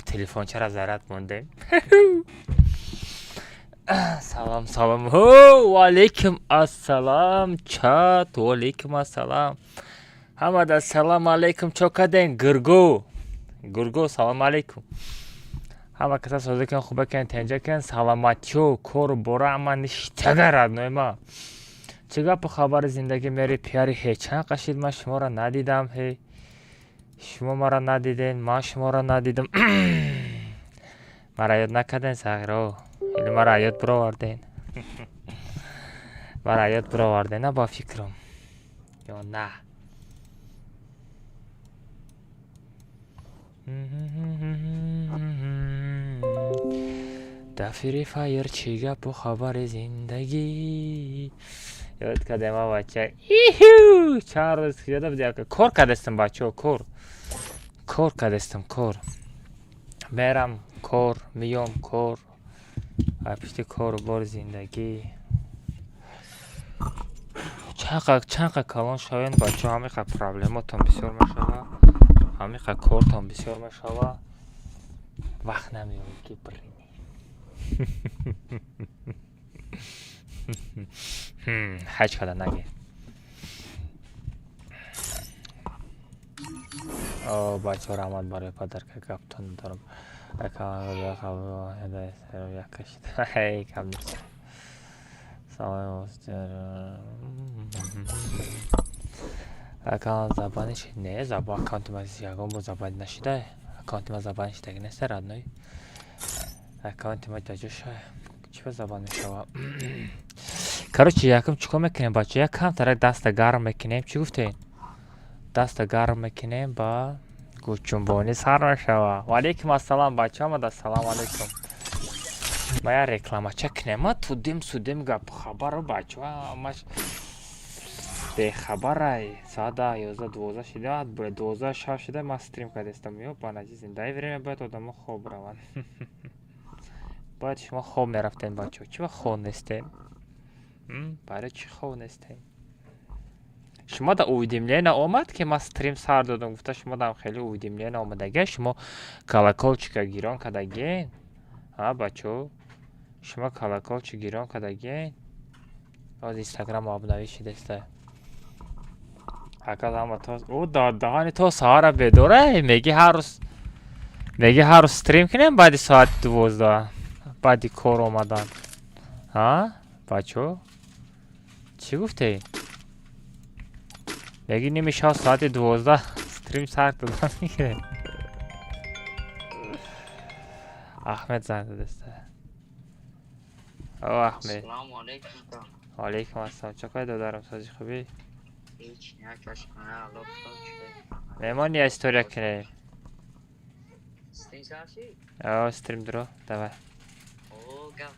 تلفن چرا ضررت مونده؟ سلام سلام هو و علیکم السلام چات و علیکم السلام حمد السلام علیکم چوکدین گرگو سلام علیکم همه کسا سوزه کن خوبه کن تنجه کن سلامتیو کور برا اما نشتگه ردنوی ما چگه پا خبر زندگی میری پیاری هیچن قشید من شما را ندیدم هی شما مرا ندیدین من شما را ندیدم مرا یاد نکدین سغرو ili مرا hayat buralardayın. مرا hayat buralardayın ha با فکرم یا نه در فری فایر چیگه پو خبر زندگی یاد کدیم ها بچه ایهو چهار روز خیاده بودیم که کور کدستم بچه ها کور کدستم کور میرم کور میام کور پشت کار و بار زندگی چقدر کلان شوین بچه همه خیلی پرابلماتون بسیار میشوه همه خیلی کارتون بسیار میشوه وقت نمیاد که برینی هیچ کده نگه بچه رحمت برای پدر که گفتن دارم کم نیست اکانت زبانش نه زبان اکانت من یکم با زبان نشده اکانت من زبانش دیگه نیست ردنوی اکانت من تجوشه چی به زبان میشوه کاروچی یکم چیکار میکنیم بچه یکم ترک دست گرم میکنیم چی گفتین دست گرم میکنیم با گوچنبونی سر میشوه و علیکم السلام بچه همه دا سلام علیکم ما یا رکلامه چکنه ما تو دیم سودیم گپ خبر بچه همش به خبره ساعت 11-12 شده باید بره 12 شب شده ما استریم کردستم یو پانجی زنده بریم باید آدم خوب روان باید شما خوب میرفتین بچه چی با خوب نیستین برای چی خوب نیستین شما دا اویدیملین آمد که ما استریم سر دادم گفته شما دا خیلی اویدیملین آمدگه شما کلکلچیکا گیران کدگین ها بچو شما کلکلچی گیران کدگین از اینستاگرام آبنوی شدسته حکا همه تو او دادهانی تو سهاره بدوره میگی هر روز استریم کنیم بعدی ساعت 12 بعدی کار آمدن ها بچو چی گفته میگی نمیشه ساعت 12 استریم سر دادن میگه احمد زنده دسته او احمد سلام علیکم علیکم السلام چکای دادارم سازی خوبی هیچ نکش کنه الله بخیر مهمانی استوریا کنه استریم سرشی استریم درو давай او گم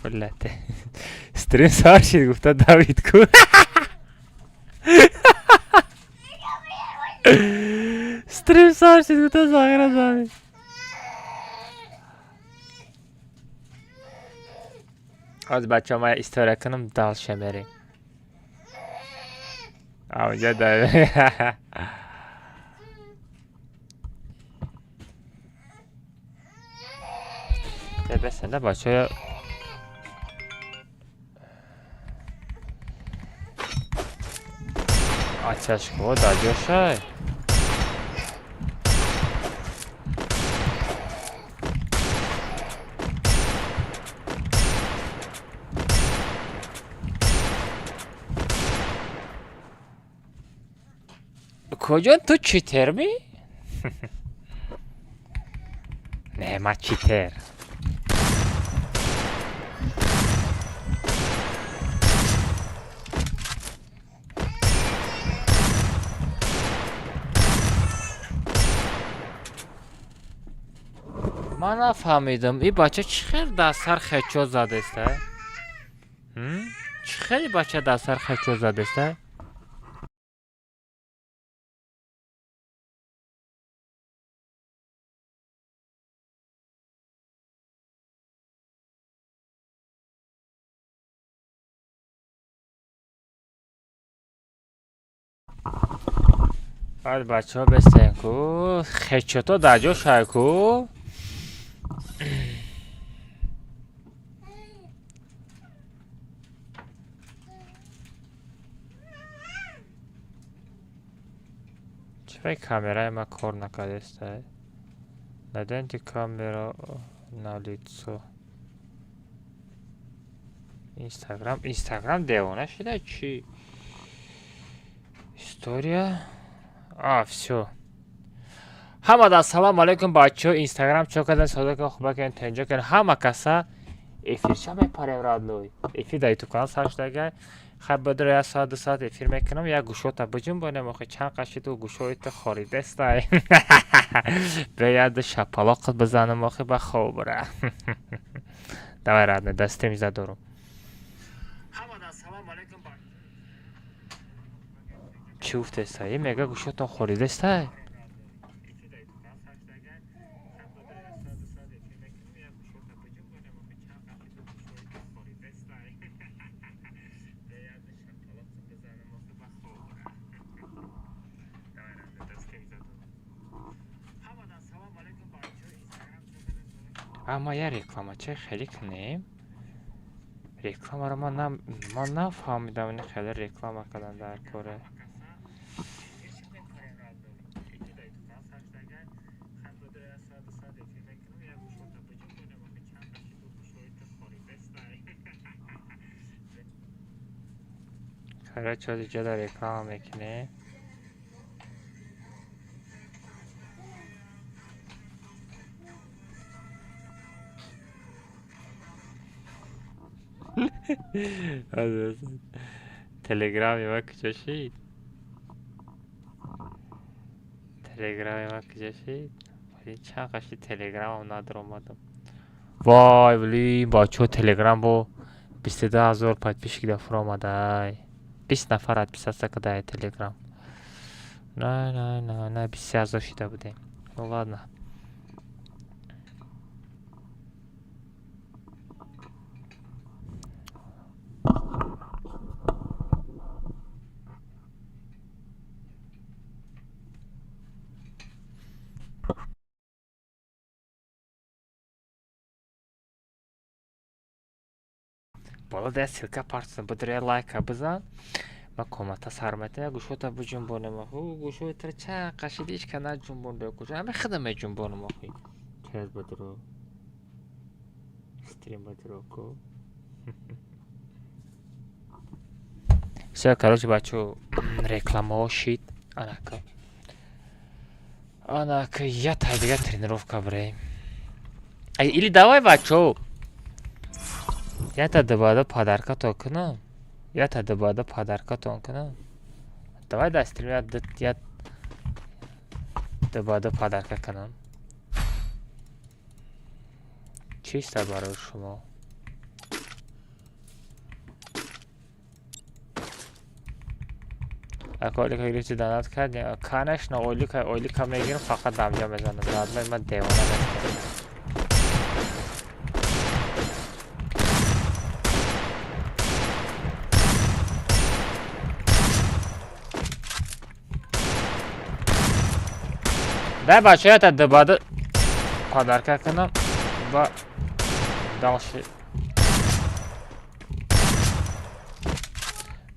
خلته استریم سر شد گفته داوید کو استریم سر شد گفته زاغر داوید از بچه ما استوریا کنم دال شمیریم اونجا داره بسنده بچه آتش کو داجوشه کجا تو چیتر می؟ نه ما چیتر من نفهمیدم این بچه چخیر دست سر خچو زده است؟ چخیلی بچه دست سر خچو زده است؟ باید بچه ها بستین کو خچو تو در جا شای کو چرا کامرای ما کار نکرده است؟ ندن تی کامرا نالیتسو اینستاگرام دیوانه شده چی؟ история все ҳамада ассалому алайкум бачаҳо инстаграм чо кардан содока хуба кардин то инҷо кардин ҳама каса эфирча мепарем радной эфир дар ютуб канал сарч дага хай бодро 1 соат 2 соат эфир мекунам як гӯшота буҷунбонем охи чанд қашиду гӯшоите хоридестай беяд шапалоқат бизанам охи ба хоб ра давай радной дастем задорум ҳамада ассалому алайкум چی گفتسته؟ این مگه گوشتون خوریدسته؟ اما یه رکلامه چه خیلی کنیم؟ رکلامه رو ما نفهمیدم این خیلی رکلامه کردن در کاره خیلی چه دیگه در رکلام میکنه تلگرامی ما کجا شید تلگرامی ما کجا شید ولی چند قشی تلگرام هم ندار اومدم وای ولی بچه تلگرام با 22,000 подписчик دفر آمده 20 نفر подписаться کده تلگرام نه 20,000 شده بودیم ладно بالا دست سلکه پارتسن بدره لایک بزن ما کومنت سر متن گوشوتا بجنبونم هو گوشوتا چه قشیدیش کنه جنبونده کجا همه خدمه جنبونم آخی چه بدرو استریم بدرو کو все короче бачо реклама шит анака я тайга тренировка брей или давай бачо я тогда бада подарка то кна я тогда бада подарка то кна давай да стрим я бада подарка кна чисто барои шумо اکالی که گریچی دانات کرد کانش نه اولی که میگیرم فقط دمجا میزنم زادمه من دیوانه دستم ده بچه ها تا دباده پادرکه کنم با دالشی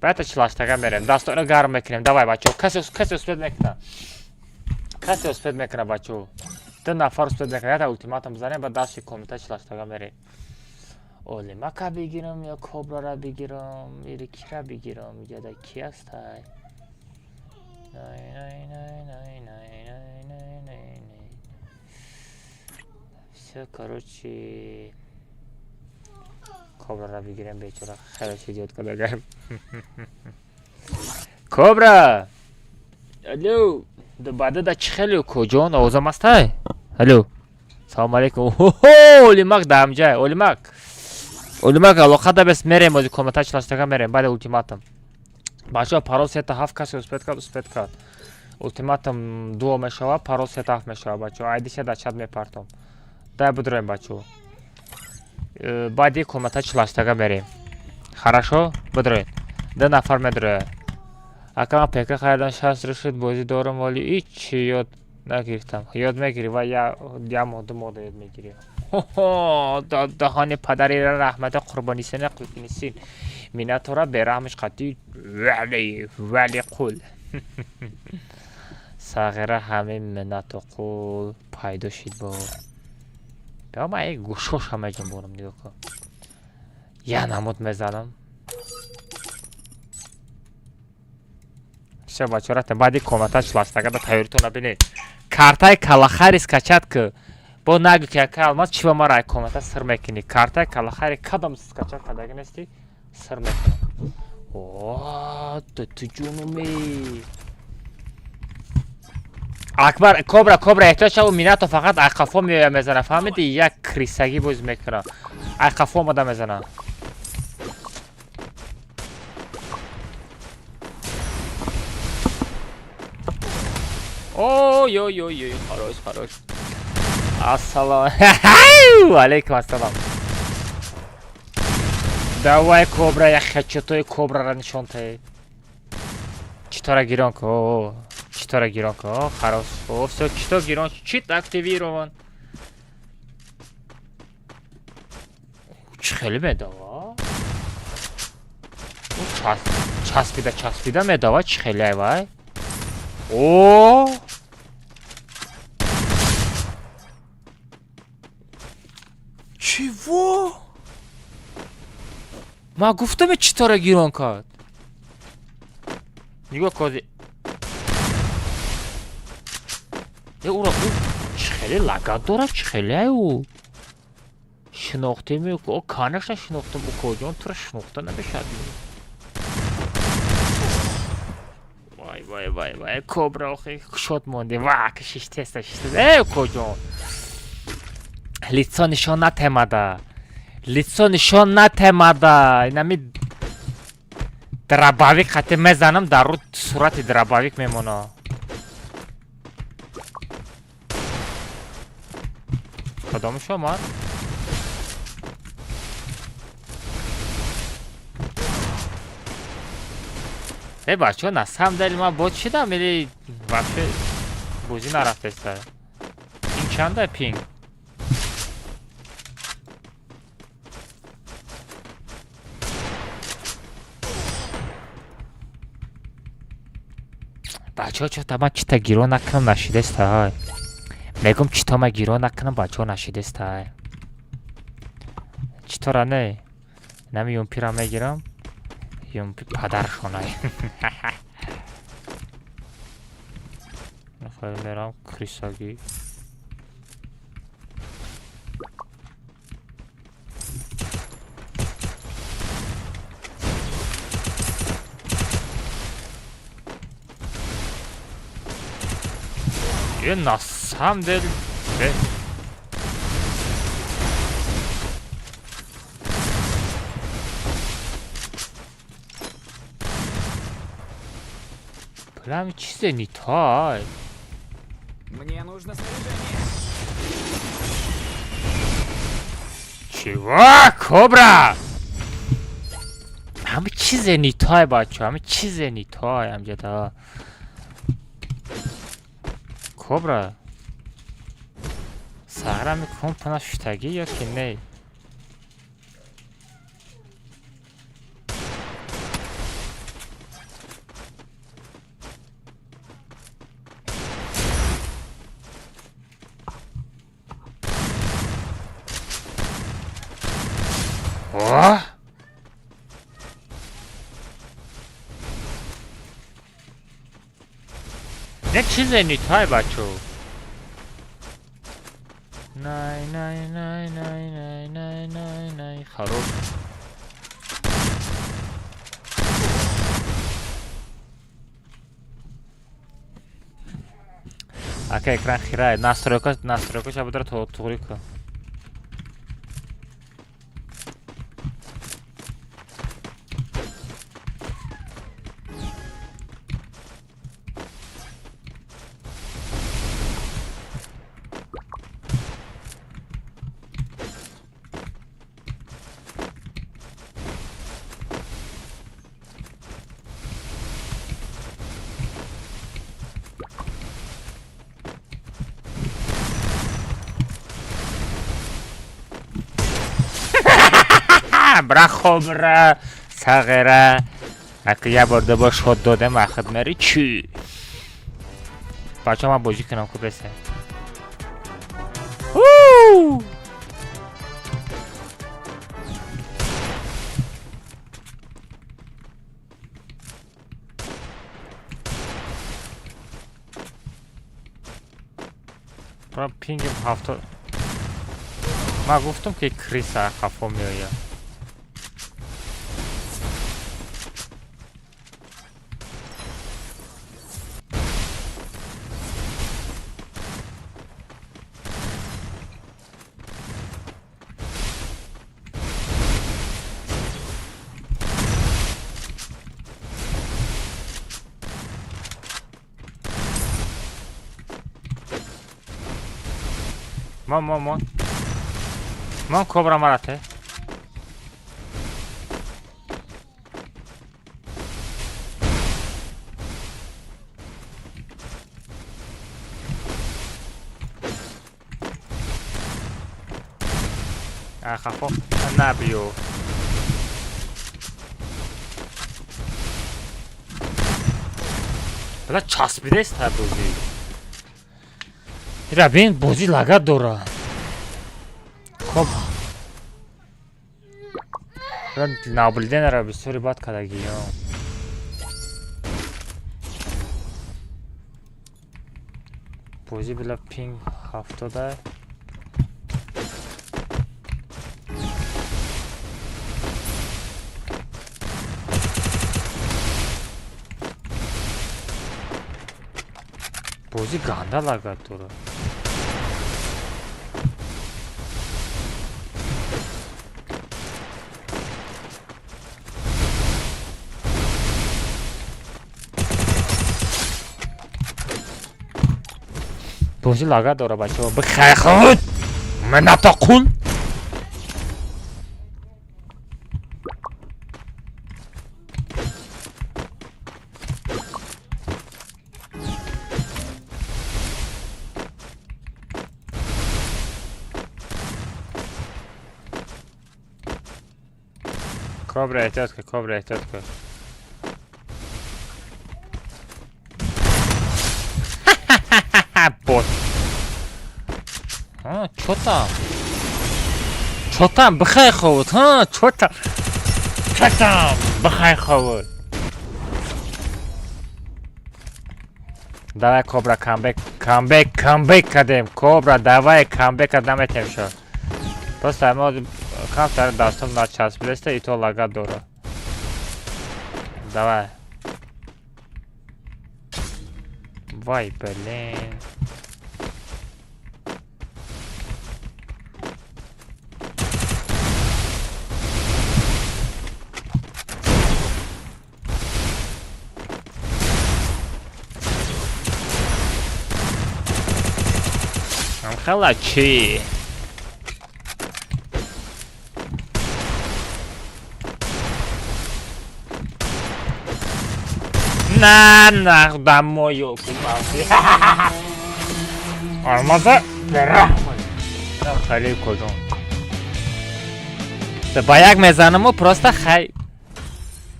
باید چلاشتگه بریم دست رو گرم میکنیم دوای بچه کسی اسپید میکنه کسی اسپید میکنه بچه 2 نفر اسپید میکنه یا تا اولتیماتم بزنیم با دستی کمیته چلاشتگه بریم اولی مکا بگیرم یا کوبرا را بگیرم یا کی را بگیرم یا دا کی است های все короче کوبرا را بگیرم بیچاره خیلی شدید کنه گرم کوبرا الو بعد دا چه خیلی کجان آوازم است های الو салом алейкум. Олимак дамҷа, Олимак. Олимак алоқада бес мерем ози комната чластага мерем, баъди ультиматум. Бачаҳо парол сета 7 касе успед кард. Ультиматум 2 мешава, парол сета 7 мешава бачаҳо. Айдиша дар чат мепартом. Дай будроем бачаҳо. Баъди комната чластага мерем. Хорошо? Будроед. 2 нафар медрояд. Ака ман пека харидам 60 рушд бозӣ дорам, вале ҳеч ёд нагирифтам. Ёд мегирӣ ва я моҳ 2 моҳ ёд мегирӣ. Даҳони падариро раҳмата қурбонисина қулфинисин. Минатора бераҳмиш қатӣ вали қул. Сағира ҳамин минату қул пайдо шид бо. Беа ман як гӯшош ҳама ҷанбонам нигоҳ кун. Я намуд мезанам. Все бачората баъди комата чластагада тайёритона бинед. Картаи калахари скачатка. Бо нагу ки ака алмаз чива мара комата сир мекунӣ. Картаи калахари кадам скачат кадаги нести сир мекунам. О, ту ҷунуми. Акбар кобра эҳтиёҷ шав минато фақат айқафо меоя мезана. Фаҳмидӣ? Як крисагӣ боз мекунам. Айқафо омада мезана. Ой, хорош. Ассалом алейкум ассалом. Давай кобра, я хачатои кобрара нишонтае. Читора гиронка, хорош. Всё, чито гирон, чит активирован. Чӣ хеле медава? Часпида медава, чӣ хеле айвай? О! Чего? Ма гуфтам читора гирон кард. Нигоҳ кози. ура чӣ хеле лагат дорад, чӣ хеле аю. Шинохтӣ мекун. Конечно шинохтам укоҷон, тура шинохта намешад. Вай, кобра охи шод монди. Ва, кашиш теста. Укоҷон. Лицо нишон натемада. Инами драбавик хати мезанам, дар рӯ сурати драбавик мемона. Кадомиш омад? бачаҳо, на самом деле ман бод шидам, или вообще бозӣ нарафтеста. Пинг чанда пинг? бачаҳо чота ман чита гирон накунам, нашидеста. Мегум чита ман гирон накунам, бачаҳо нашидеста. читора не? Нами юмпира мегирам. Юмпи падаршонай. Нахай мерам крисагӣ. На самом деле... Прям чисто не так. Мне нужно снаряжение. Чего? Кобра! Ҳама чизе не так, бачо. Ҳама чизе не так, амҷада. Кобра. Сагра мекунам пана шутагӣ ё ки не? О! Не чизе не так, бачо. Най. Хорош. Ака экран хирай. Настройкаша будара тугри кун. Брахобра сагера. Ака я борда бош ход додам ахад мери чӣ. Бача ман бозӣ кунам ку беса. Пингим 70. Ман гуфтам ки криса хафо меояд. Ман кобра марате. Хафо набиё. бала часпидест та бозӣ. ира бин бозӣ лагат дора. خب نابلیدن را بسیاری باد کدگی ها بازی بلا پینگ 70 بازی گنده لگت داره بازی لاغت داره بچه ها بخیر خود من نتاقون کابر احتیاط کن کابر احتیاط کن بوت ها چوتم بخیر خود ها چوتم بخیر خود давай кобра камбэк кардем кобра давай камбэк наметем шо просто мо камтар дастам начаспидеста и то лагат дора давай вай блин Халачи. На, домой, ёлки-палки. Алмаза. Халил кожон. Да баяк мезанаму просто хай.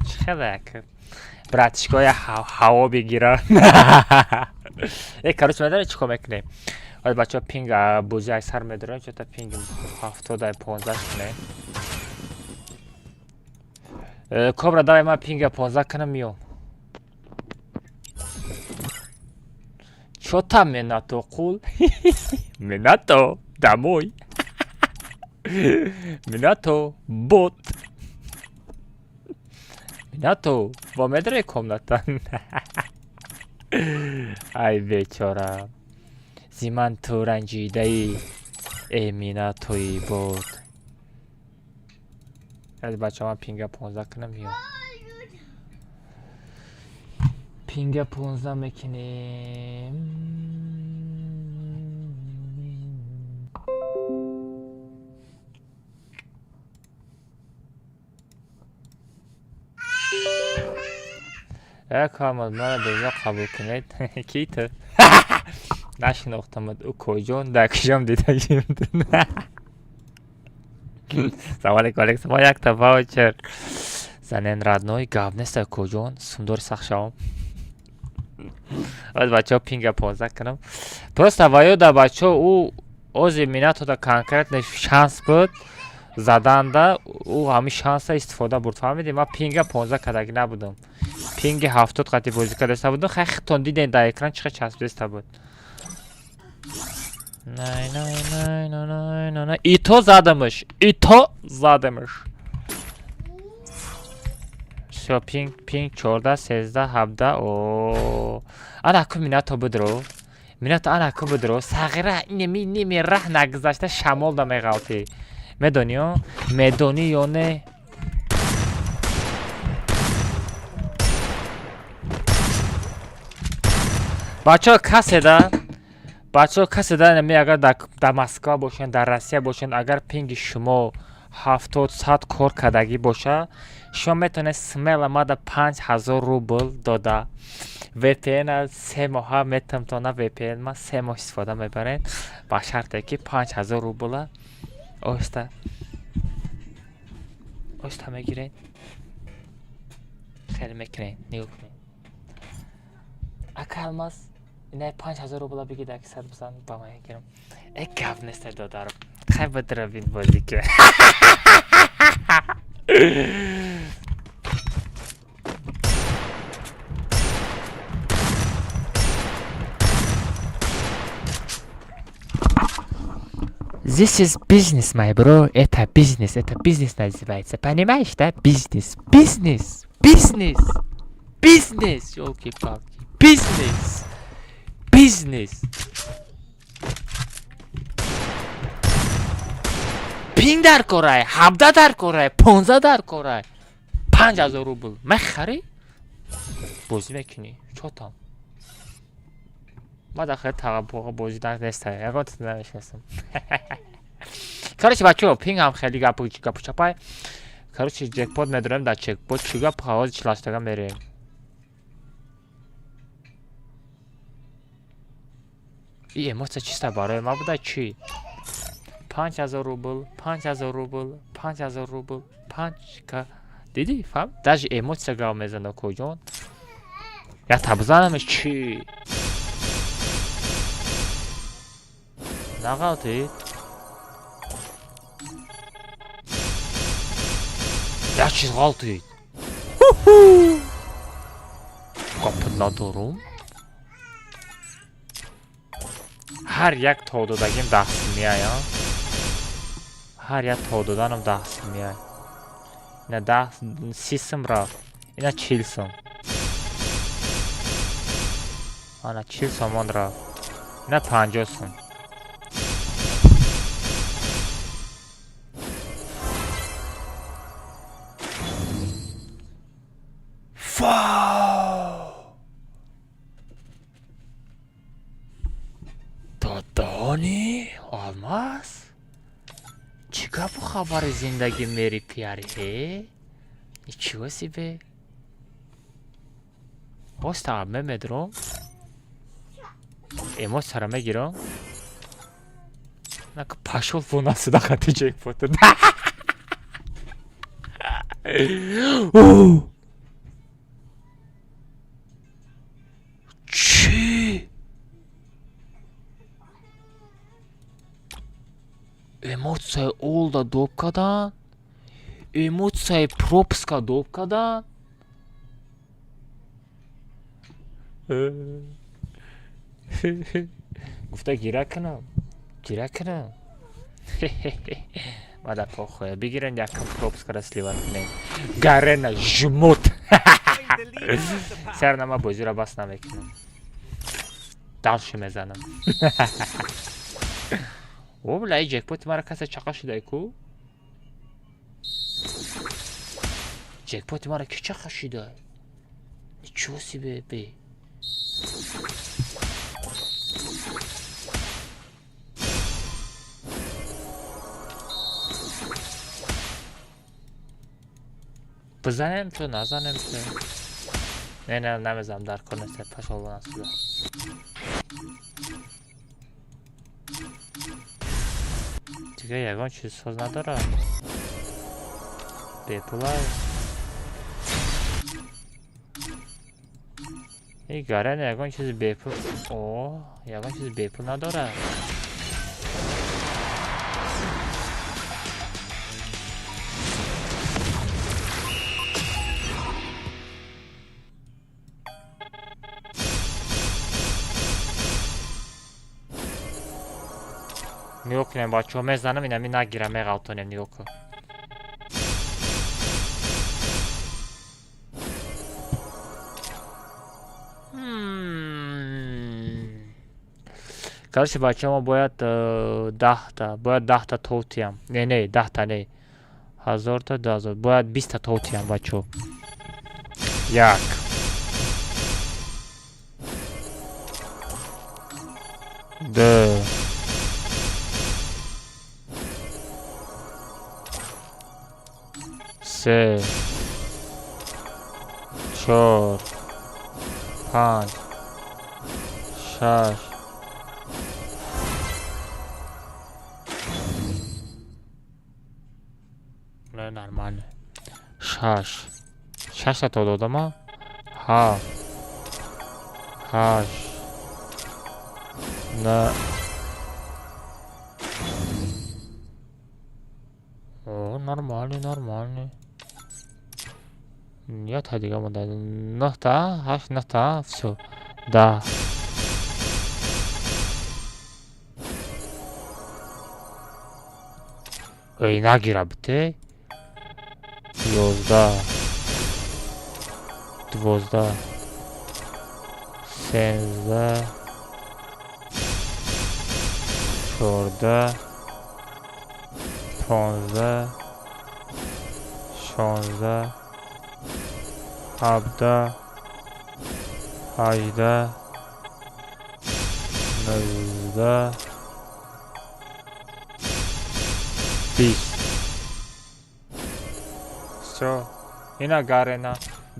Чхадак. Братишко, я хаво бигира. Короче, медали чико мекунем. ой бача пинг бозӣ аксар медорем чота пинг 70-15 кунем кобра давай ман пинг 15 кунам миём чота менато қул менато домой менато бот менато во медре комната ай бечора زیمن تو رنجیده ای امینا توی بود. از بچه ها پینگ 15 کنم یا پینگ 15 میکنیم. کامل من دوزا قبول کنید. کی تو؟ نشناختمت. او کجان در کجام دیده سوال کالکس ما یک تا واوچر زنین ردنوی گاونست کجان سندور سخشام. از بچه ها پینگ 15 کنم. پرست وایو در بچه ها او زمینت دا کنکرت شانس بود زدن دا او همی شانس استفاده برد. فهمیدی ما پینگ 15 کدگی نبودم. پینگ 70 قطعی بازی کدسته بودم. خیلی تندی دین در اکران چقدر چسبیسته بود. نه نه نه نه نه نه نه ایتو زدمش. ایتو زدمش. شو پینگ 14 13 17 او انا کو میناتو بدرو مینات انا کو بدرو صغیره نمی ره نگذشته شمال دا میغلطی میدونی یا نه. بچه ها کسی ده نمی اگر در مسکو باشن در روسیه باشن اگر پینگ شما 70 100 کار کدگی باشه شما میتونه سمیل ما ده 5000 روبل داده. VPN 3 ماه میتونم VPN ما 3 ماه استفاده میبرین با شرطی که 5000 روبل اوسته میگیرین. خیلی میکنین نیو کنین اکل ماست اینه 5000 روبلا بگید اگه سر بزن با من گیرم. ای گف نسته داده رو خیلی بدر بین بازی که This is business, my bro. Это бизнес называется. Понимаешь, да? Бизнес. Ёлки-палки. Бизнес. پینگ در کارای 17 در کارای 15 در کارای 5000 روبل میخری بازی میکنی چطور ما داخل تقابل بازی در نسته یکات نمیشناسم. کارش بچه پینگ هم خیلی گپو چپای. کارش جکپوت ندارم در چکپوت چیگا پاواز 40 تا میریم. این اموت چیسته برای ما بوده چی 5000 روبل 5000 روبل 5 که دیدی فهم داش اموت سگا میزنه کجان یا تبزانمش چی نقاطید یا چیز غلطید قاپت ندارم. هر یک تا دادگیم 10 میایم. هر یک تا دادنم 10 میای. اینا 10 30 را اینا 40 سم. آنا 40 سمان را اینا 50 سم. دادانی آلماس چیکار با خبر زندگی میری پیاری چی وسی به باز تعمه میدرم ایما سر میگیرم نکه پاشول فونا صداقتی جیک پوتن چی Эмоция олда допкадан, эмоция пропска допкадан. گفته گیره کنم مادا پاخوه بگیرن یکم پروپسکا را سلیوان کنیم گرن جموت سرنامه بازی را بس نمیکنم. دلش میزنم. او بلای جکپوت مرا کسی چقا شده کو؟ جکپوت مرا کی چقا شده؟ چوسی به بزنم تو نزنم تو. نه نمیزم در کنسته پشالو نسوده. دیگه یگان چیز ساز نداره. بپولای این گرن یگان چیز بپول. اوه یگان چیز بپول نداره. نیو کنیم بچه ها میزنم اینم این نگیرم میغلطانیم نیو کن. короче بچه ما باید 10 تا باید 10 تا توتی هم نه 10 تا نه 1000 تا 10000 باید 20 تا توتی هم بچه ها. یک دو سه چهار پنج شش نه نرماله شش تا دادم ها هفت هشت نه اوه نرماله یا تا دیگه مونده 9 تا 8 9 تا все 10 ای نگیره بته 11 12 13 14 15 16 17 18 19 20 سو اینا گارینا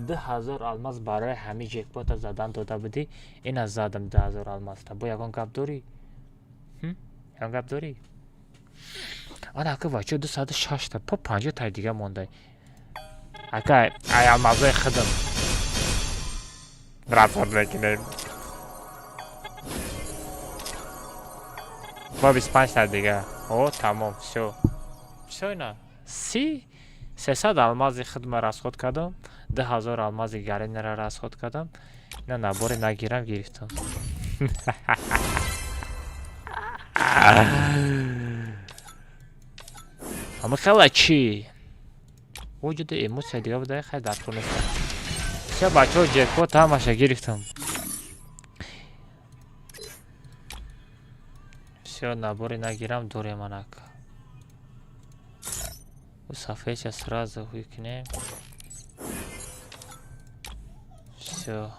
10,000 الماس برای همه جکپوت زدن داده بودی اینا زدم 10,000 الماس تا با یکان گپ داری؟ یکان گپ داری؟ آنه اکه بچه 206 تا پا 50 تا دیگه مونده اکه ای المازای خدم رفت نکنیم با 25 تا دیگه او تمام شو اینا 300 المازی خدمه راست خود کردم 10,000 المازی گرین را راست خود کردم نه نباره نگیرم گرفتم اما خیلی چی وجود ایموسی دیگه بوده خیلی در کنستم چه بچه ها جکپوت همشه گرفتم بسیار نباره نگیرم دوری منک و صفحه چه سرازه خوی کنیم все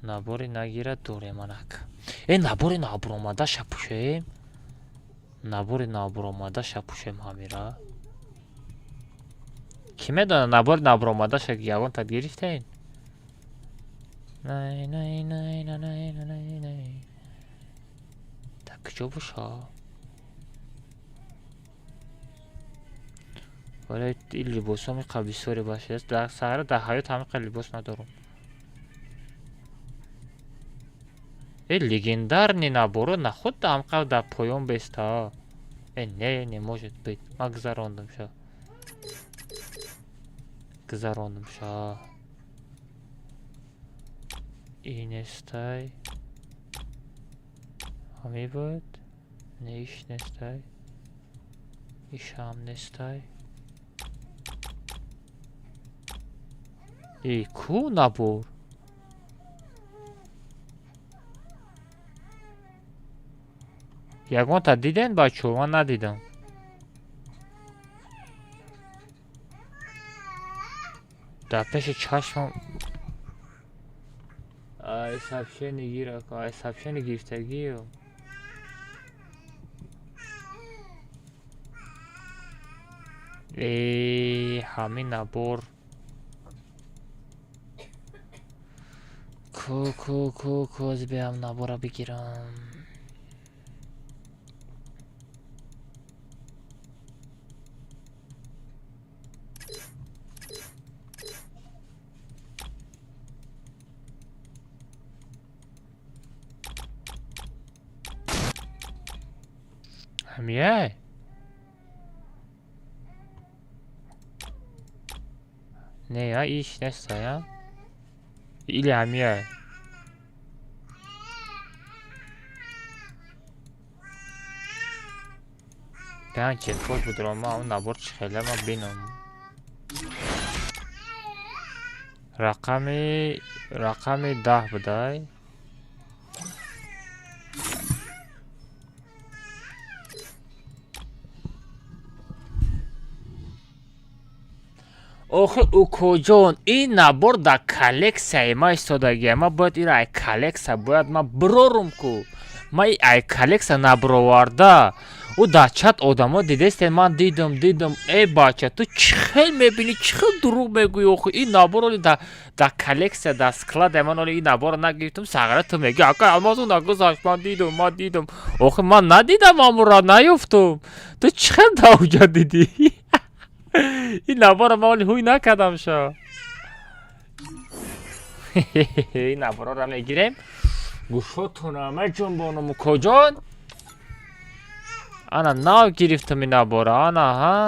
набори нагира дуреманак набори набуромада шапушем набори набуромада шапушем ҳамира ки медона набори набуромада шак ягон так гирифтаин най так куҷо боша ولی این لباس هم قبیسوری باشه در سهر در حیات همه لباس ندارم این لگندر نی نبارو نخود در همه در پایان بیسته ها نه نموشد بید ما گذراندم شا این استای همی بود نیش نستای ایش هم نستای ای کو نبور ягонта диден бачо? Ман надидам. Дар пеши чашмам ай сообщение гирак, ай сообщение гирифтагиё. Ҳамин набор ку аз биям набора бигирам. ҳамияй не я иш нестая или ҳамияй биан чекпош будурам ма он набор чӣ хеле ма бинам рақами 10 будай. охи укоҷон ин набор дар коллексияи ма истодагия. Ма бояд ира ай коллексия бояд ма бирорум ку. Ма ай коллексия набироварда у дар чат одамо дидестен. Ман дидам эй бача ту чӣ хел мебинӣ, чӣ хел дурӯғ мегӯӣ. охи ин набор оли дар коллексия дар склада ман оли ин наборро нагирифтам. сағара ту меги акай алмазу нагузашт. Ман дидам охи ман надидам амура наёфтум. Ту чӣ хел давҷа дидӣ? ин набора ма оли ҳуй накардам шо. ин наборро мегирем. гӯшотонро меҷунбонам укоҷон. ана нав гирифтам ин набора. ана ҳа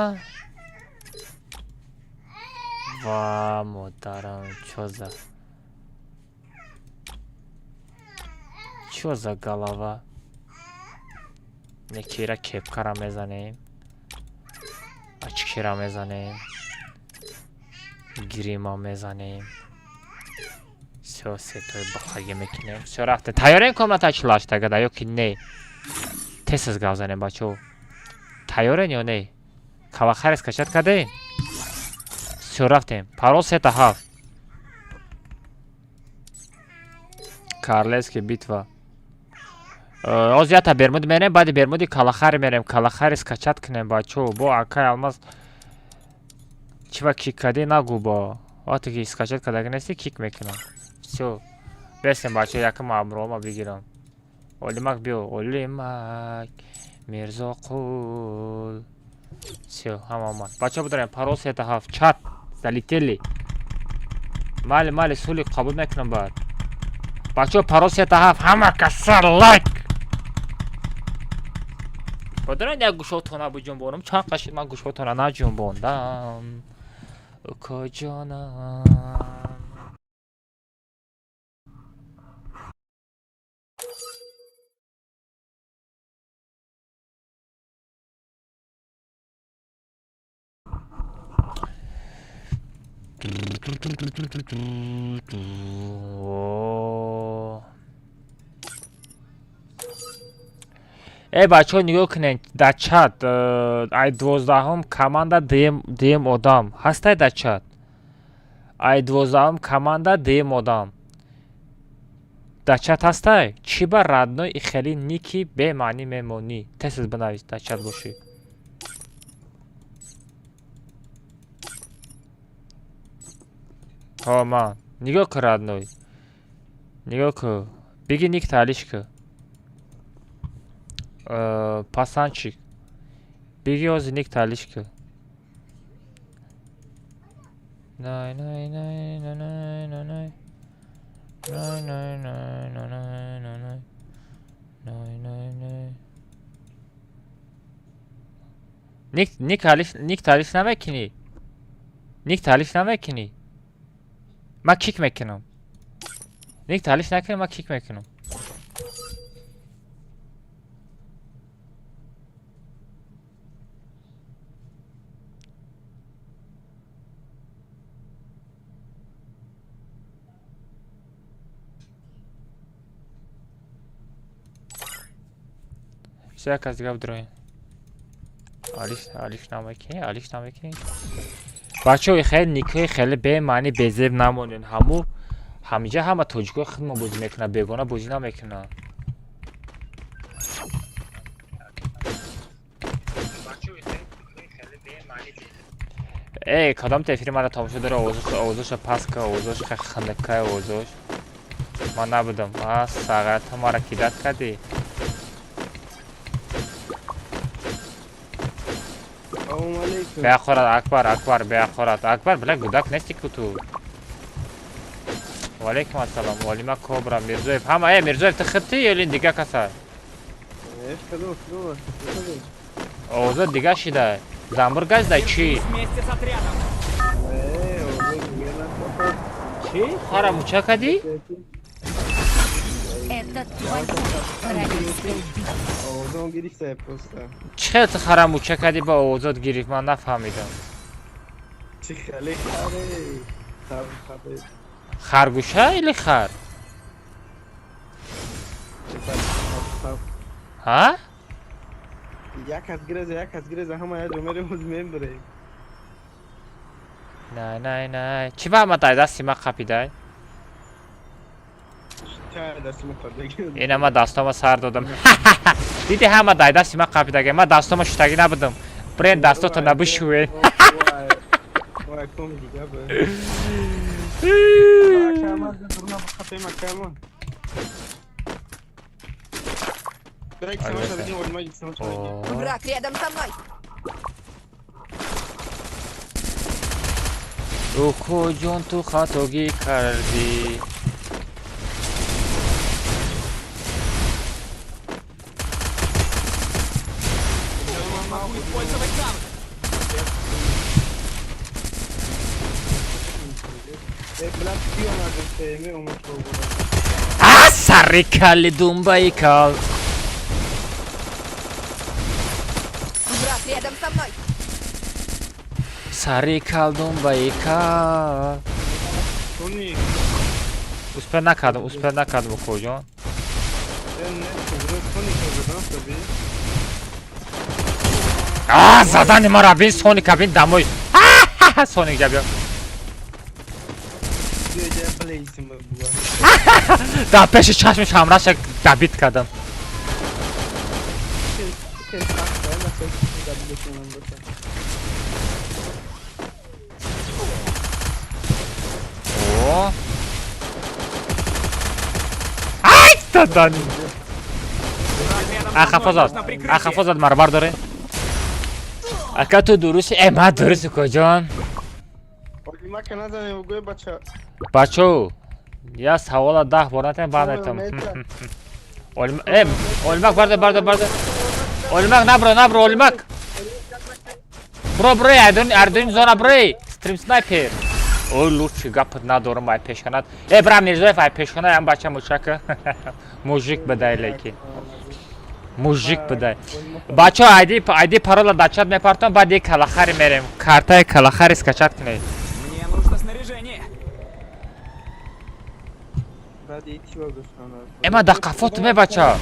ва модарам чо за галава. некира кепкара мезанем, очкира мезанем, грима мезанем. всё сетои бахаги мекунем. всё рафте. тайёрем комната члаштагада ё ки не? тез гав занем бачо. тайёрен ё не? калахарис качат кардем? всё рафтем. парол сета ҳафт. карлески битва. оз ята бермуд мерем, баъди бермуди калахари мерем. калахарис качат кунем бачо. бо акай алмаз чива кик кади нагӯ бо. вақте ки скачат кадаги нести кик мекунам. всё бесем бачо. якам амрома бигирам. олимак биё. олимак мирзоқул. всё ҳама омад. бачо бударем. парол сета ҳафт. чат залетели. мали сули қабул мекунам баъд. бачо парол сета ҳафт. ҳама каса лайк. бодарен як гӯшотона буҷунбонам. чанд қашид ман гӯшотона наҷунбондам. укоҷонам. бачаҳо нигоҳ кунед дар чат. ай 12 команда дм одам ҳастай дар чат. ай 12 команда дм одам дар чат ҳастай. чӣ ба радной ихели ники бемаънӣ мемонӣ. тез бинавис дар чат бошӣ. ҳо ман нигоҳ кун радной. нигоҳ кун. биги ник таълиш кун. пасанчик биги ози ник таълиш кун. ник таълиш намекунӣ. ник таълиш намекунӣ. ман кик мекунам. ник таълиш накунӣ. ман кик мекунам. یک از دیگه بدروین آلیش نمکی بچه های خیلی نیکه خیلی به معنی بزرگ نمونین همینجا همه توجیگاه خودمون بازی میکنن بگونه بازی نمیکنن ای کدام تفیری من تماشا داره اوزوش پس که اوزوش خندکه اوزوش من نبودم ساغرت ما را کیدت کردی بیا خورد اکبر بیا خورد اکبر بلک گودک نیستی که تو و علیکم السلام والیما کوبرا میرزویف همه ای میرزویف تخطی یا این دیگه کسا اوزو دیگه شده زنبور گز دای چی؟ چی؟ خارا موچه کدی؟ چه خارا موچه کدی با اوزود گریف من نفهمیدم چی خیلی خره خرگوشه ایلی خر؟ ها؟ یک از گریزه همه یه جمعه رو مزمیم داره نه چی با همه دای دستی ما قپیده؟ چه دستی مقابل این همه دستامو سر دادم دیدی همه دای دستی ما قپیده من دستامو شتگی نبودم برین دستاتو نبشوین وای کومی دیگه با akşamlar da durma bu kapıyı makamı. Direkt savaş abicim olma git savaş abicim. Враг рядом со мной. او کجون تو خطاگی کردی سری کل دنبای کال Враг рядом со мной. سری کل دنبای کال Tony. اسپر نکردم کجون زدن ما را بین سونیک بین دموی سونیک جا بیا در پیش چشمش همراهش دبیت کردم ای دادن اخفازات مربر داره اکا تو درستی ما درستی کجان بچو یا سوالا 10 بار نتیم بردتم اولمک برده اولمک نبرو اولمک برو اردوین زونا برای ستریم سنایپر اوی لوچی گپت ندارم ای پیش کند ای برام میرزویف ای پیش کند هم بچه موشک موژیک بدای لیکی موژیک بدای بچه ایدی پارولا دچت میپرتم بعد یک کلاخری میریم کارتای کلاخری اسکچت کنید Мне нужно снаряжение. اما دا قفوت می بچه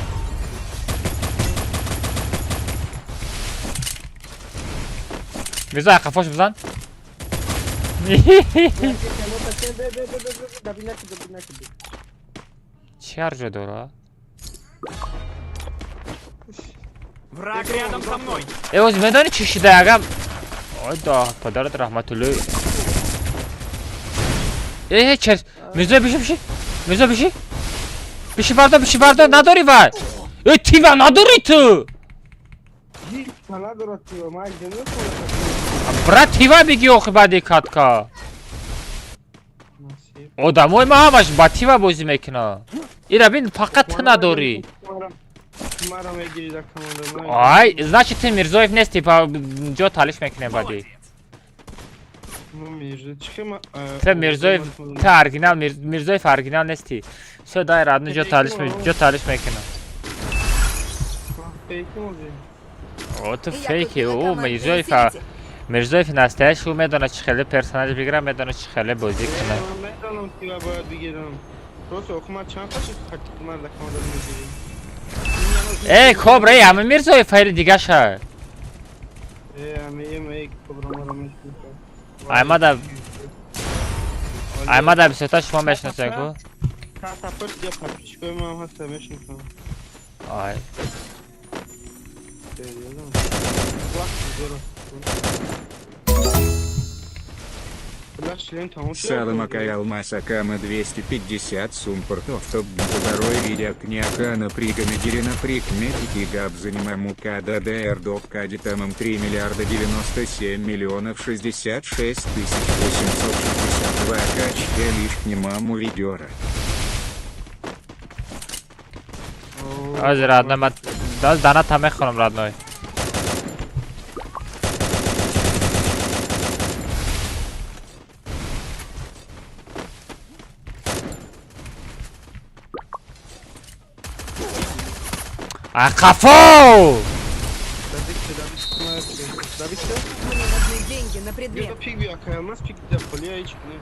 میزا قفاش بزن چی هرجا داره؟ Враг рядом со мной. اوز میدانی چی شده اگم آی دا پدرت رحمت الله ای چر میزا بشی برده نداری وای ای تیوه نداری تو برا تیوه بگی اوخی بعدی کتکا آدمای ما همش با تیوه بازی میکنه ایره بین فقط نداری آی значит ти Мирзоев нести па جا تالیش میکنه بعدی تو Мирзоев оригинал нести все дай родну جا تالیش میکنه او تو فیکی او Мирзоев настоящий او میدونه چه خیلی پرسوناج بگیره میدونه چه خیلی بازی کنه Ey Kobra همه میرزای فایل دیگه شه Ey, programı Ayma da bir sota şuma beşnese ku Katapult yapar. Çıkıyorum ama sevmeşim sana. Ay Саламакай Алмаз Акама 250 сумпортов топ здоровья видя княка напряга нагири напряг метики габ занимамука ДДР доп кадитамом 3 миллиарда 97 миллионов 66 тысяч 862 качка лишь маму видера. Az radno mat dana tame خانم radnoy Ay kafo! Нужны деньги на предмет. Burada pik bir akayamaz, pik de polya hiç ne.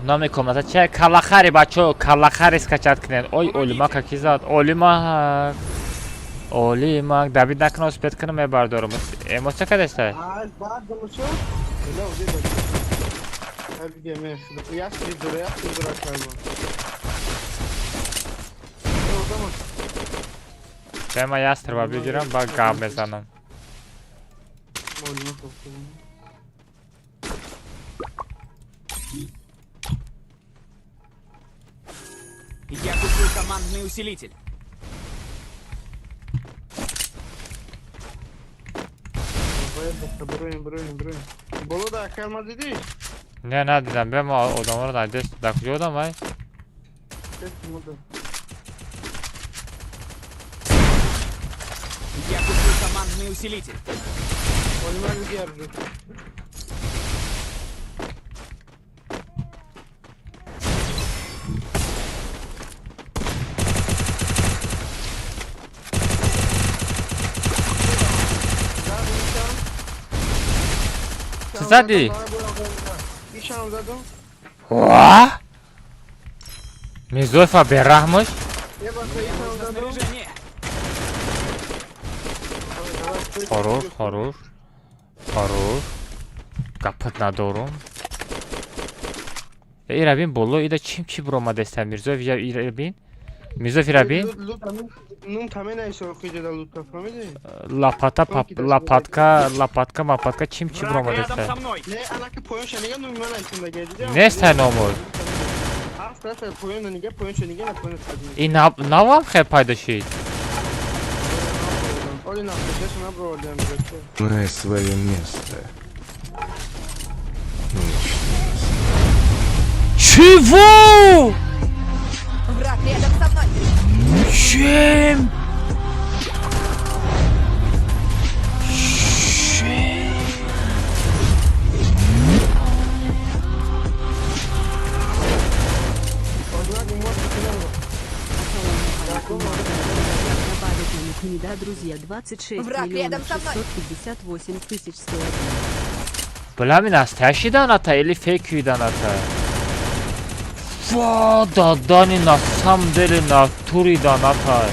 Nami komnata çe kalakhari bacho kalakhari skachat knen oy olima kakizat olima olima David nakno spet knem me bardorum emoce kadesta Az bad dolaşıyor. Öyle o değil. Hadi gemi. Yaş bir duraya akayamaz. O zaman. Tema yastrba bigiram ba gab bezanam Olima toplayalım. Я куплю командный усилитель. Buraya. Bolu da akayamaz dedi. Ne dedim ben odamı da des dakjo odam ay Ses modu. Я куплю командный усилитель. Olima bir yarıcı. Sadi Bir şan uzadım. Ва Мизофа берахмыш Ya bak Мне нужно снаряжение. Хорош Kapıt nadorun İrabin bolu ida çimçi broma destem Mirzof ya İrabin Mirzof İrabin Num tamena ise okuyucu da loot yapamıyor. Lapatka mapatka çimçi Враг broma рядом destem со mной. Ne alaka poyon şeniga num mana içinde geldi. Ne sen omur Hasta poyon da nige poyon şeniga ne poyon tadı. İ navam he paydaşıydı Oli na yapacağız şuna bro oradan bir. Знай свое место. Чего? Враг рядом со мной. Чем? Добавить на Мухаммеда друзья 26 Враг рядом миллионов со мной. 658 тысяч 101. Bulamin az taşıdan ata eli fake ata. Dani na samdeli na turidan ata.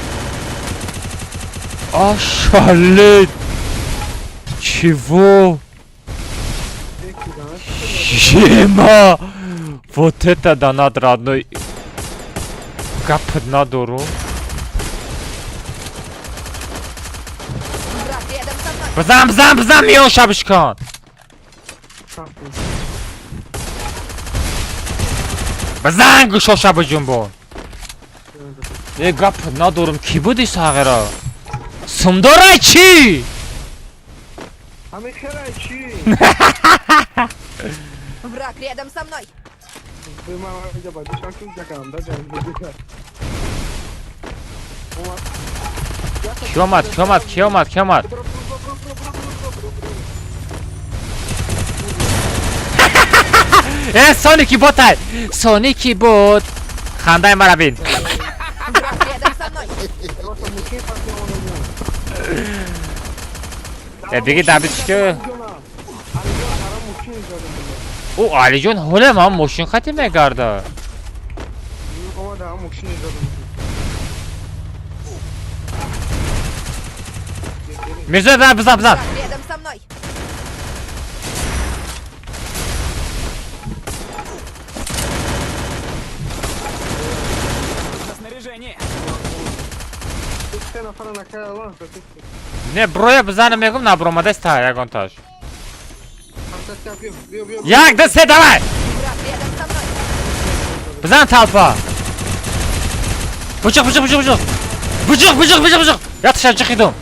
Aşalet. Чего? Ема! Вот это донат родной. Капот на дуру. Враг рядом со мной. Bzam yo şabışkan. Bzang şoşabı jumbo. Gap na durum ki bu disagera. Sumdora chi. Amerika'da içi. Враг рядом со мной. Duyma acaba bir şansın yakalımda canım dedi. Kiomat. Sonic bot. Khanday marabin. Враг рядом со мной. Bigi dabi çıkıyor. O Alijon hole man motion khati me garda. Ama daha mukşin izledim. Mirzo bızan. Враг рядом со мной. На снаряжение. İki nafara nakaya lan. Ne broya bızanı megum na broma desta yagon taş. Hasret yapıyorum. Biyo. Yak da se давай. Враг рядом со мной. Bızan talpa. Bıçak. Bıçak. Yat aşağı çık idum.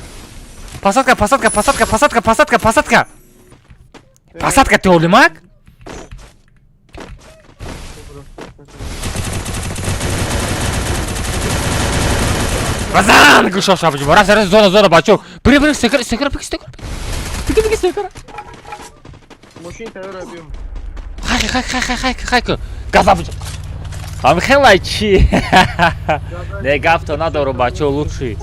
Посадка. Посадка ты улимак? Базан! Гушош абыcım. Раз зона бачок. Бри, стекер. Беги, стекер. Мужчин terör yapıyorum. Хайка. Газ абыcım. Амхелайчи. Не гав-то надорум, бачо, лучший.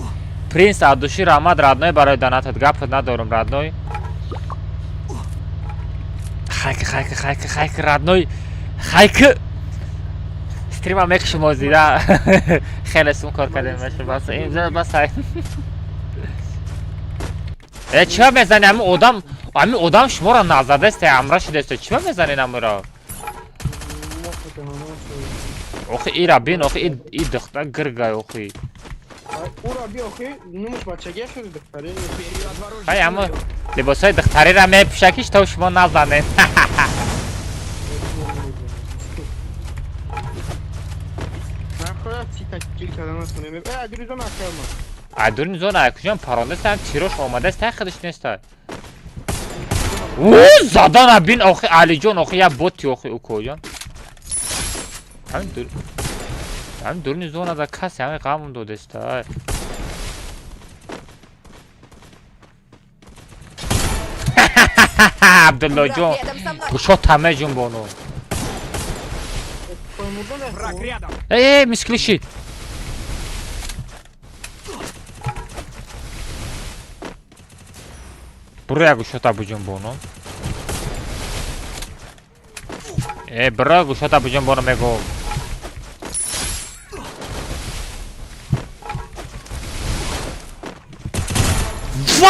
Принц от души Рамад родной, барой донатит гав надорум, родной. Хайка, родной. Хайка. Стрима мекши мози, да. Хеле сум кор кадем меши баса. Имза басай. Чего мезани ами одам шумора назаде сте амраши десте. Чего мезани намура? Охи ира бин, охи и дыхта гыргай, охи. Ура bir okey. Numuş bachchaga shirdik. Хай ама либосои дыхтариро мепӯшаки то шумо назанед. Nafara çitak gil kadar sonuyum. Adrizon akılma. Адурин зона куҷам парондастам тирош омадаст хидиш неста. Задана бин охи Алиҷон охи я боти охи укоҷон. Ҳамин дурни зонада касе ҳами ғамм додеста. Абдуллоҷон Враг рядом со мной. гушо таме ҷунбону. Враг рядом. Мисклиши. Buraya guşota bucun bunu. Bura guşota bucun bunu mego.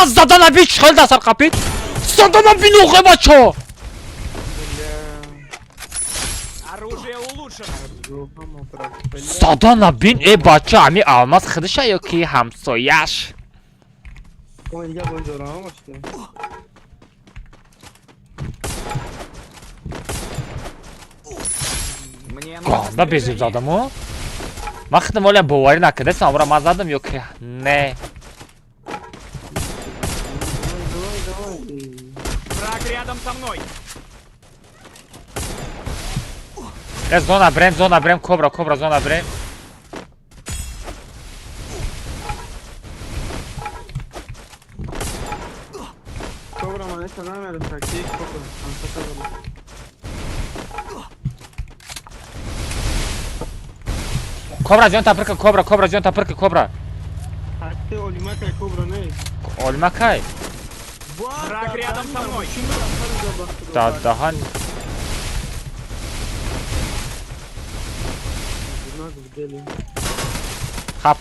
Zadana bir çıkıl da sar kapit. Zadana bir nuhe baço. Оружие улучшено. Zadana bin baço ami almaz xidişa yok ki hamsoyaş. Ama ilgili boyunca oranı işte. Мне Да безим задаму. Махтам оля бовари накадесам амра ман задам ё ки не. Враг рядом со мной. Зона брем, кобра, зона брем. Kobra mı? Neyse ne verim taktiği kobra. Kobra jonta prka, kobra. Hatta olimak ay kobra ne? Olmakay. Враг рядом со мной. Şimdi yaparız ya bak. Daha Nasıl gidelim? Hap.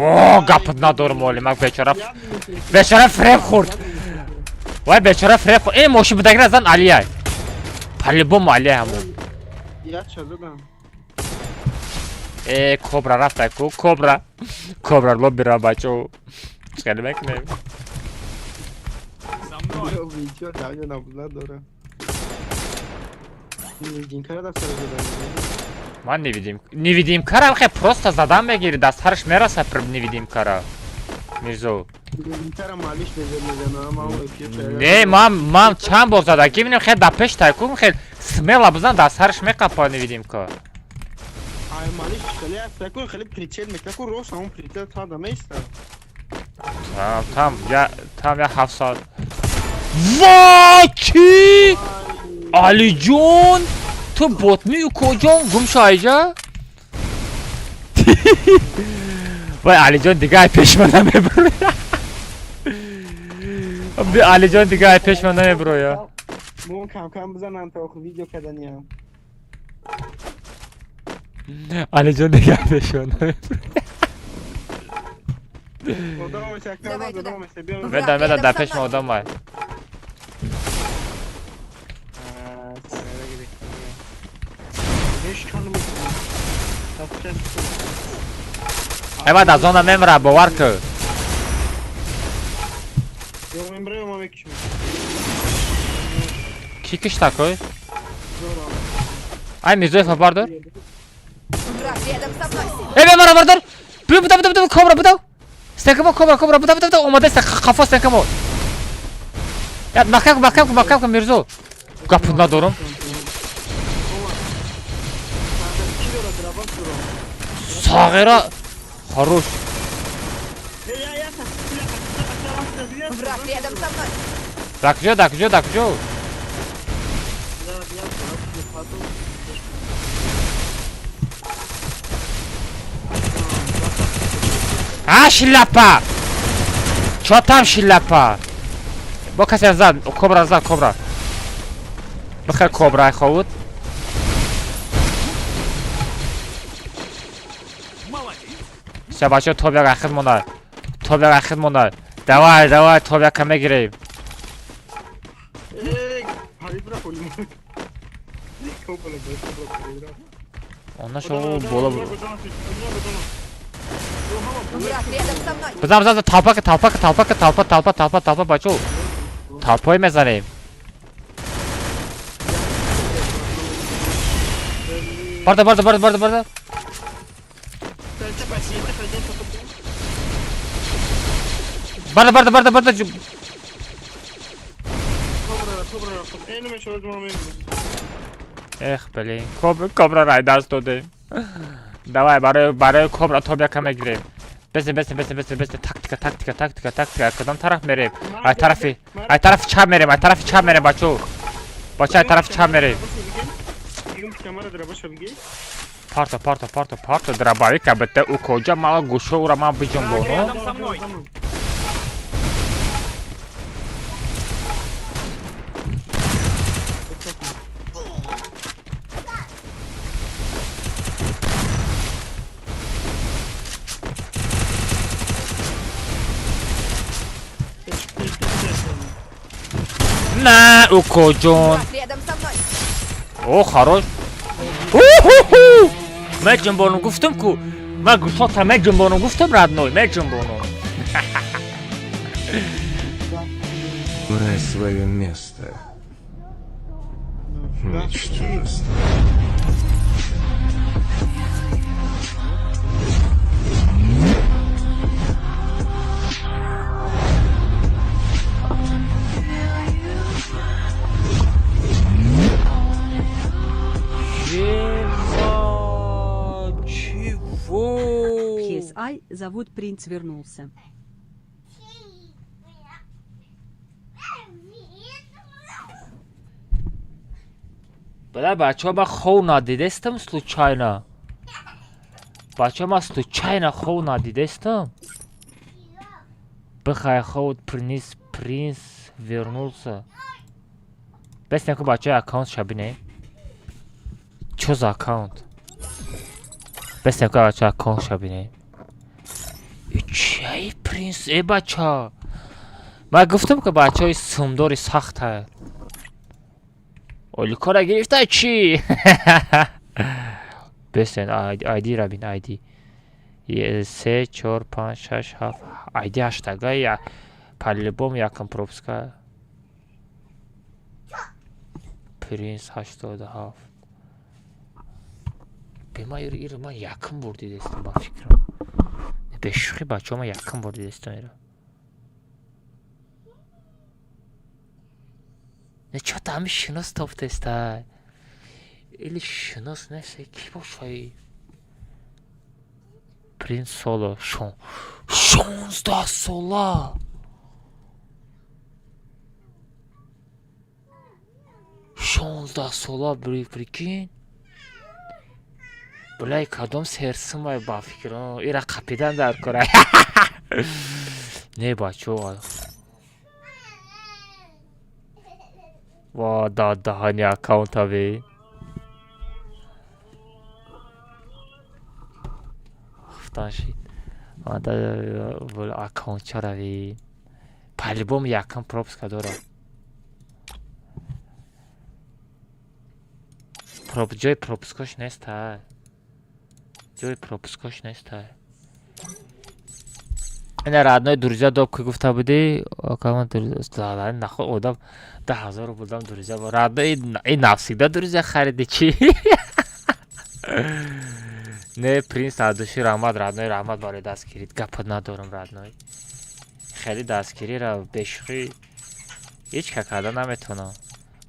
Oo, kapına doğru mu olayım? Beçara frem kurt. Vay beçara frem kurt. Moşu bu da girazdan Aliye. Palibom Aliye hamu. Ya çadı da. Kobra raftay ku, kobra. Kobra lobby rabaço. Çıkarmak ne? За мной. Yok video daha ne bunlar doğru. Jinkara da sarıcı da. Man не видим кара, хе просто задам бегири да сарш мераса приб не видим кара. Мирзо. Jinkara maliş bezirmeden ama o yapıyor. Не, мам чам бор зада. Гибинем хе да пеш тайкум хе смела бзан да сарш мекапа не видим ка. Ay maliş şöyle sakın خلي прицел мекаку рош он прицел та да мейста. Tam ya hafsa. Vaki! Alijon! Tu bot mu kocan gumşayca? Vay Alijon digay peşmana me bro. Abi Alijon digay peşmana me bro ya. Bu kam bizden anta oku video kadan ya. Alijon digay peşmana me bro. Удалось, Давай туда. удалось. Белый. Меда, меда, дапешме одамай. Ема да зона мемра боварку. Eu lembrei uma vez que Кикиш такой. Ай, Мизуев бардор. Враг рядом со мной. Эй, мара бардор. Буда, кобра, буда. Стекамо, кобра, буда, омаде кафа стекамо. Я макак, Мирзо. Гап надорум. Сагира. Хорош. Враг рядом со мной. Так жо. А, шляпа! Чё там шляпа? Бокасе зад, кобра. Бахай кобра ховуд. Всё, бачо, тобяк ахид монда. Давай, тобяка мегирем. Онна шо бола. Враг рядом со мной. Бизам талпа бачо. Талпой мезанем. Барда. Барда. Эх, блин, кобра райдаст додем. Давай, барои кобра тобяка мегирем. Бесин, тактика, кадом тараф мерем? Ай тарафи чап мерем, бачо. Бачо, ай тарафи чап мерем. Парто, драбави, кабете, у коджа мала гушо, ура ма бичон боно. Рядом со мной. На, у коджон. Враг рядом со мной. О, хорош. Мен ҷанбону гуфтам ку. Ман гушота мен ҷанбону гуфтам родной, мен ҷанбону. Знай свое место. Ничтожество. Ай, зовут принц вернулся. Бля, бачо, ма хов надидестам случайно. Бачо, ма случайно хов надидестам. Бхай хов принц вернулся. Без неко бачо аккаунт шабине. Чё за аккаунт? Без неко бачо аккаунт шабине. Чай принц, бачо. Ма гуфтам ки бачои сумдори сахт ҳай. Оликора гирифта чи? Бесен айди рабин айди. 3 4 5 6 7 айди ҳаштага я по-любому якам пропуска. Принц 87. Бемайр ир ман якам бор дидестам ба фикрам. Бешухи бачо ман якам бор дидестам ира. Чё там шинос тофтеста? Или шинос несе ки бошай? Принц Соло 16 сола. 16 сола прикинь. Блай кадом серсимай ба фикрам. Ира қапидан дар кора. Не бачо. Ва даҳани аккаунтави. Хуфтан шид. аккаунт ча равӣ по-любому якам пропуска дорад. ҷои пропускош нестай. ҷои пропускош нестай. ина раднои дуруза доб ки гуфта будӣ одам 10,000 будам дуруза раднои навсида дуруза хариди чӣ? не принц адуши раҳмат раднои раҳмат барои даст гирид гапа надорам радной хеле дастгирира бешуқӣ ҳеҷ ка карда наметавонам.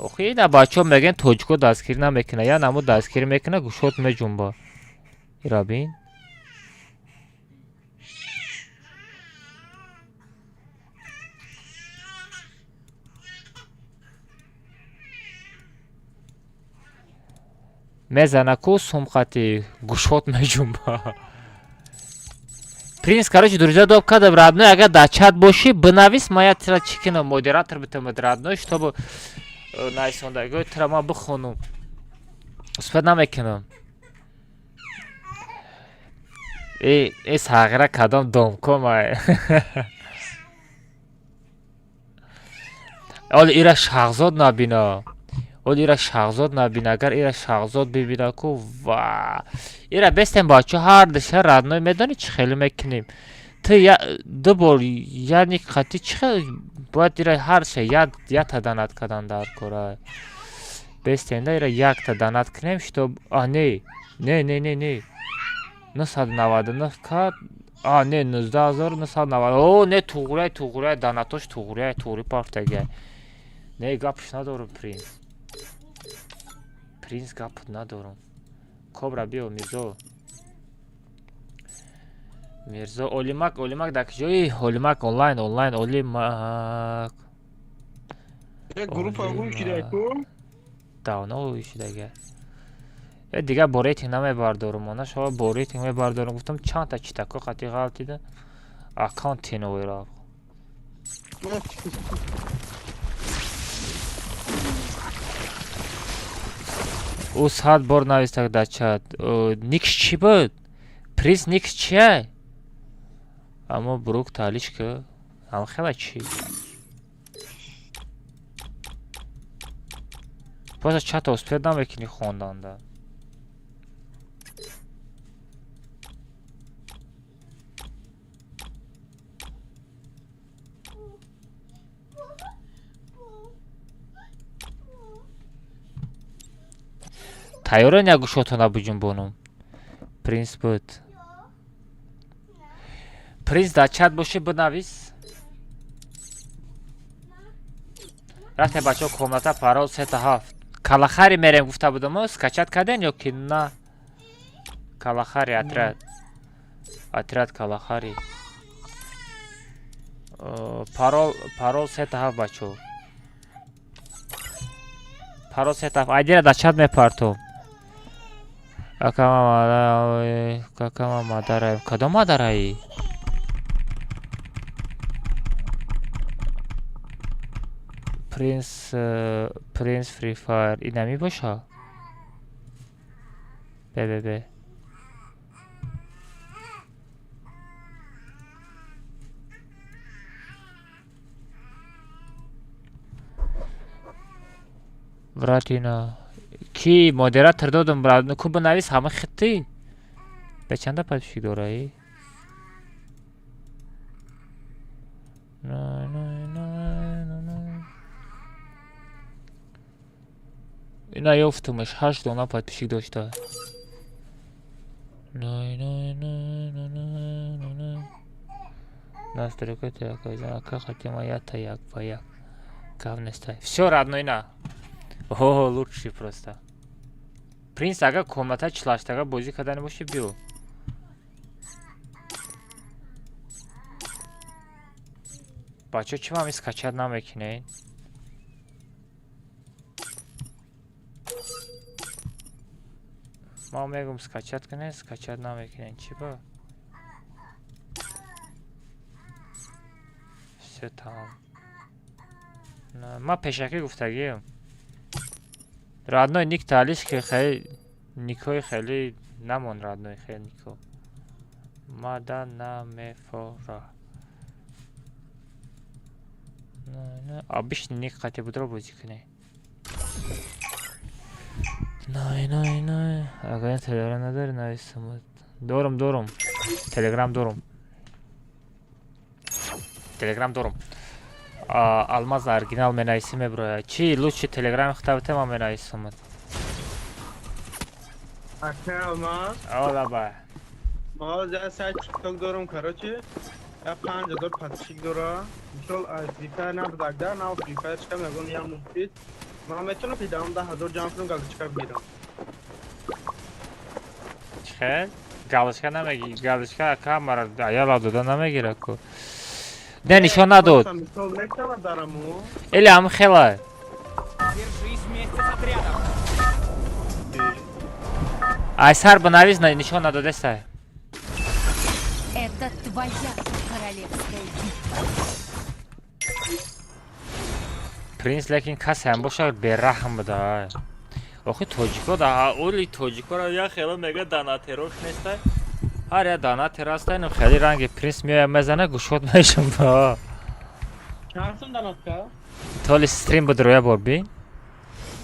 охи ина бачаҳо мегӯянд тоҷико дастгирӣ намекунад я намо дастгирӣ мекунад гӯшот меҷунбад. ира бин мезана ку сумқати гӯшот меҷунбад. принц короче дуруза доб кардам радной агар дар чат бошӣ бинавис ман як тира чӣ кунам модератор битам радной чтобы нависондагиҳои тира ман бихонам успед намекунам. сағира кадом домкомай оли ира шаҳзод набина. оли ира шаҳзод набина. агар ира шаҳзод бибина ку ва ира бестем бачо ҳар диша радной медонӣ чӣ хеле мекунем. ту ду бор яъне қати чӣ хеле бояд ира ҳарша якта данат кардан дар кора. бестем да ира якта данат кунем чтоб не 999 кад не 19990 о не туғуряй данатош туғуряй партагия не гапш надорам принц гап надорам. кобра биё мирзо олимак дар киҷои олимак онлайн олимак یک گروه اون کیه کو؟ давно шудага дигар бо рейтинг намебардорам. ана шоба бо рейтинг мебардорам. гуфтам чандта читако қати ғалтида аккаунт тиновера ӯ 100 бор нависта дар чат. никс чӣ буд? принц никс чия? аммо брук талишка ам хела чӣ? боза чата успед намекунӣ хонданда. тайёран як гӯшото набуҷунбонам. принц буд. принц дар чат бошӣ бинавис. рафтем бачаҳо комната парол 37 калахари мерем гуфта будам скачат кардем ё ки на? калахари отряд калахари парол 37 бачаҳо парол 37 айдира дар чат мепартом. какама мадараем кадом мадараи? принц фри фаер ина мебоша? бе братина ки модератор додам брат ку бинавис ҳама хитти ба чанда подписчик дораи? ина ёфтумаш 8 дона подписчик дошта. настройкати ака хотима ята як ба як гав нестай. всё родной на о лучший просто. принц агар комната члаштага бозӣ карда набоши биё. бачаҳо чӣ ҳами скачат намекунед? ман мегӯм скачат кунед скачат намекунед чӣ ба? всё тамом. ман пешакӣ гуфтагиям родной ник талиш ки хеле никҳои хеле намон родной хеле никҳо мадан намефора. Обычно ник хотя бы дробозикне. Най. Агент телеграм надар нависам. Дорум. Телеграм дорум. Алмаз оригинал менайсиме бро. Чи лучше телеграм хтавтема менайсам. Алмаз. Ола ба. ما جلسه تیک دارم کراچی یا 5000 پاتشیک داره مثل از فریفایر نبود اگر نه فریفایر چکم نگون یا مفید ما میتونم پیدام 10000 جمع کنم گالشکا بگیرم چه؟ گالشکا نمیگی گالشکا کامرا ayala دادن نمیگیره کو نه نشان نداد مثل نکتم دارم الی هم خیلی Держись вместе с отрядом. айсар бенавиз нишон надоде сай Это твоя королевская битва. принц лекин касе ҳам боша бераҳм буда охи тоҷико да оли тоҷикора я хела мега данатерош нестай ҳар я данатер астай ин хели ранги принц меоя мезана гушод мешам ба چند سن دانات که؟ толи стрим буд роя борби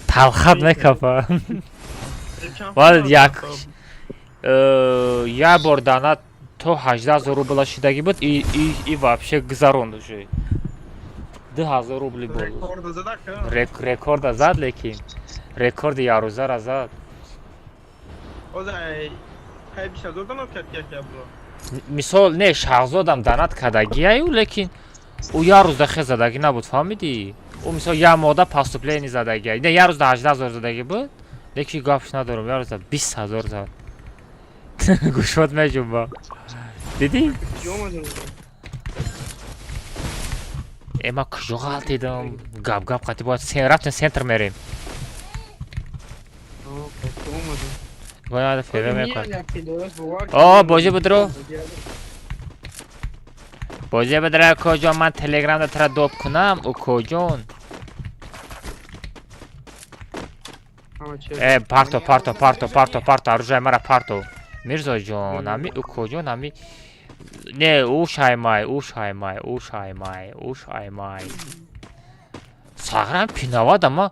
талхат мекафа валид як бор данат то 18000 рубла шидаги буд и вообще гузаронд уже 2000 рубли буд Rekord zada که؟ рекорда зад лекин рекорди ярӯзара зад O da hay bir şey zordan o kerkek yapıyor. мисол не шаҳзодам данат кадагияю лекин ӯ як рӯзда хе задаги набуд фаҳмидӣ ӯ мисол як мода поступлени задагия не як рӯзда 18000 задаги буд лекин гапш надорум як рӯзда 20000 зад гӯшод меҷунба дидӣ Yomadım. ман куҷо ғалтидам гап қатӣ бояд рафтем центр мерем Yomadım. бояд феве мекунад О, божи будро божи будро кӯҷон ман телеграмда тара доб кунам ӯ кӯҷон парто оружие мара парто мирзо ҷон ами ӯ кӯҷон ами не ушаймай сағрам пинавад ама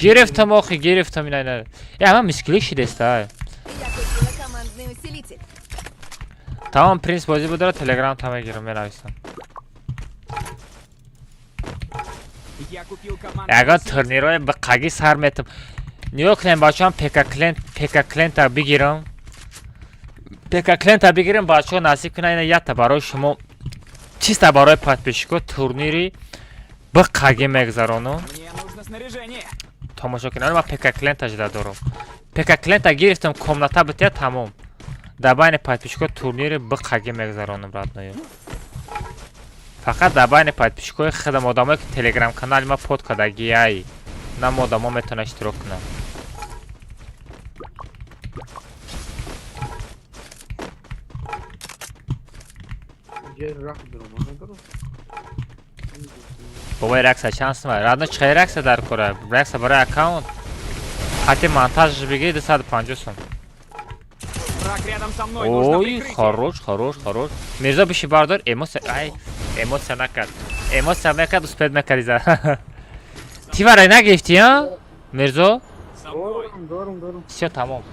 гирифтам охи гирифтам ина ама мискили шидеста Я купила командный усилитель. тамом принц бозӣ будара телеграм та мегирам менависам Я купил команду. ягон турнирои биқагӣ сар метам нигоҳ кунем бачаҳам пекаклента бигирем бачаҳо насиб кунад ина якта барои шумо чиста барои подписчикҳо турнири биқагӣ мегзаронам Мне нужно снаряжение. тамошо кунед ман пекаклента жида дорам пекаклента гирифтам комната бития тамом дар байни подписчикҳо турнири биқагӣ мегзаронам радноё фақат дар байни подписчикҳои худам одамое ки телеграм канали ма под кардагияй нам одамо метавонад иштирок кунад бобои ракса чанд сумай радно чихаи ракса дар кора ракса барои аккаунт хати монтажш бигири 250 сум Враг рядом со мной. Нужно ой прикрытие. хорош мирзо биши бардор эмоция мекард успед мекариза ти варай нагирифтӣ а мирзо Со мной. Doğrum. всё тамом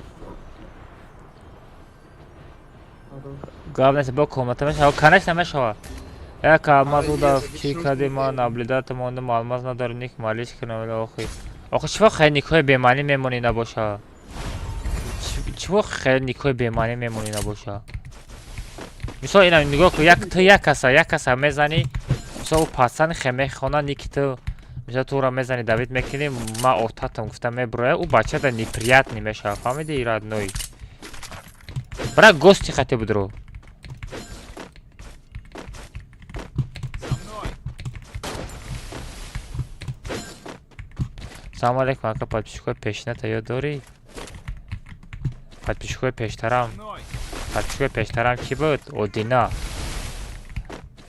гап нест бо комната мешава конечно мешава як алмаз буда чӣ кардем ма наблюдата мондам алмаз надорем ник малиш кунам охи чӣ вақт хеле никҳои бемаънӣ мемонӣ набоша чӣ вақт хеле никҳои бемаънӣ мемонӣ набоша мисол ина нигоҳ кун ту як каса мезанӣ мисол ӯ пасани хе мехона ники ту мисол туро мезанӣ давид мекунӣ ма отатам гуфта меброя ӯ бачада неприятный мешава фаҳмидӣ родной бра гости хати будро салому алейкум ака подписчикҳои пешина тайёр дорӣ подписчикҳои пештарам Мной. подписчикҳои пештарам ки буд одина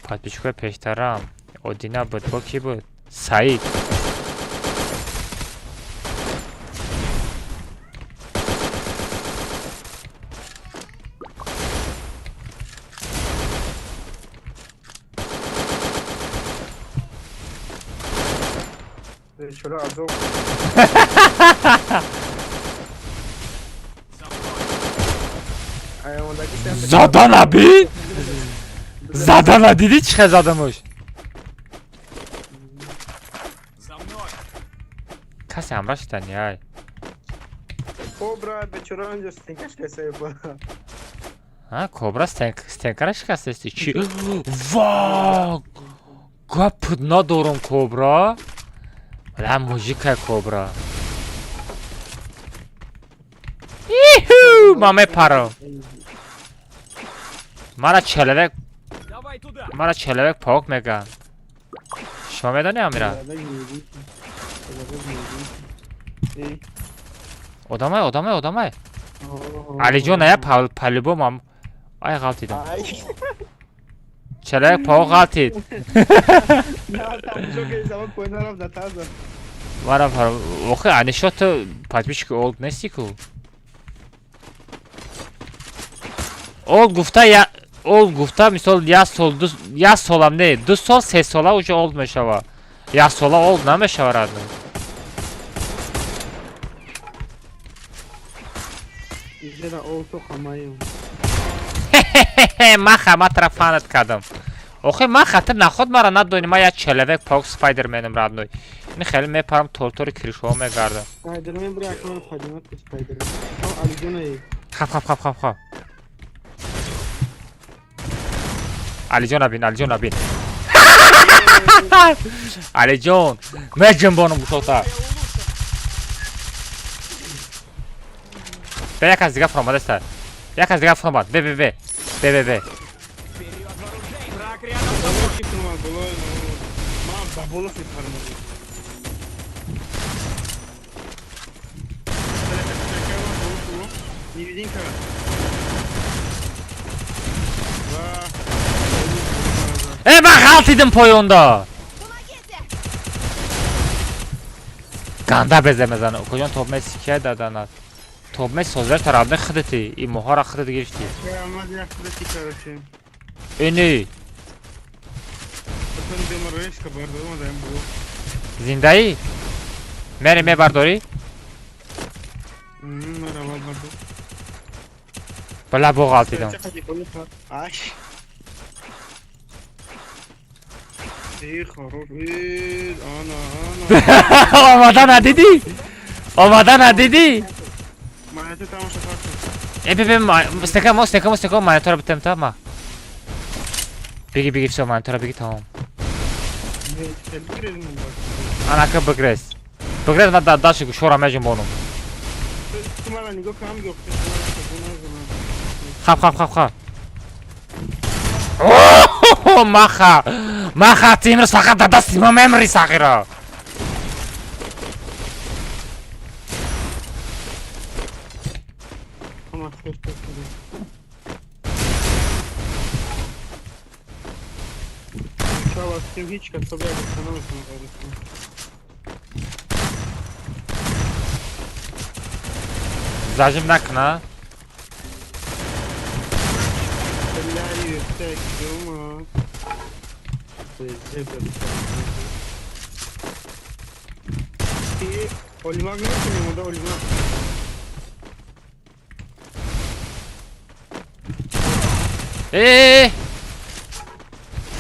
подписчикҳои пештарам одина буд бо ки буд саид Чё, Азов? Ayağımdaki sen de... Zadana bir. Zadana dedi çıkaz adammış. За мной! Kasem baştan ya. Kobra, večera önce stinkaška se je pa. Ha kobra stenkara şikastesi. Vaa! Gap na dorum kobra. Lan mujika kobra. Ihu! Mame paro. Mara çelevek, Давай туда! mara çelevek pavuk mega. Şoma meda ne amira? Odamay. Ali Jona'ya palibo mam. Ay galtıydım. Ay. Çelevek pavuk galtıydı. Ya tam çok iyi zaman oynarım da tarzı. Mara paro. Oxe ani şotu patmişki old nesiku. Old gufta ya old gufta misal ya sol düz ya solam ne? Düz sol ses sola ucu old meşava. Ya sola old ne meşava radı. İşte de olsa kamayım. ما خما طرفانت کردم آخه من خاطر نخود مرا ندونی ما یا چلوک پاک سپایدرمنم رادنوی این خیلی میپرم تور کریشو میگردم Spiderman buraya aklıma Spiderman ki Spiderman. O Ali Jona'yı. خب علی جان abin علی جان من جنبانم بوشوتا به یک از دیگه فراماد است یک از دیگه فراماد به Вперед вооружение! Враг рядом! Babul çıkma bolo. Ma babulu çıkarmadı. Не видим как. ben haltıydım poyunda Помогите! Ganda bezemezanı kocan topme sikiye dadanat topme sözler tarafından xıdıtı muhara xıdıtı geçti Kıyamet yaklaştı короче. Önü Потом демореш kabardı ama ben bu. Zindayı Merime bardori Merhaba bardı. Bala bu haltıydım Ay. İyi хорош. Ana. Ovada dedi Ovada dedi Manete tamam şafarsın. Стекам монитора битем tamam Bigi все монитора bigi tamam Sen girelim mi bak? Anaka bıgres Bıgres na daşı şora mecim bonum Tumara nigo kam yok. Хап Маха темир сақат дада сима мемри сақира Ama ses ses. İnşallah kim hiç kasabaya gitmemesin kardeşim. Zajim nakna Eller yüksek ama. İyi. Olimak ne yapayım orada Olimak?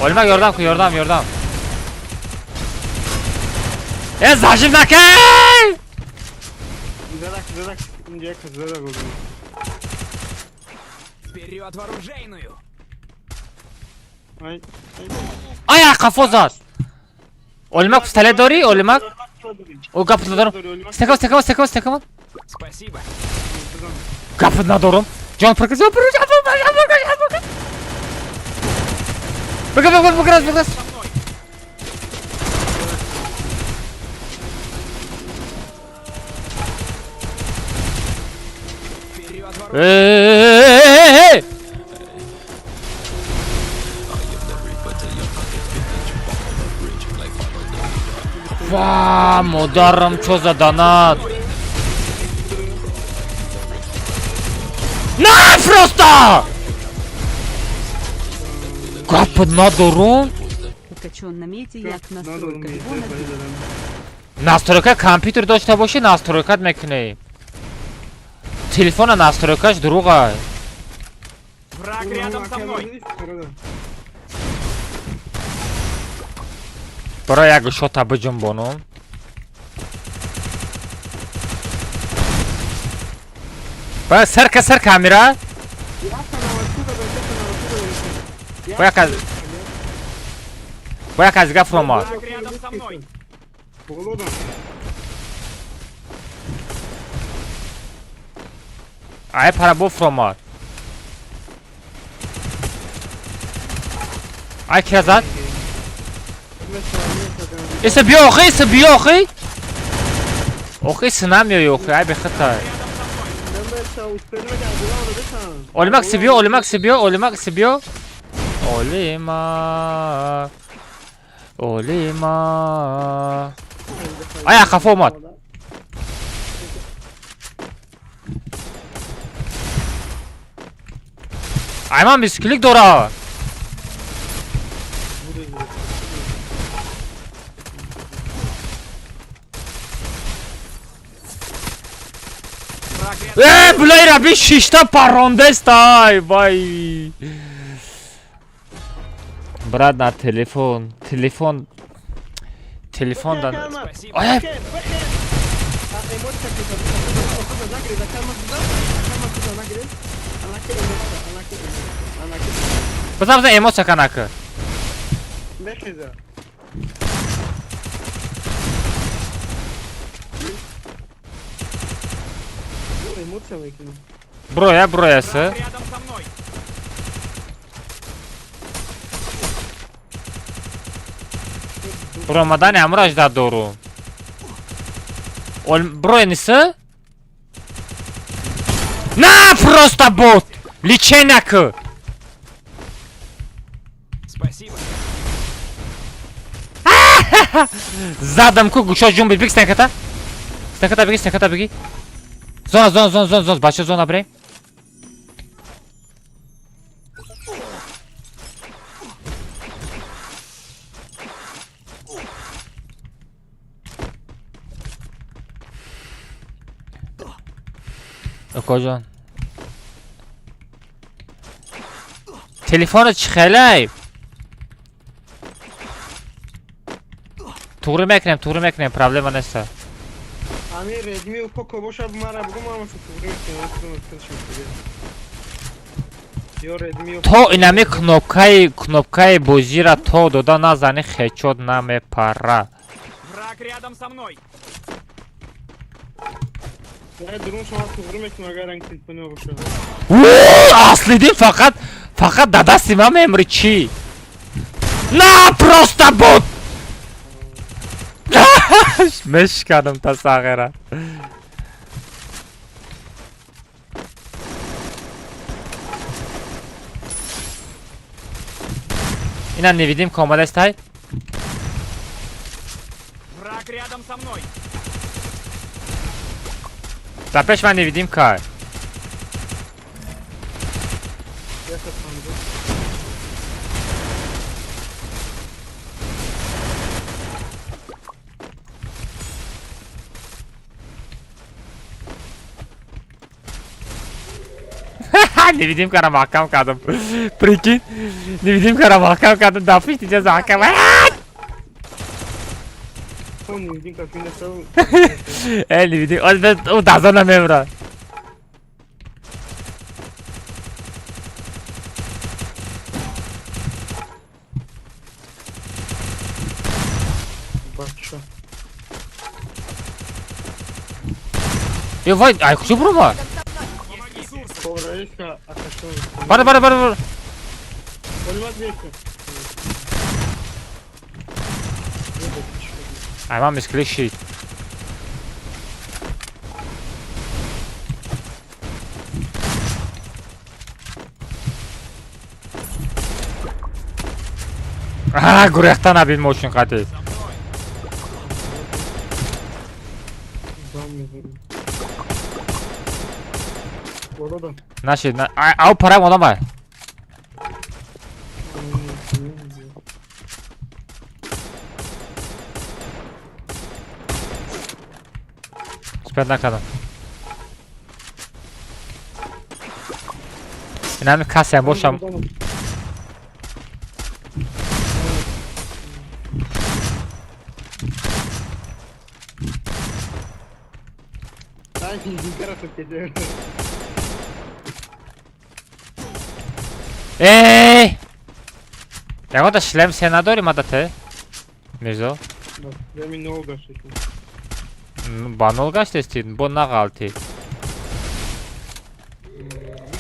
Olma yordam Zajim nakna Zırak. Şimdiye kızlarak oldu. Вперед вооружейную! Ay. Aya kafozat Olmak pistole dori olmak O kapıda dorum Stekam Спасибо! Kapıda dorum Can pırkız Bıgras За мной! Вперед вооружение! Ударом чё за донат? На просто! Капы на дуру? Укачен на мете, як Надо настройка. уметь, Его да, набил. поедем. Настройка компьютер дошта боши, настройкат мекунем. Телефона настройкаш дуруга. Враг рядом со мной. Бро як шота бижонбонум. Ба сар камера. Боя каз гафрома. Враг рядом со мной. Ай парабо фрома. Ай кразат. Иса био охи. Охи сынамıyor yok ya bir hata. Olmak seviyor. Olima. Ay kafa olmaz. Ayman biskülik dora. Враг рядом. Blayra bir şişte parondestay vay. Brad na telefondan. Спасибо. Ay. Bıza emotsiya kanakı. Burası. Враг рядом со мной. Bromadan emraj da doğru. Buraya nesi? Na просто bot. Личенякı. Спасибо. Задам куку çocuğum bir снайката. Снайката беги. Зона. Başka zona bre. Kocan. Telefonu çıxalay. Tuğru meknem, problema neyse. Ami Redmi Poco boşa bu mara bu mama Yo Redmi То инами кнопкой бозира то дода назани хечот наме пара. Враг рядом со мной. Ya durum şu an tuğru mekna garen klipini boşa. Aslidim fakat dadasım ama emri çi. Na просто bot. Meşkanım tasağıra. İnan ne vidim komodestay. Враг рядом со мной. Запеш ben ne vidim kay. Ya sapandı. Ne bileyim kara mahkam kadın. Прикинь. Ne bileyim kara mahkam kadın. Dafı isteyeceğiz mahkam. Он не как не стал. Ne bileyim. O da zona memra. Bak şu. Vay ay kutu vurma. Orayka akışıyor. Bana. Olmaz bekle. Ay mam miskili shit. Gurehtan abim motion qati. Oradan. Nashi, au param olama. سپید نکردم این همه کسی هم باشم یکان تا شلم سه نداری مدته؟ میرزا؟ Demin ne oldu aşkım? با نول گشت استید با نغالتی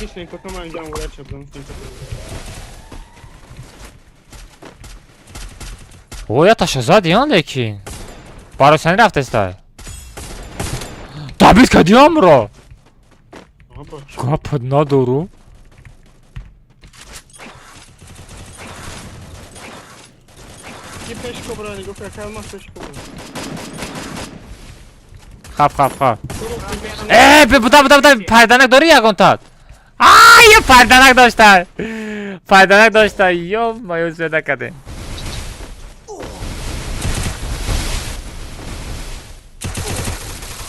Bir şey kötü anca oraya çarptım. اویا تاشو زدی ها لیکن برای سنی رفت استای دابید کدی هم را گپت ندارم Bir peş kobra ne göfer kalmaz peş kobra. خب بودا پردنک داری یکان تاد یه پردنک داشتن پردنک داشتن یا مایوز پیدا کده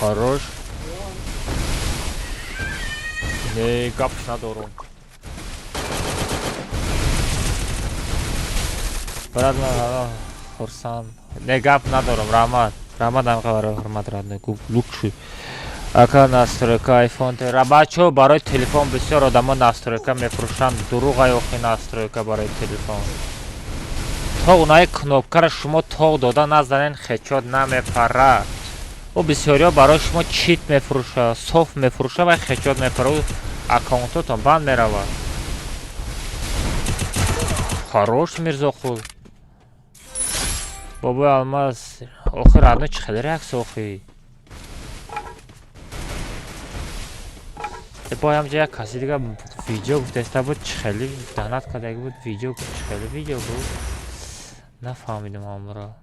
хорош نه گپش ندارم براد من خورسان نه گپ ندارم رحمت هم خبره حرمت راد نه لوکشی اکا настройка айфон рабачо барои телефон бисёр одамо настройка мефурӯшанд дурӯғ аюхи настройка барои телефон то унаи кнопкаро шумо тоғ дода назанен хечот намепара ӯ бисёриҳо барои шумо чит мефурӯша соф мефурӯша ва хечот мепара ӯ аккаунтотон банд меравад хорош мирзохул бобои алмаз охир адно чӣ хеле реакс охи با هم جای کسی دیگه ویدیو گفتسته بود چه خیلی دهنت کردگی بود ویدیو چه خیلی ویدیو بود نفهمیدم همراه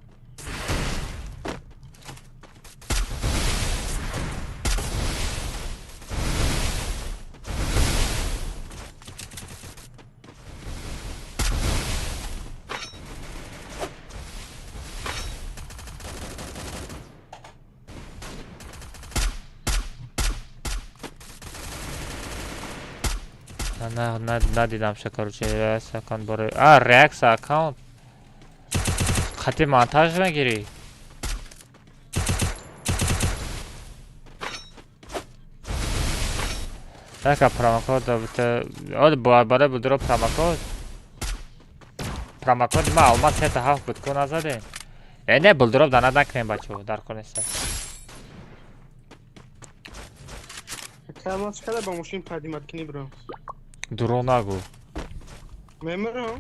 ندیدم شکر چه ریاکس اکانت برای ریاکس اکانت خطی مانتاژ میگیری یکا پراماکود برای بودرو پراماکود ما علما 3-7 بود که نزده نه بلدروب داند نکنیم بچه در کنسته Kalmaz çıkar da bamışım padimat kini bro. دروغ نگو Memnunum.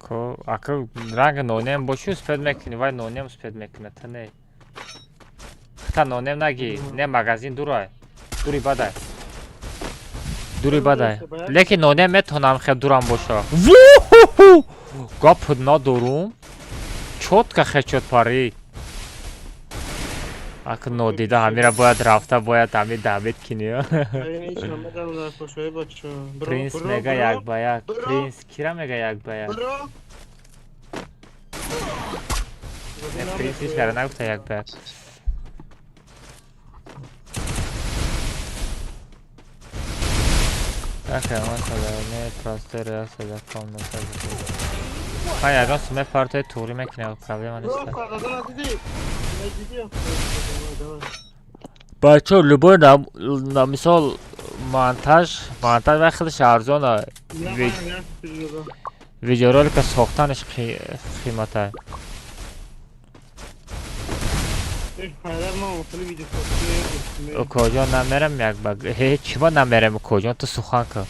کو اکا رنگ نونیم باشی سپید میکنی وای نونیم سپید میکنه تا نه تا نونیم نگی نه مگزین دوری بدای لیکن نونیم میتونم خیلی دورم باشه ووهوهو گپ ندارم چوت که خیلی چوت پاری اکا نو دیده همی را باید رفته باید همی دعوت کنی پرینس میگه یک با یک پرینس کیرا میگه یک با یک نه پرینس هیچ کاره نگفته یک با یک اکا ما سلامه پراسته ریاک سده کام نسازه های اگه سمه پارتای توری میکنه پرابلم نیسته بچه لبای مثال مانتاژ وقتش ارزانه ویدیو رولی که ساختنش قیمته کجا نمیرم یک بگ هیچ با نمیرم کجا تو سخن که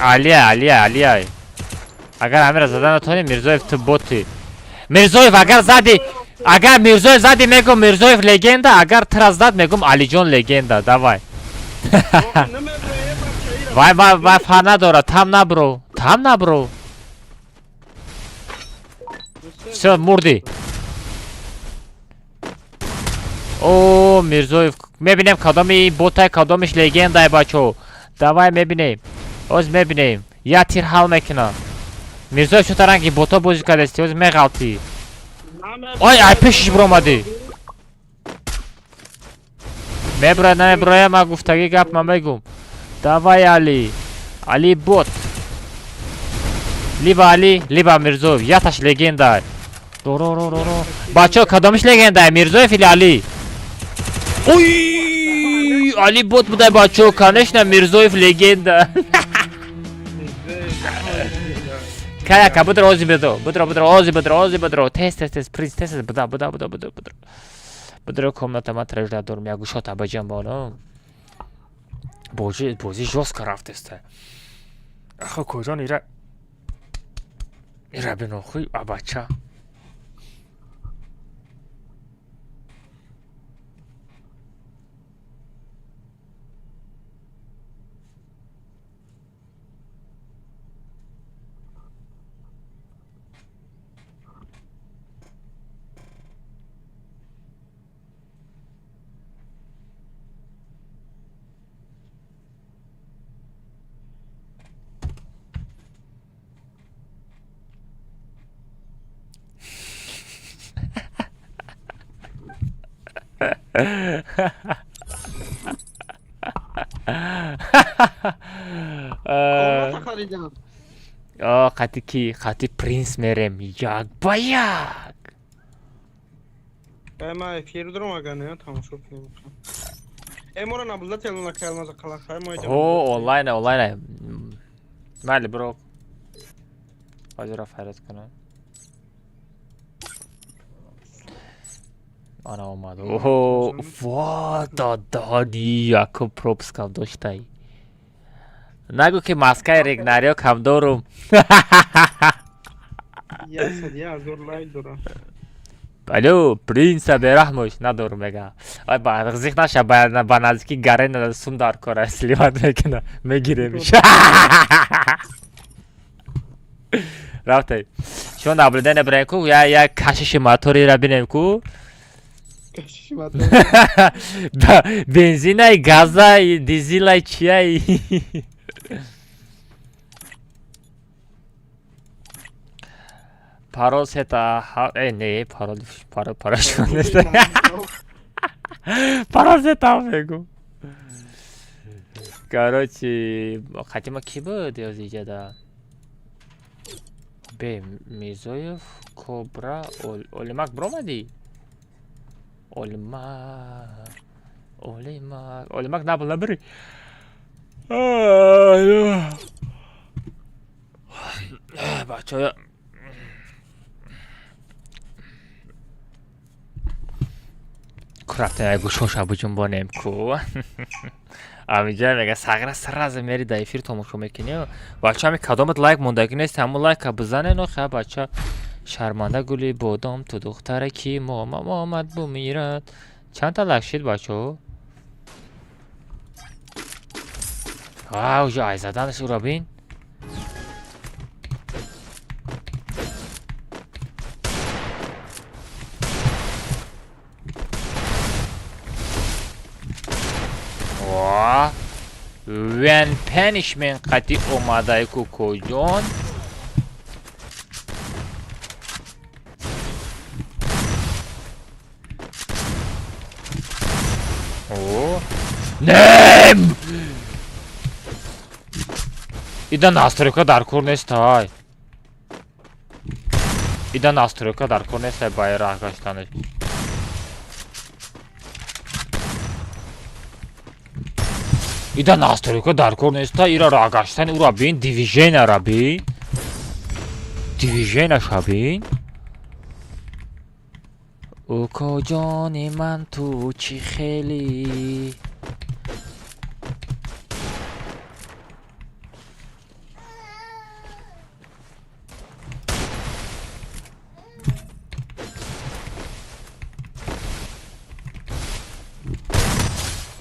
علیه اگر همه را زدن نتونی میرزویف تو بوتی میرزویف اگر میرزویف زدی میگم میرزویف لگنده اگر ترا زد میگم علی جون لگنده دوای وای فا نداره تم نبرو چه مردی اوه او میرزویف میبینیم کدومی بوتای کدومش لگندای بچو давай میبینیم اوز میبینیم یا تیر حال میکنه میرزویف چطور رنگی بوتا بازی کردستی اوز میغلطی ای پیشش برامدی میبره نمیبره ما گفتگی گپ من بگم давай علی بوت لیبا علی لیبا میرزویف یا تاش لگندای بچه کدامش لگنده میرزویف или علی اوی علی بوت بوده بچه کنش نه میرزویف لگنده کایا کا بدر اوزی بدر اوزی بدر تست پرنس بدر комната ма трежда дорм я гушота баҷам боно бозӣ жёстко рафтесте ахо кӯҷон ира бинохӯй а бача қати ки қати принс мерем як ба як ما ефир дурам ага не тамошо кунем мора набузда телефон калмаза қалахай мо о онлайн майли бро ҳозира фарод кунам ана омад о ва дододи яко пропускам доштаи нагу ки маскаи регнарио кам дорум алё принса бераҳмош надорум мега ай ба зих наша ба наздики гарен сум дар кора сливат мекуна мегиремиш рафтай шумо наблюдение бирем ку як кашиши моториро бинем ку бензинай газай дизелай чияй парол сета не парол нест парол сета бегу короче хотима ки буд ёзиҷада бе мирзоев кобра олимак бромадӣ олимак набул набири бачаё курафтаи гӯшоша буҷунбонем ку амиҷа мега сағра сразу мери да эфир тамошо мекунӣ бача ами кадомат лайк мондаги нест ҳамон лайка бизанен охи бача шарманда гули бодом ту духтаре ки момад бумирад чандта лайк шид бачаҳо уже ай заданаш уро бин when punishment қати омадай ку кӯҷон нем ида настройка дар кор нестай байрақ гаштанаш ида настройка дар кор неста ира рагаштани ура бин дивиженара бин дивиженаша бин укоҷони ман ту чӣ хели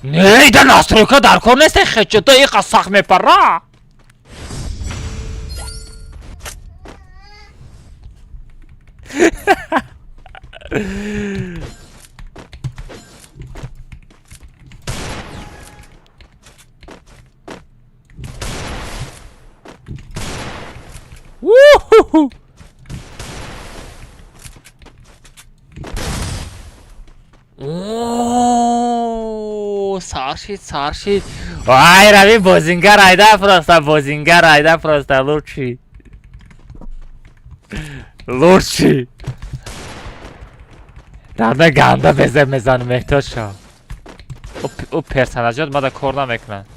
не ида настройка дар кор несте хечото иқа сах мепара اوه سارشید وای روی بازینگر айда просто лучший дада ганда мезанам эҳтиёт шав او персонажот мада кор намекунанд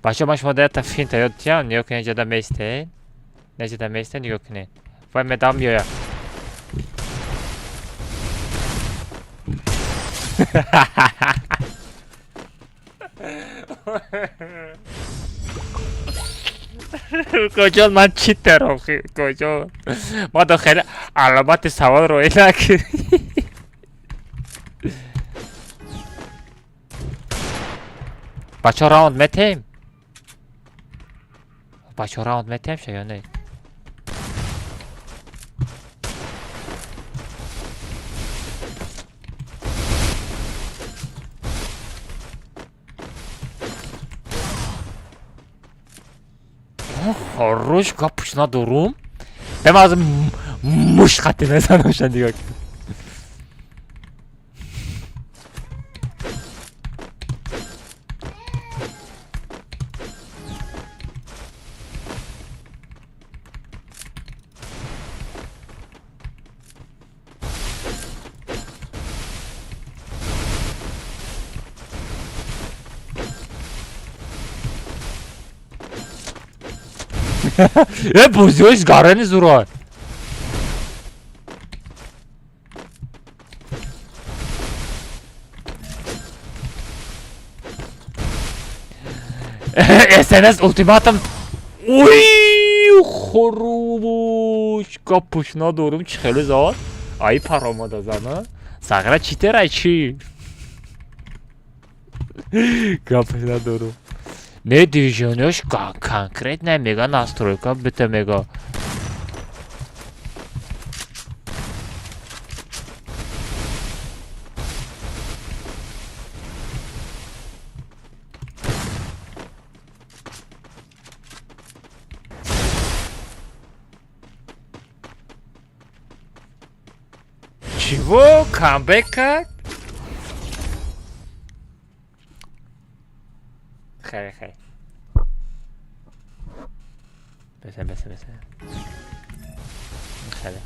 бачаҳо ман шумо даята финта ёдтиям нигоҳ кунед ҷада меистед неҷада меистед нигоҳ кунед вай медам меояд коҷон ман читером коҷон ма дохели аломати саволро инак бачаҳо раунд метем бачаҳо раунд метем ша ё не хорош гапш надорум бемаз мушқати мезанам ша нигоҳ кун бозиҳои гарани зурой снс ултиматум ой хоруш гапш надорум чӣ хеле зад ай паромада зана сағра читерай чӣ гапш надорум не движенияш конкретная мега настройка бита мега чего камбэк кард خیلی بسن خیلی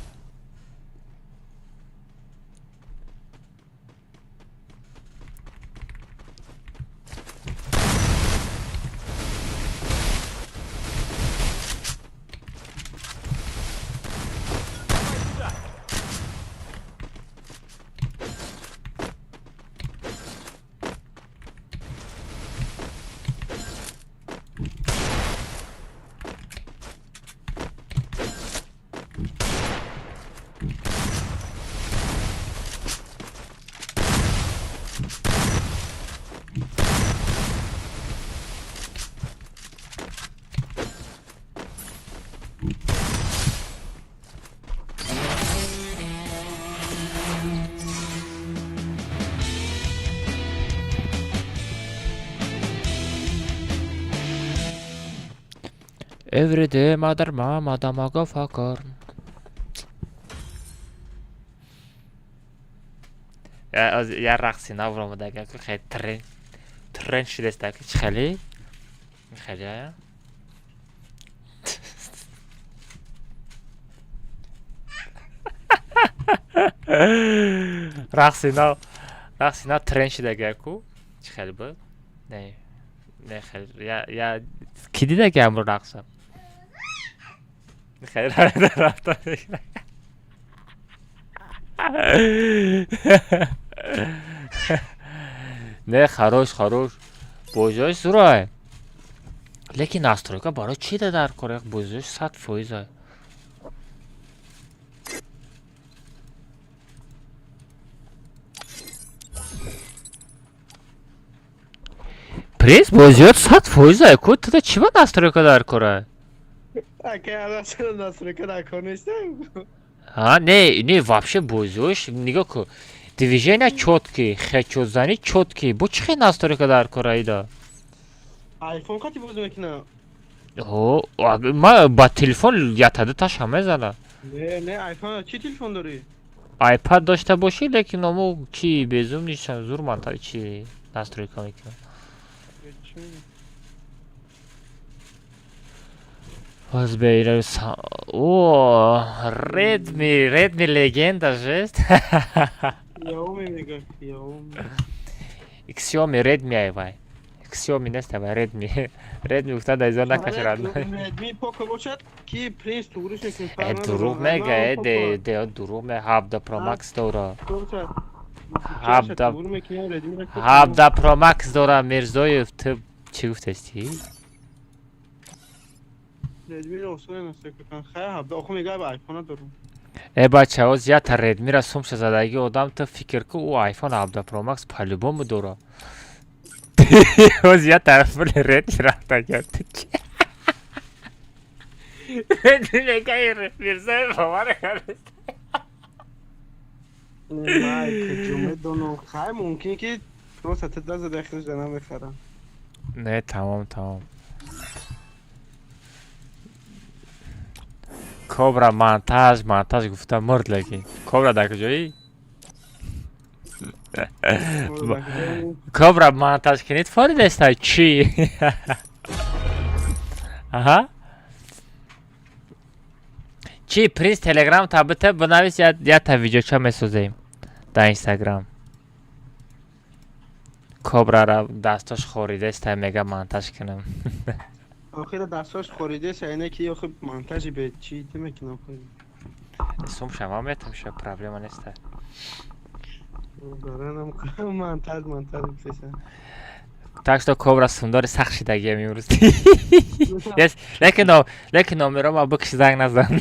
Every day mother mama damaga fakar. Я рақси навром дага хай трен шидест так чхали халя рақси на трен шидага ку чхали ба не хай я ки дидага амро рақсам خیلی رفتار نه خروش بوجهش زورای لیکن настройка برای چی در کره بوجهش 100% приз بوجهش 100% куда чего настройка در کره Ака аласо настройка накор нестем. А, не, вообще бузуш. Нигоҳ кун. Движения чёткие, хечёзани чёткие. Бо чӣ хел настройка дар кораида? Айфон қати боз мекунам. О, ман ба телефон ятадуташа мезанам. Не, айфон чи телефон дори? iPad дошта бошӣ, лекин омо чи безум нишан зур манта чи настройка мекунам. Возбейра о, Redmi легенда жест. Xiaomi мега, Xiaomi. Xiaomi Redmi айвай. Xiaomi нест айвай, Redmi. Redmi гуфта дайзор накаши радной. Redmi пока бошад ки принц тугриш мекунад. Дурӯғ мега, де дурӯғ мега. 17 Pro Max дора. 17 Pro Max дора Мирзоев, ту чӣ гуфтасти? Redmi осоне настройка кунам. Хай 17 охо мега ба айфон дорум. Бачаҳо зиёдтар Redmi-ра сумша задагӣ одам ту фикр кун ӯ iPhone 17 Pro Max по-любому дора. Зиёдтар Redmi рафта кард. Redmi мега Мирзоев бовар кард. Май ҷумла донам. Хай мумкин ки просто тада зада хирж дана мехарам. Не, тамом. Кобра монтаж гуфта мурд лекин. Кобра дар куҷоӣ? Кобра монтаж кинед фори дестай чӣ? Аҳа. Чӣ принц Telegram табита бинавис якта видеоча месозем дар Instagram. Кобрара дасташ хоридестай мега монтаж кинам. آخر دستاش خوریده سعینه که آخه منتجی به چی میکنم سوم شما میتونم شو پرابلم نیست. برانم منتج بسیار. Так что кобра сумдори сахт шидагӣ меёрӯз. Лекин номеро ма бикиш занг назан.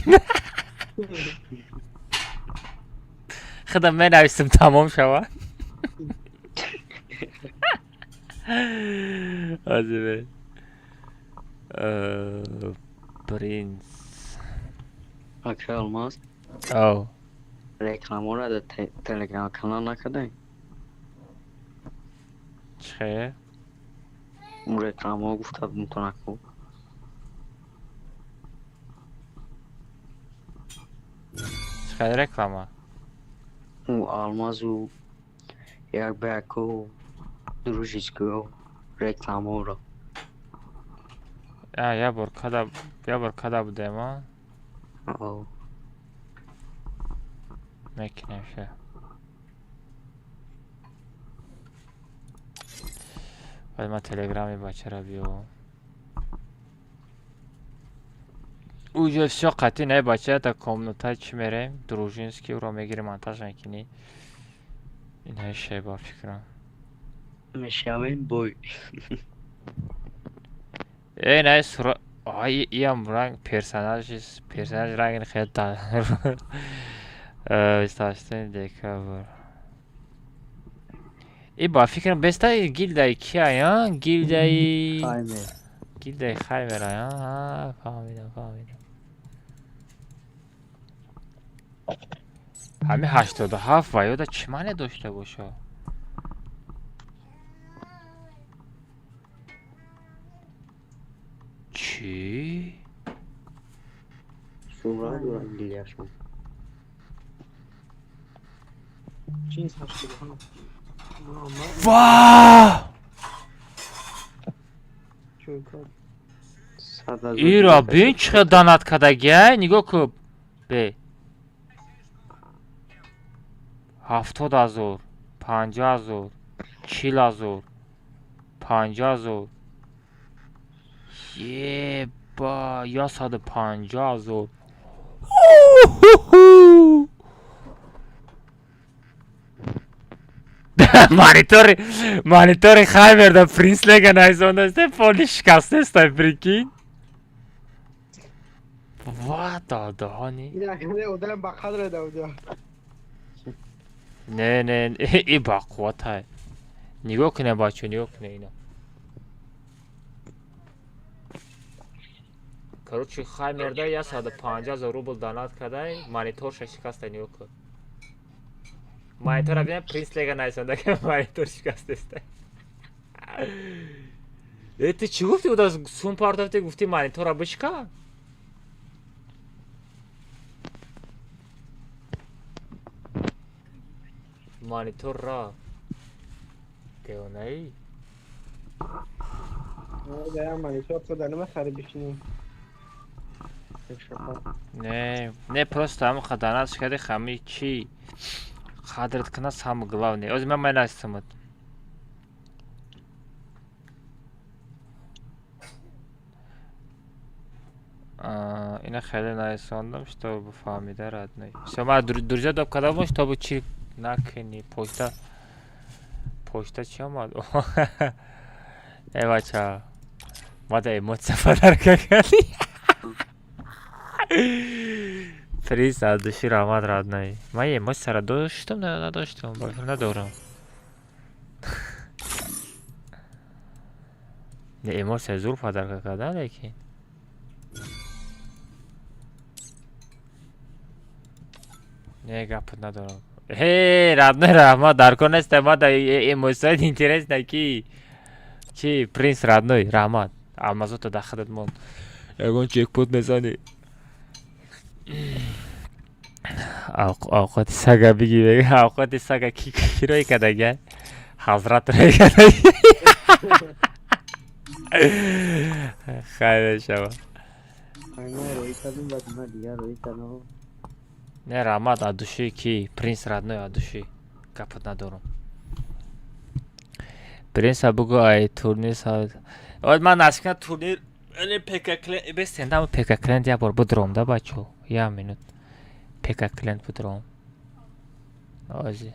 худам менависем тамом шава. Азибе. Принц. Akre olmaz. О. Reklam orada Telegram kanalına kadar. Чӣ? اون reklam ها گفته بودم تو نکن. چقدر реклама? اون آلماز و یک بک و دروژیچکو و reklam ها را. Я бор када будем, а? آه. Мекинем ша. Байд ман телеграми бачаро биём. Уҷо всё қатъӣ не бача та комнута чӣ мерем? Дружинский уро мегирем монтаж мекунӣ. Инаи шеба фикрам. Мешавем бой. Инаи сура иам ранг персонаж ранги хел та. 28 декабр. И ба фикрам беста гилдаи кияй, а? Гилдаи Хаймер, а? Фаҳмидам. Ҳамин 87 ва ёда чӣ маъне дошта боша? چی؟ سورا دورم دیگرشون جینس هشته بخونم واه ایرا بین چقدر دانت کدگه نگاه کن به 70,000 50,000 40,000 50,000 یه با یا 150,000 مانیتور خیلی در پرینس لگن ایزان دسته فالی شکسته استای پریکین واه داده هانی نه ای با قوت های نگاه کنه بچه نگاه کنه اینا Короче, хай мерда 150,000 рубл донат кадай, мониторша шикастай ниёко. Монитора бинем принц лега найсонда ки монитор шикастаста. Ты чего гуфти уда сумпартовти гуфти монитора бишка? Монитор ра. Девонай. Да, монитор дадим харибишни. Не просто ҳама хаданат шикади хами чи хадрат кана саму главне. Оз мен майнастамад. Ина хеле найсондам, чтобы фамида родной. Всё, ма друзья доп кадам, чтобы чи накини почта. Почта чамад. Эвача. Мада эмоция подарка кали. Приз от души Рамад родной. Мои эмоции радостным, надоштым, надором. Не эмоция зур подарка когда леки. Не гап надором. Родной Рамад, Арконес темада эмоция интересная ки. Чи принц родной Рамад. Алмазота дахадат мон. Ягон чекпот мезани. Авқоти сага биги бега, авқоти сага кирой кадага. Хазрат рой кадага. Хайр шава. Не Рамад от души ки принц родной от души. Капот надором. Принц абугу ай турнир сад. Вот ман насика турнир ани пекаклен без сендам пекаклен я бор будром да бачо. Я минут. Пекаклен будром. Ози.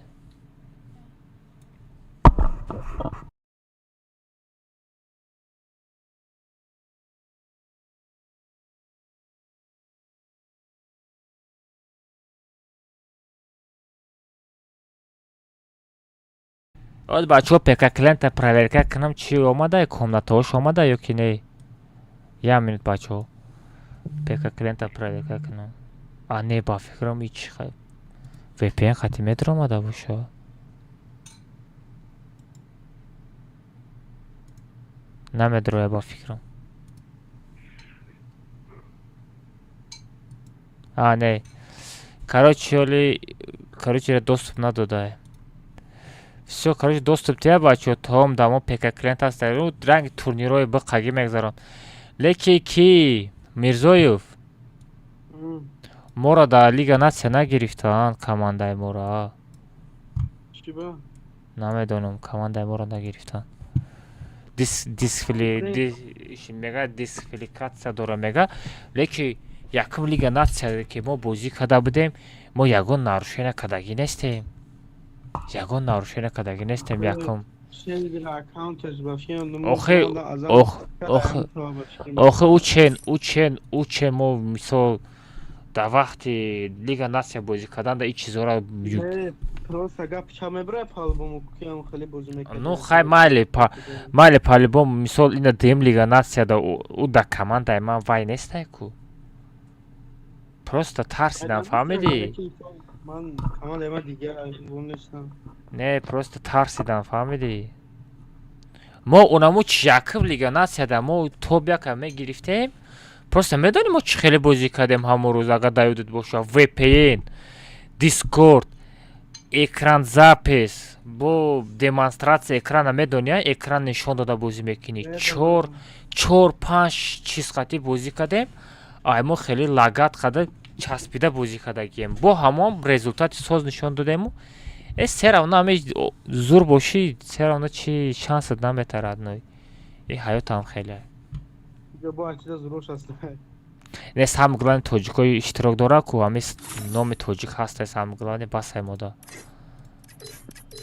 Вот бачо пекаклента проверка кнам чи омада комнатош омада ё ки не. Я минут бачо. Пекаклента проверка кнам. А не ба фикрам ич хай. VPN хати метро омада боша. На метро я ба фикрам. А не. Короче доступ надодай. Всё, короче, доступ тя бачо том дамо пекаклент аст. Ранги турнирои ба қаги мегзарон. Леки ки Мирзоев мора да Лига Нация нагирифтан командаи мора. Чӣ ба? Намедонам, командаи мора нагирифтан. Мега дисквалификация дора мега. Леки якум Лига Нация ки мо бозӣ када будем, мо ягон нарушение кадаги нестем. Ягон нарушение кадаги нестем якум. Охе учен мо мисол да вақти Лига Нация бозӣ кадан да ин чизора просто гап чамебра палбому киам хеле бозӣ мекард. Ну хай майли палбом мисол ина дем Лига Нация да у да командаи ман вай нестай ку. Просто тарсидам фаҳмидӣ? Ман командаи ман дигар вон нестам. Не, просто тарсидам фаҳмидӣ? Мо унамо якум Лига Нация да мо топ яка мегирифтем. Просто медонӣ мо чӣ хеле бозӣ кардем ҳамон рӯз агар даёдат боша. VPN, Discord, экран запис, бо демонстратсия экрана медони, экран нишон дода бозӣ мекунӣ. 4-5 чиз қати бозӣ кардем. Ай мо хеле лагат када часпида бозӣ кардагием. Бо ҳамон результати соз нишон додему. Се равно ҳаме зур бошӣ, се равно чи шансат наметарад ной. И ҳаётам хеле. Не самое главное тоҷикои иштирок дора ку ҳами номи тоҷик ҳаста самое главное басай мода.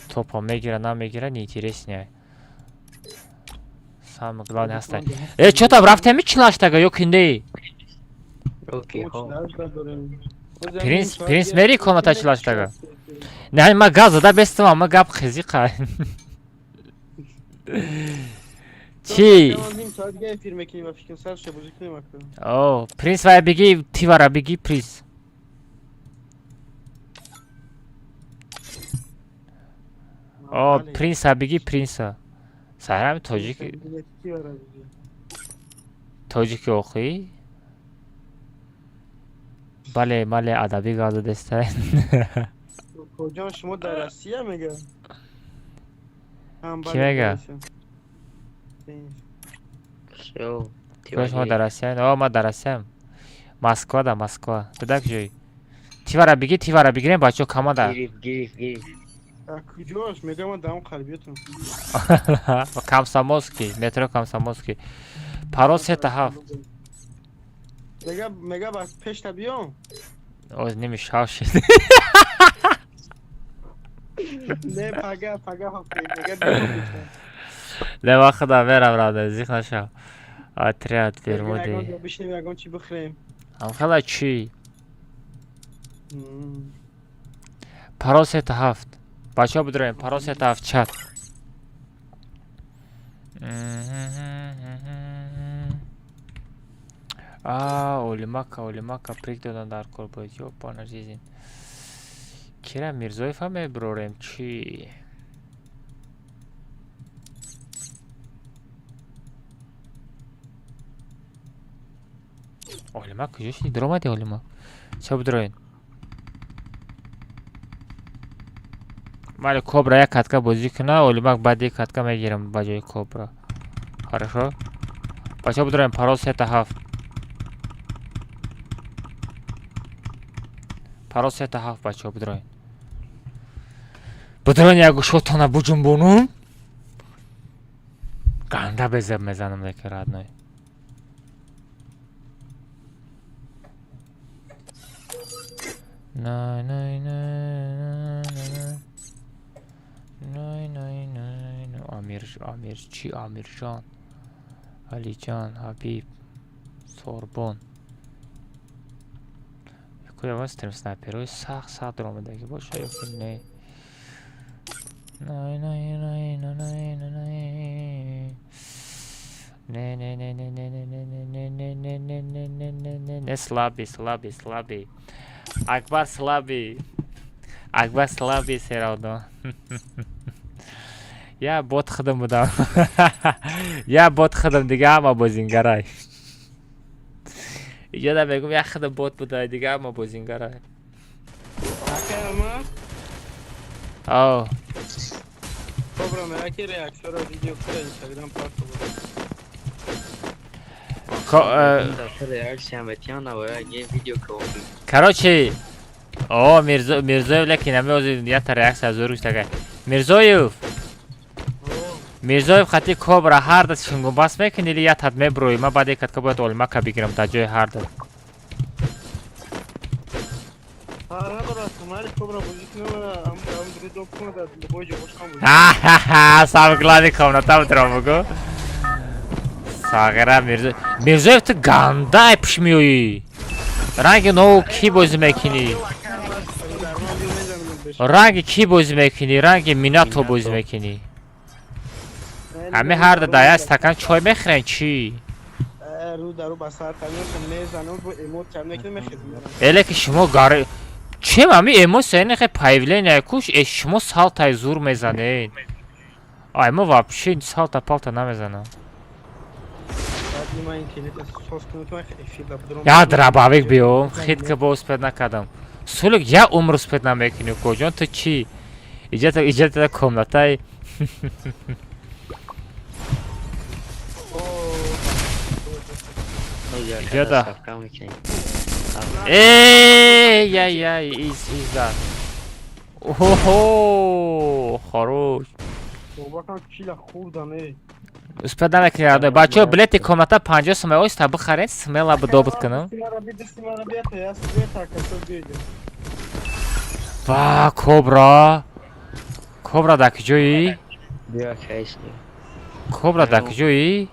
Топа мегира намегира неинтересне. Самое главное ҳаста. Чё там рафтем мичилаштага ё ки не? Принц мери комната чилаштага. Не ма газ зада бестам ама гап хизиқа. Чи? ساعت دیگه فیلم کنیم و فکر سر شه بازی کنیم اکنون. او پرینس و بگی تیوارا بگی پرینس. او پرینس بگی پرینس. سهرم تاجیکی اوخی؟ بله مال ادبی گازو دسته. کجا شما در آسیا میگه؟ کی میگه؟ شو کجا شما در آسیا؟ او ما در آسیا. مسکو دا مسکو. بدک جوی. تیوارا بگیریم بچه کما دا. گریف کجاش میگه من دام قلبیتون. کامساموسکی مترو کامساموسکی. پاروس هفت. میگه بس پیش بیام. اوز نمیشه شد. نه پگه میگه لما خدا برم راده زیخ نشو. آتریاد فرمودی. بشینیم یکم چی بخوریم. هم خلا چی؟ پاروس هفت. بچه ها بدرویم پاروس هفت چت. اولیماکا پریک دادن در کار باید یا پانرزیزین. کیرم میرزایف همه بروریم چی؟ اولیماک کجاش نی؟ درامدی اولیماک چه بدروین؟ ولی کوبرا یک کتکا بازی کنه اولیماک بعد یک کتکا میگیرم بجای کوبرا. хорошо؟ بچه بدروین پاروس هفت. پاروس هفت بچه بدروین. بدروین یک شوتانه بجنبونم. گنده بزب میزنم دیگه راد نه امیر چی امیر جان علی جان حبیب سوربون کجا وستریم سنایپروی سخت درآمده که باشه یا نه نه слабый Акбар слабый سرادو یا بот خدم بودم یا بот خدم دیگه اما بازینگرای اینجا بگم یا خدم بot بوده دیگه اما بازینگرای او Cobra, merak ki reaksiyon video kırıyor Instagram Короче, о, Мирзоев леки намёзид я та реакция зоруш тага. Мирзоев хати Cobra хард шингу бас мекини или я тад меброй, ма баде катка бояд олмака бигирам та ҷои хард. Самглани комната дромого. Сагара Мирзоев ты гандай пишмиёи. Ранги нов ки бозӣ мекунӣ? Ранги ки бозӣ мекунӣ? Ранги Минато бозӣ мекунӣ? Ҳаме ҳарда дая стакан чой мехӯрем чӣ? Эле ки шумо гар чем ами эмоция нехе появление куш шумо салтай зур мезанед. Ай мо вообще салта палта намезанам. Я драбавик биём хитка бо успед накардам. Сулик я умр успед намекунӣ коҷон ту чӣ? Иҷата комнатаи иҷата яй изда. Охо хорош. успед намекунӣ. Бачаҳо билети комната 50 сомон оиста бихаред смела добут кунам. Ва Cobra дар куҷоӣ? Cobra дар куҷоӣ?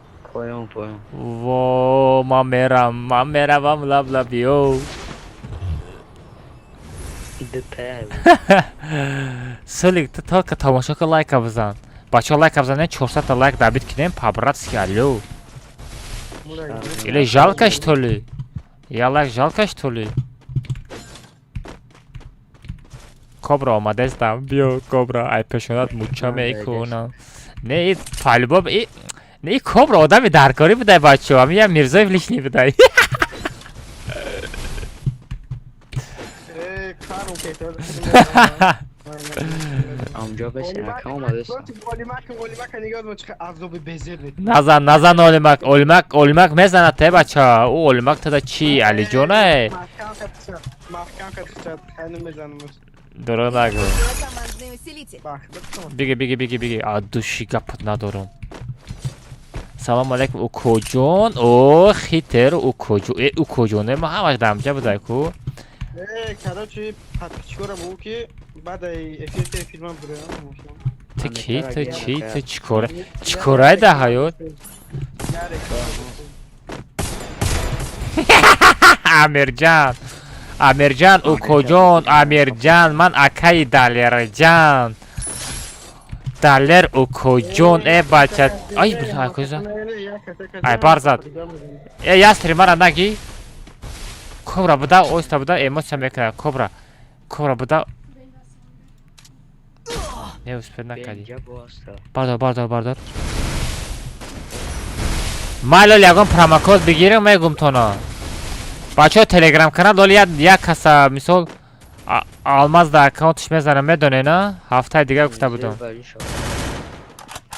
Во ман меравам лаблабиё. Сулик ту только тамошо кун лайка бизан. Бачаҳо лайка бизанед 400 та лайк дабит кунем пабратски алё. Ile жалко что ли? Ялак жалко что ли? Кобра омадестам. Био кобра ай пешонат муча мекунам. Не фалбоб и не кобра одами даркори будай бачо. Ами я Мирзоев лишний будай. Kar okey. Amca be sen akşam olmadı. Olimak nigaz mı çıkı avzobu bezirdi. Назан олимак мезанад те бача. У олимак тада чи Алиҷон Mahkam katacak. Hendim mezanımız. дуро нагӯ. Командный усилитель. Bak. Биги. А души гапот надорам. Салом алейкум укоҷон. О хитер укоҷон. Укоҷон ма ҳамаш дамҷа будай ку. Короче, подписчикора бу ки бадай эфир фильмам бурам. Ты ки ты чи ты чикорай да ҳаёт. Амирҷан укоҷон Амирҷан ман акаи Далерҷан. Далер укоҷон бача. Ай куза. Ай барзад. Ястри мара наги. Кобра буда ойста буда эмоция мекунад. Кобра буда. Не успел накади. Бардор. Майли ягон промокод бигирем мегум тона. Бачо телеграм канал доли як каса мисол алмаз да аккаунтиш мезанам медонена. Ҳафтаи дига гуфта будам.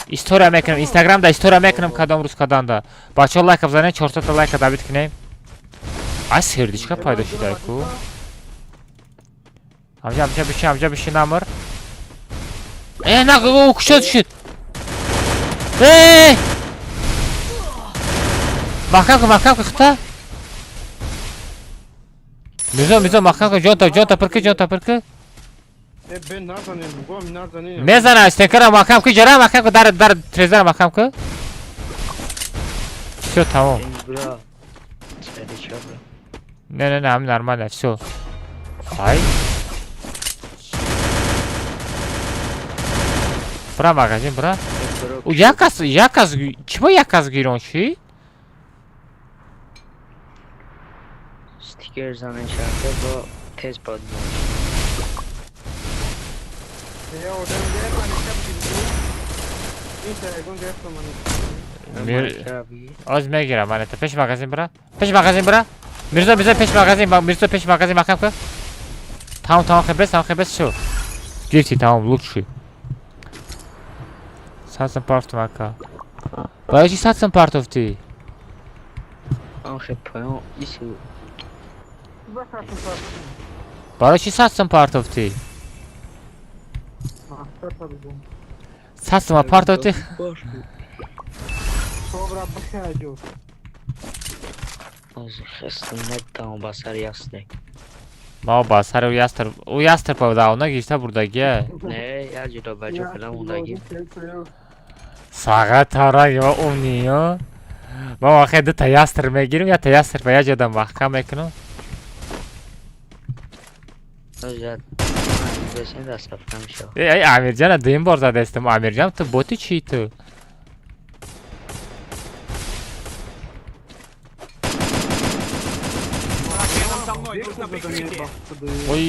История мекунам. Инстаграм да история мекунам кадом рӯз каданда. Бачо лайк бзанед 400 та лайка давид кунем. Ай сердечко пайдо шуда ку. Амҷа биши намр. На кушод шуд. Маҳкам ку хита. Мизо маҳкам ку ҷон тапирки. Ben nazanim, gom nazanim. Мезана стекара маҳкам ку ҷара маҳкам ку дар трезар маҳкам ку. Всё тамом. Не, ҳамин нормально, всё. Ай. Бра магазин, бра. У якас, чима якас гирон ши? Sticker zanın şarkı bu tez podmuş. Ya oradan gel bana kitap gibi. İşte gon gel bana. Oz megirem maneta. Peş magazin, bra. Mirzo peş magazin makam ку. Tamam хебес всё. Гифти тамом лучший. Сатсам партов ака. Бајчи сатсам партов ти. Анхе поён ису. Бајчи сатсам партов ти. Сатсам партов ти. Sobra bakıyor. Az xəstəm nə tam basar yastık. Ма басар у ястр павда она гишта бурдаги. Ne ya cüda bacı falan ondaki. Сага тара я умниё. Ма вахеда та ястр мегирим я та ястр па я ҷода маҳкам мекунам. Özət. Besin də saflamışam. Ай Амирҷана дуюм бор задастам. Амирҷан ту боти чи ту? Со мной нужно прикрытие. Ой.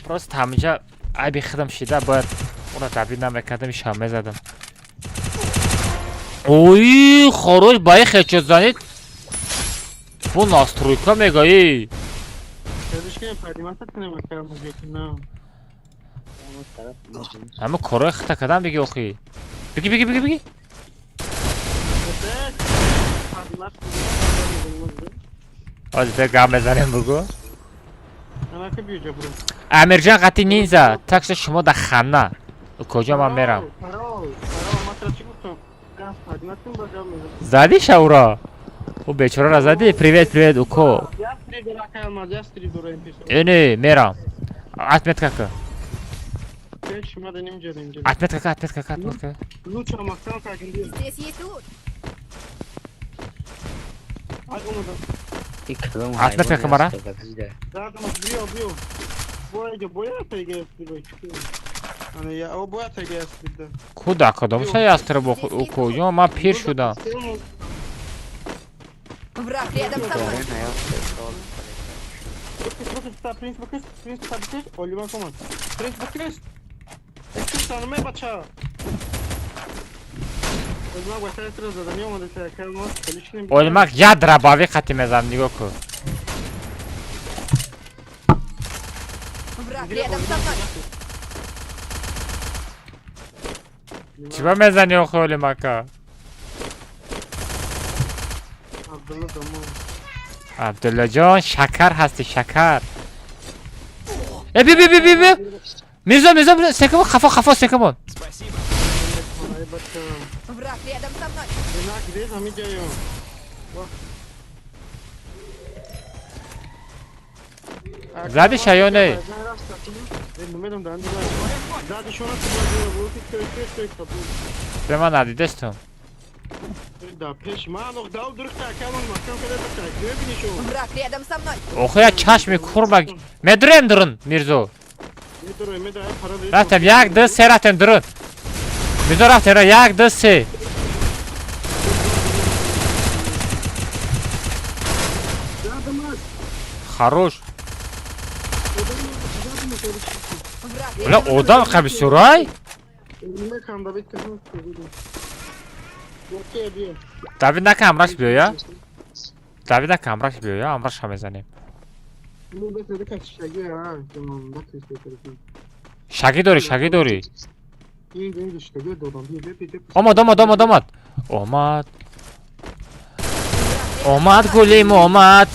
Просто ҳамаҷа айби хидам шида бояд уна табдил намекардам ишам мезадам. Ой, хорош баи хечозанид. Бу настройка мегаи. Kardeşim paylaşmak ne bakar mı götüne? Ҳама корои хита кардам биги охи. Биги. Ҳозир бе гап мезанем бугу. Ana ki büyüyecek burası. Амирҷан қати нинза, такса шумо да хана. Куҷо ман мерам? Parol, matraçı kutum. Gaz paylaştım bakar mı? Зади шавро? О бечораро зади? Привет, уко. Ястри биракалмаз, ястри дурайм пешо. Эне мерам. Отметка. Ben şımadan imcelim. Отметка. Лучше максан как индия. Здесь есть лут. Ay onu da. İkram Atmet kamera. Zaten biliyor. Boya peyge yaptı. Hani ya o bu ata geldi. Куда все ястреб уку? Я ма пир шудам. Враг рядом со мной. Принц bakış, Принц bakış, Oliver komand. Принц bakış. Eksik tanımaya baça. Oliver başa itiraz adam yok mu da kalmaz. Gelişinin. O'lmak ядра бави қатимезам нигоҳ кун. Враг рядом со мной. Чиба мезани охи O'lmaка? Abdullah Damon. Абдуллаҷон, шакар ҳасти, шакар. Би. Мирзо, секунд, хафо, секунд. Ay baça. Враг рядом со мной. Denak gideyiz Hamid yayıyor. Zadi şayone. Bilmedim daha önce. Zadi şu an tıkladığında bu köy tabu. Прямо нади, дестум. Da peşman o dal durukta kalın makam kadar da göbünü şu. Враг рядом со мной. Охуя чашми курбак. Медурем дурун, Мирзо. Ne dur Ömer daha para değil. Рафтем, як дыс се рафтем дурун. Мирзо рафтем, як дыс се. Хорош. Враг Бля, одам қабисурай? Ne kanda bitti. Yok ya diye. Давид нака амраш биё, я? Давид нака амраш биё, я? Амраш ҳам мезанем. Bu besede kaç şey ya. Tamam bak işte. Шаги дорӣ. İyi değil işte. Gel oradan. Bir. Омад, гулим, омад.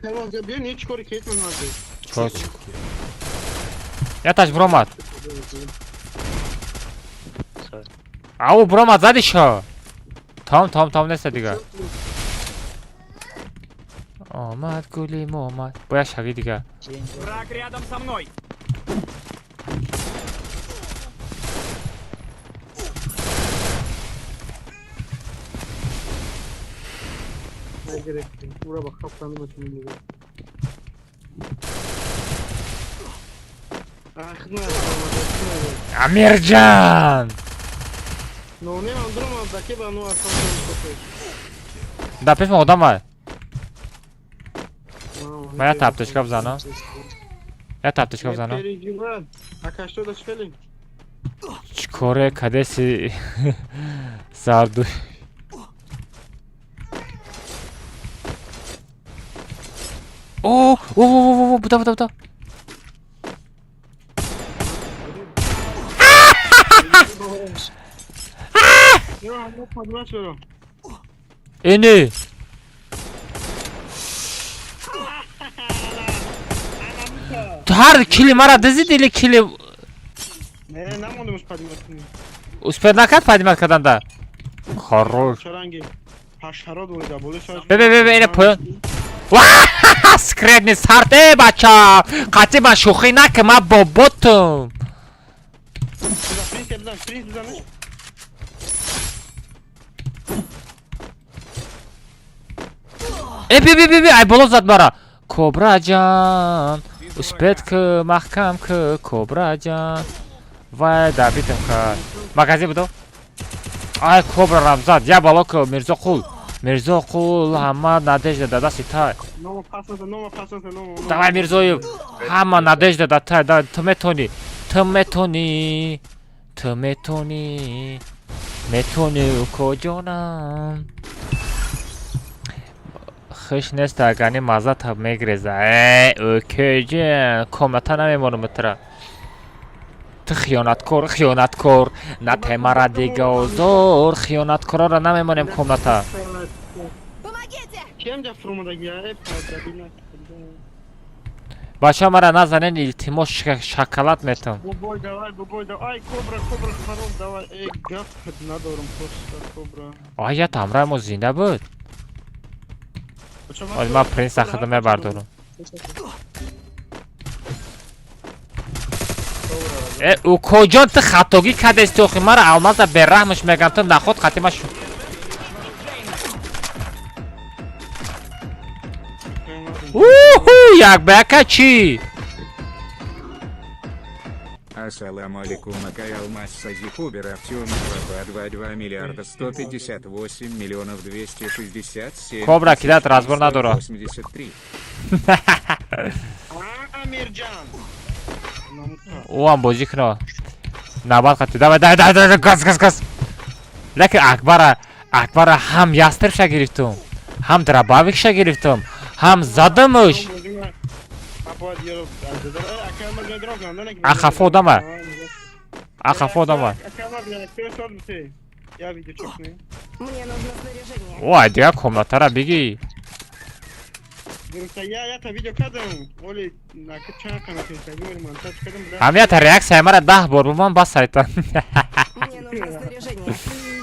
Kalmaz ya bir niye çıkıyor ki etmem lazım. Чоч. Яташ буромад. Ау, буромад, зади шо. Том неста дига. Омад, гулим, омад. Боя шаги дига. Враг рядом со мной. Ne gerek? Buraya bak kaptanım açayım gibi. Ah ne? Амирҷан. No ne andırmaz da ki ben o asansörü kapatayım. Да, песма одама. Я тапточка взану. A kaçta da çıkalım? Чикоре кадеси зарду. О, буда. Ya ne padma şöyle. Эни. Тар кили мара дизид или кили Ne olmuş padmasını? успел накард падиматкадан да. Хорош. Çarangi. Haşharat oldu da böyle şarj. Бе, эне поён. Ва! Скредни сард, бача. Қати ба шӯхӣ накӣ, ман боботум. Prince düzenmiş. Би, ай боло зад мара. Кобраҷан. Успед кӣ, маҳкам кӣ, Кобраҷан. Вай, дабитам кард. Магазин будо? Ай, кобрарам зад. Я бало кӣ, Мирзо Қул, ҳама надежда да дасти тай. Nova pasası. Давай, Мирзоев. Ҳама надежда да тай. Да, ту метонӣ, укоҷонам. Хиш нест агани мазза таб мегреза. Окейҷан, комната намемонам утра. Ту хиёнаткор. Натай мара дига озор. Хиёнаткорро намемонем комната. Помогите! Kim de frumada ya hep padra. Бача мара назанен, илтимос шоколад метам. Bu boy da ay kobra harov da var. Gap nadorum posta kobra. Ай, я тамрамо зинда буд. Оли ман принса худа мебардорам. укоҷон ту хатогӣ кардести охи мара алмаза бераҳмш мегам ту наход хатима шу. Як ба яка чӣ? Ассаламу алейкум, Акай Алмаз Сазихубер, Артем, 2 миллиарда 158 миллионов 267. Кобра кидает, разбор на дура. 83. Amircan. Ulan bojikno. Nabat qatdi. Давай, газ. Lekin Akbara ham yastirib giriftim. Ham drabavik giriftim. Ham zadimsh. Axafa odamlar. Я видео чекну. Мне нужно снаряжение. Voy, diga komnatara begi. Я-то видео кадом. Оли на качан канате. Говорю, монтаж кадом. Hamiyat reaksiya mara 10 bor bulman bas saytdan. Мне нужно снаряжение.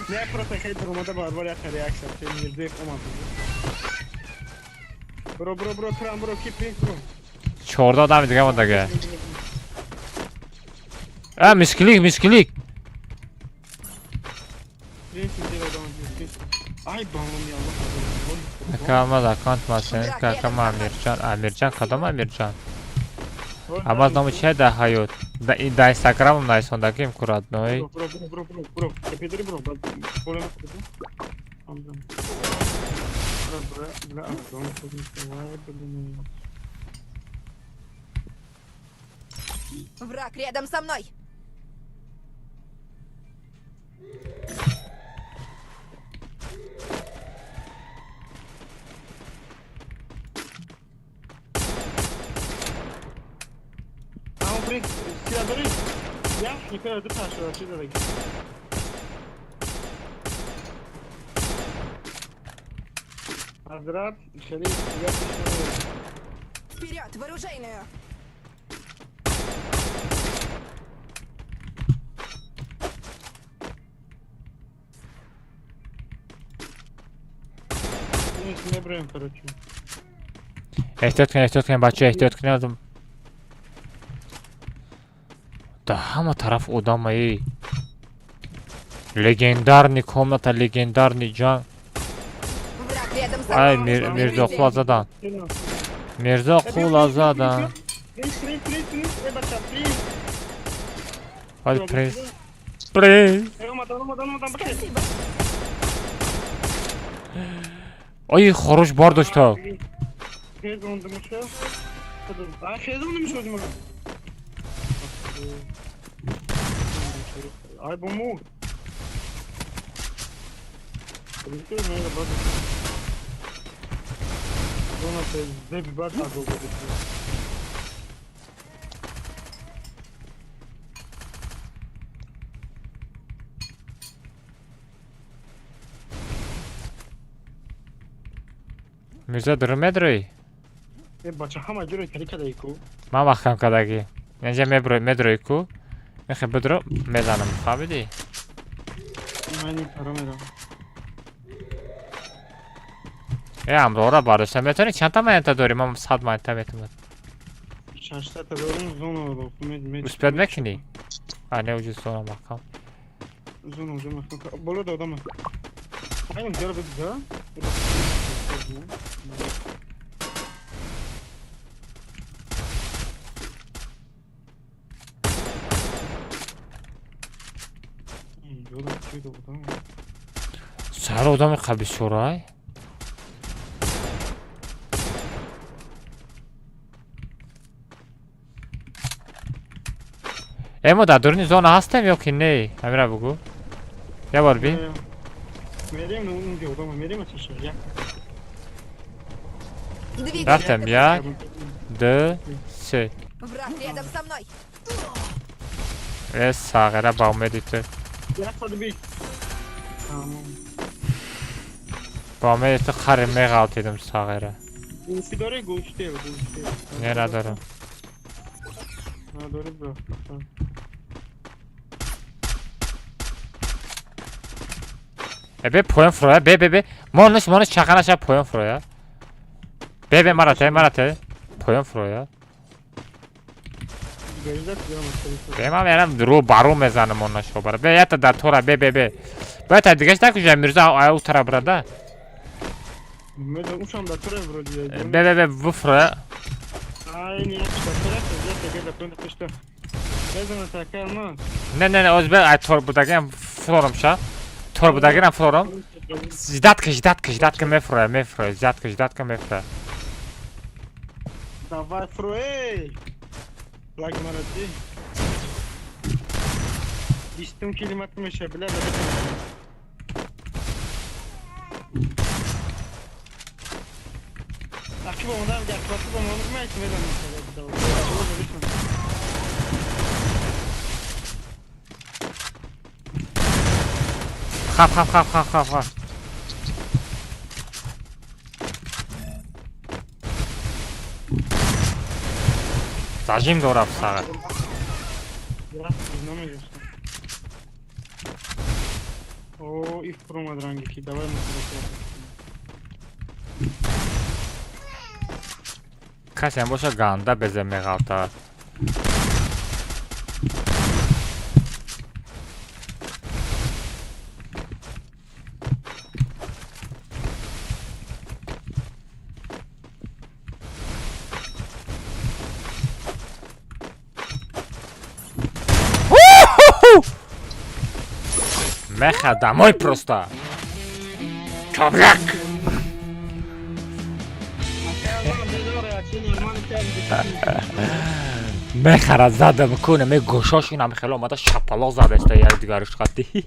Я просто хейт durumda var var ya reaksiya. Senin yüzde olmaz. Bro, kram bro, keep pink bro. Chorda odam diga bundaga. Ha, miskilik. Ay bağım ya Allah. Kalmaz akant masen kakam Amircan kadam Amircan. Amaz nomi chiye da hayot. Da Instagram'ım da sondaki kurat noy. Bro. Tepediri bro. Bak polema koydum. Amcam. Bro. Don't put me Враг рядом со мной. Блин, силадры. Я не понимаю, ты пошел отсюда. Азрат, шалит, я Вперед, в оружейную. не брем, короче. Ehtiyot qiling, bacha, ehtiyot qiling. Да hamma taraf odam ey. Legendarniy komnata, legendarniy jang. Враг рядом со Ay, мной. Mirzoqulazadan. Mirzoqulazadan. Please, please. Hadi prens. Prens. Olmadan bırak. Спасибо. Ay, xorosh bor do'stlar. Şey dondum şu. Aa şey dondum şu mu? Ay bu mu? Bitti mi ya bak. Ona te bir bak oldu. Mirzo durmedroy. Бача хама ҷуро тарикадай ку. Ман вақтам кадаги. Инҷа медрой ку. Мехе бидро мезанам, фаҳмидӣ? Мани паромера. Амрора бардошта метавонӣ чандта монета дорӣ? Ман 100 монета метавонам. 600 дорим зона ро. Успеёд мекунӣ? Не уҷи зона мақам. Зона уҷа мақам. Боло додам. Айм ҷара бидда. Сар одами қабишорай? Эмо дар дурни зона ҳастем ё ки не? Ҳамира бугу. Я бор бин. Мерем унҷо дома, мерем ачаша. Я. Рафтам 1, 2, 3. Враг рядом со мной. Сағира ба умеди ту. Я садби. Ба умеди ту қари меғалтидим сағира. Гӯшти дорӣ? Гӯшти. Не надорам. Надорӣ бро. Бе поён фуроя, бе. Мониш чақанаша поён фуроя. Бе марате. Поён фуроя. Бе ман мерам рӯ барӯ мезанам монашо бара. Бе ята дар тора бе. Бета дигаш накуҷа Мирзо ау тара брада. Ушам дар тора вроде. Бе буфуроя. Ай не, дар тора я بزن تکر من نه o'zbek ay torbudagi ham florum sha. Torbudagi ham florum. Ждаtka mefro. Ждаtka mefro. Давай, фруэй! Лаги молодцы. 10 километр еще, бля, Akşam ondan yaklaşıp onu unutmayın ki neden Хап. Zajim doğrab sağa. Ya, знаменица. О, и в промадранги, давай мы Kasem boşa ganda bezeme qalta. Mecha домой просто. Чобрак. Mecha زدم کنه می گوشاش اینم خیلی اومده شپلا زده است یا دیگرش خطی.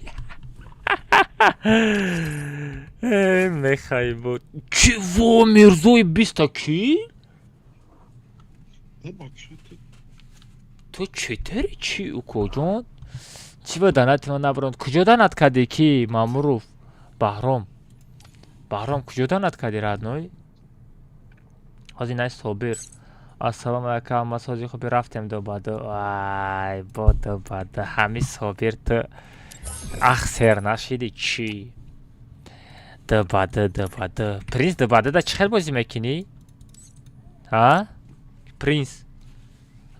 Mecha بود. Чего мерзой 20 کی؟ تو چطوری چی او کجان؟ چی با دانت ما نبرند؟ کجا دانت کردی کی مامروف؟ بهرام کجا دانت کردی رادنوی؟ هازی نای صابر السلام علیکم مساجی خوبی رفتیم دو باده وای باده همی صابر تو اخسر نشیدی چی؟ دو باده پرینس دو باده دا چه خیلی بازی میکنی؟ ها؟ پرینس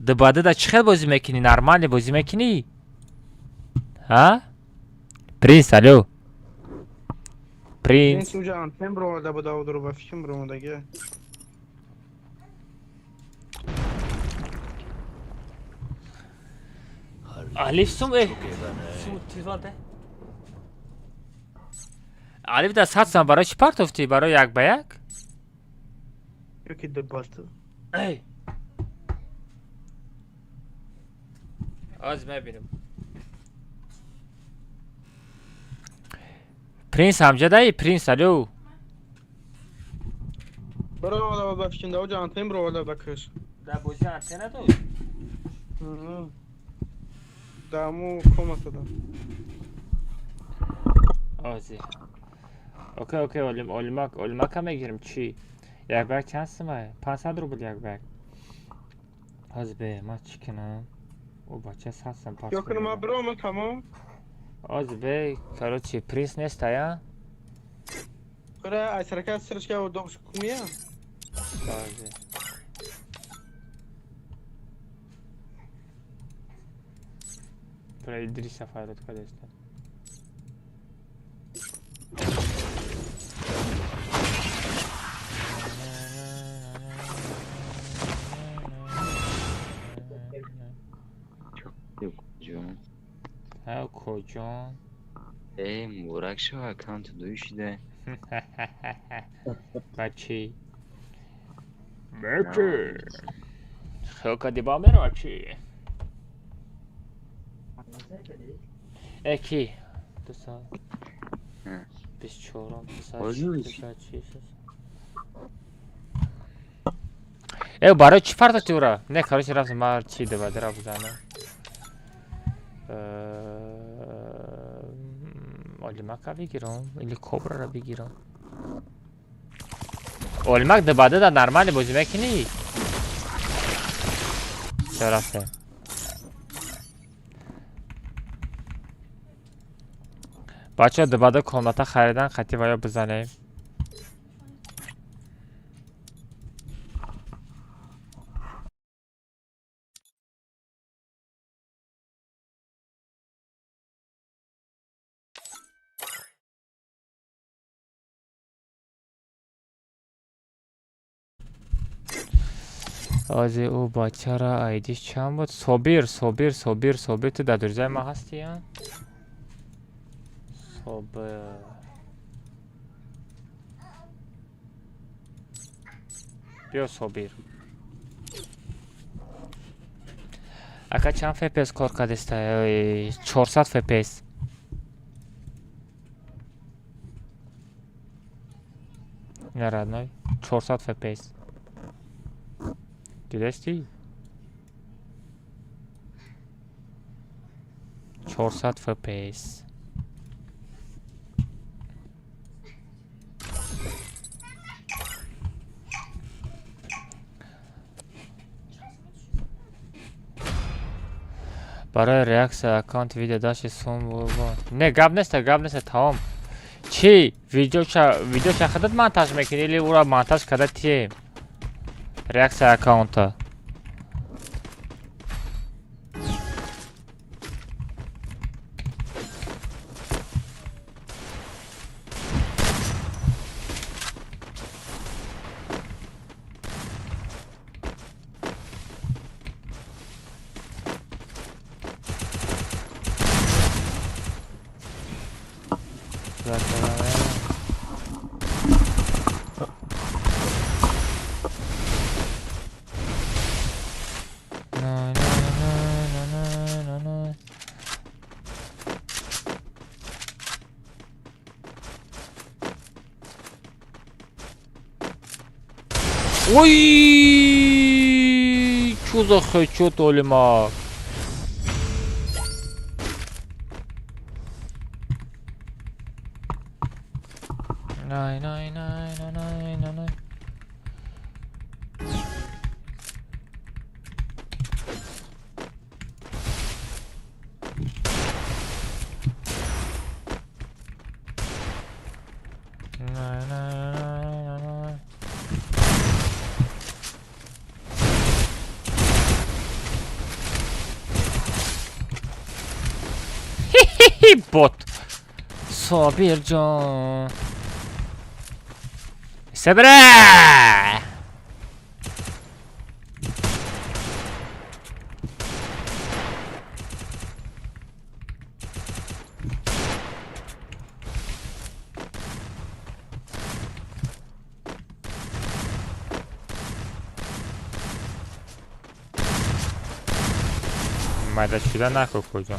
دو باده دا چه خیلی بازی میکنی؟ نرمالی بازی میکنی؟ ها؟ پرینس الو پرینس Prince ucan, tem broda bu da odur ba fikim broda ge. Alif sum تیزواده علیف دست هستم برای چی پرتفتی؟ برای یک به یک؟ Yok ki de batı. ای از میبینم پرینس همجا دایی پرینس الو Broda ba fikim da ucan, tem broda ba kış. در بوزی انتنه دو Damu komata da. آزی اوکی اولماک هم میگیرم چی؟ یک بگ چند سمه؟ 500 روبل یک بگ از به ما چی کنم؟ او بچه هستم پاس Yok ma bro mu tamam. از به کاروچی پرینس نیست یا؟ Kıra ay sarakat sırışka o dokuz kumiya. آزی برای ادریس فایلت کده استم ها کجان مبارک شو اکانت دویشیده بچی خیلی کدی با میره بچی کی 2 ساعت 24 2 ساعت 6 برای چی پرداختی او را؟ نه کارش رفتم ما چی دوباره را بزنم اولمک را بگیرم ایلی کوبرا را بگیرم اولمک دوباره در نرمالی بازی میکنی؟ چه رفته؟ بچه دوباره کامنتا خریدن خطی باید بزنیم آزی او بچه را ایدیش چند بود؟ صابر تو در درجه ما هستی یا؟ صابر بیا صابر اکا چند FPS کار کردسته؟ 400 FPS نرد نای 400 FPS دیدستی؟ 400 FPS برای ریاکس اکانت ویدیو داشت سوم نه گاب نیست تمام چی ویدیو خودت مونتاژ میکنی لی او را مونتاژ کرده تیم ریاکس اکانت Ой, чё за хэчо, Толимак? Най. Bot. Sabir can. Sabra. مدد شدن نکن کجا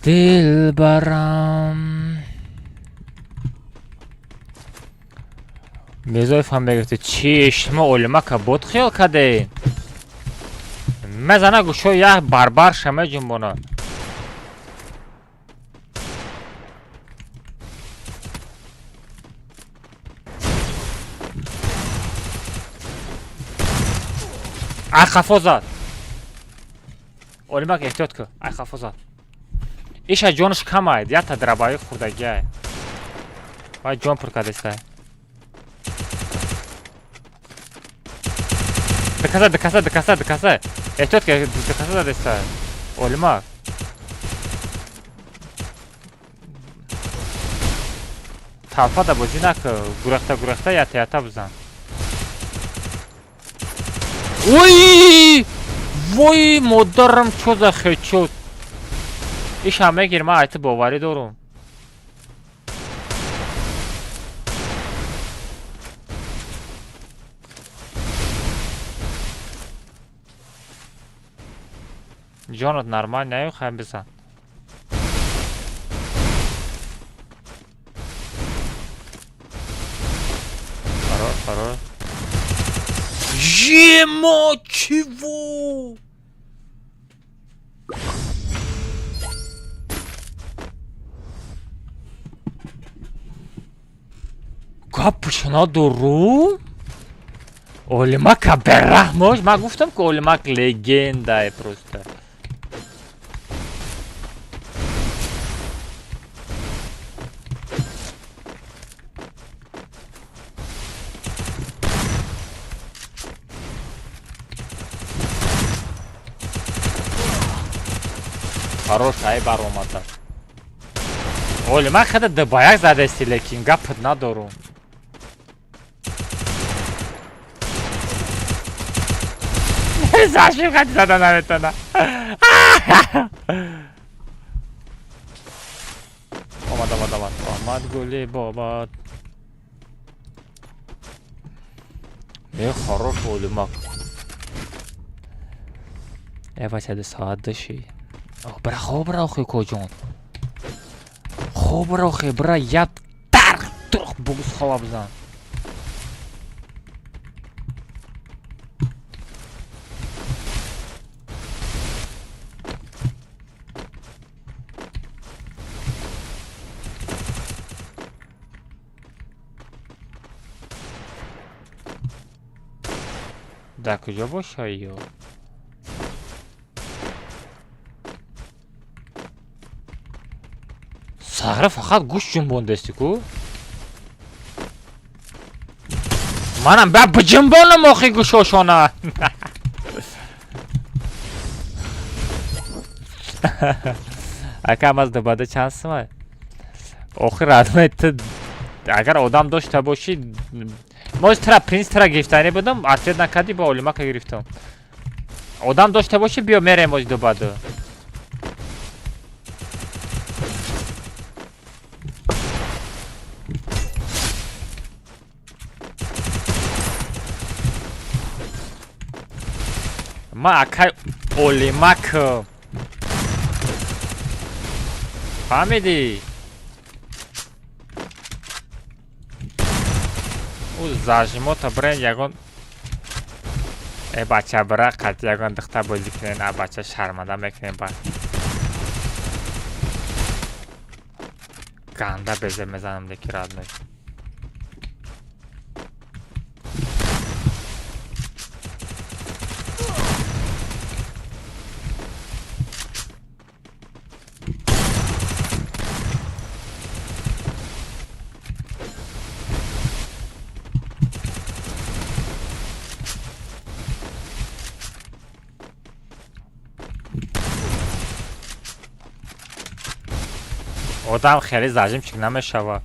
دلبرم میزایف هم بگرفته چی شما علما که بود خیال کده مزنه گوشو یه بربر شمه جنبونه خفا زد علما که احتیاط که خفا زد ایش جانش کم آید یا تدربایی خوردگی های باید جان پر کدسته دکسه احتیاط که دکسه دسته علما طرفا دا بازی نکه گرخته یتا بزن وای مادرم چوزا خیلی شد ایش همه گیر من ایت باوری دارم جانت نرمال نیو خواهیم بزن فرار Ема чего? Капучино дуру? Олимак Аберрахмош? Мен гуфтам ки Олимак легенда просто. Хорош, ай бар омада. Оли, ман хада дбаяк задасти, лекин гапт надорум. Зашим хати зада наметона. Омад гули бобад. Хорош, Оли, мак. بچه ساعت داشتی برا خوب را خوی کجون خوب را خوی برا یاد درخ بگوز خواب بزن در کجا باشه یا سهره فقط گوش جنبوندستی کو منم به جنبانم آخی گوشاشانه اکم از دباده چند سمه آخی ردمه اگر آدم داشته باشی ما از ترا پرینس ترا گرفتنی بدم اترید نکردی با اولیما که گرفتم آدم داشته باشی بیا میرم از دباده ما اکای اولیماک فهمیدی او زاجموتا برین یگون ای بچه برا قد یگون دخته بازی کنین ای بچه شرمنده میکنین با گنده بزه میزنم دیگه راد نوی آدم خیلی زجیم چک نمیشوه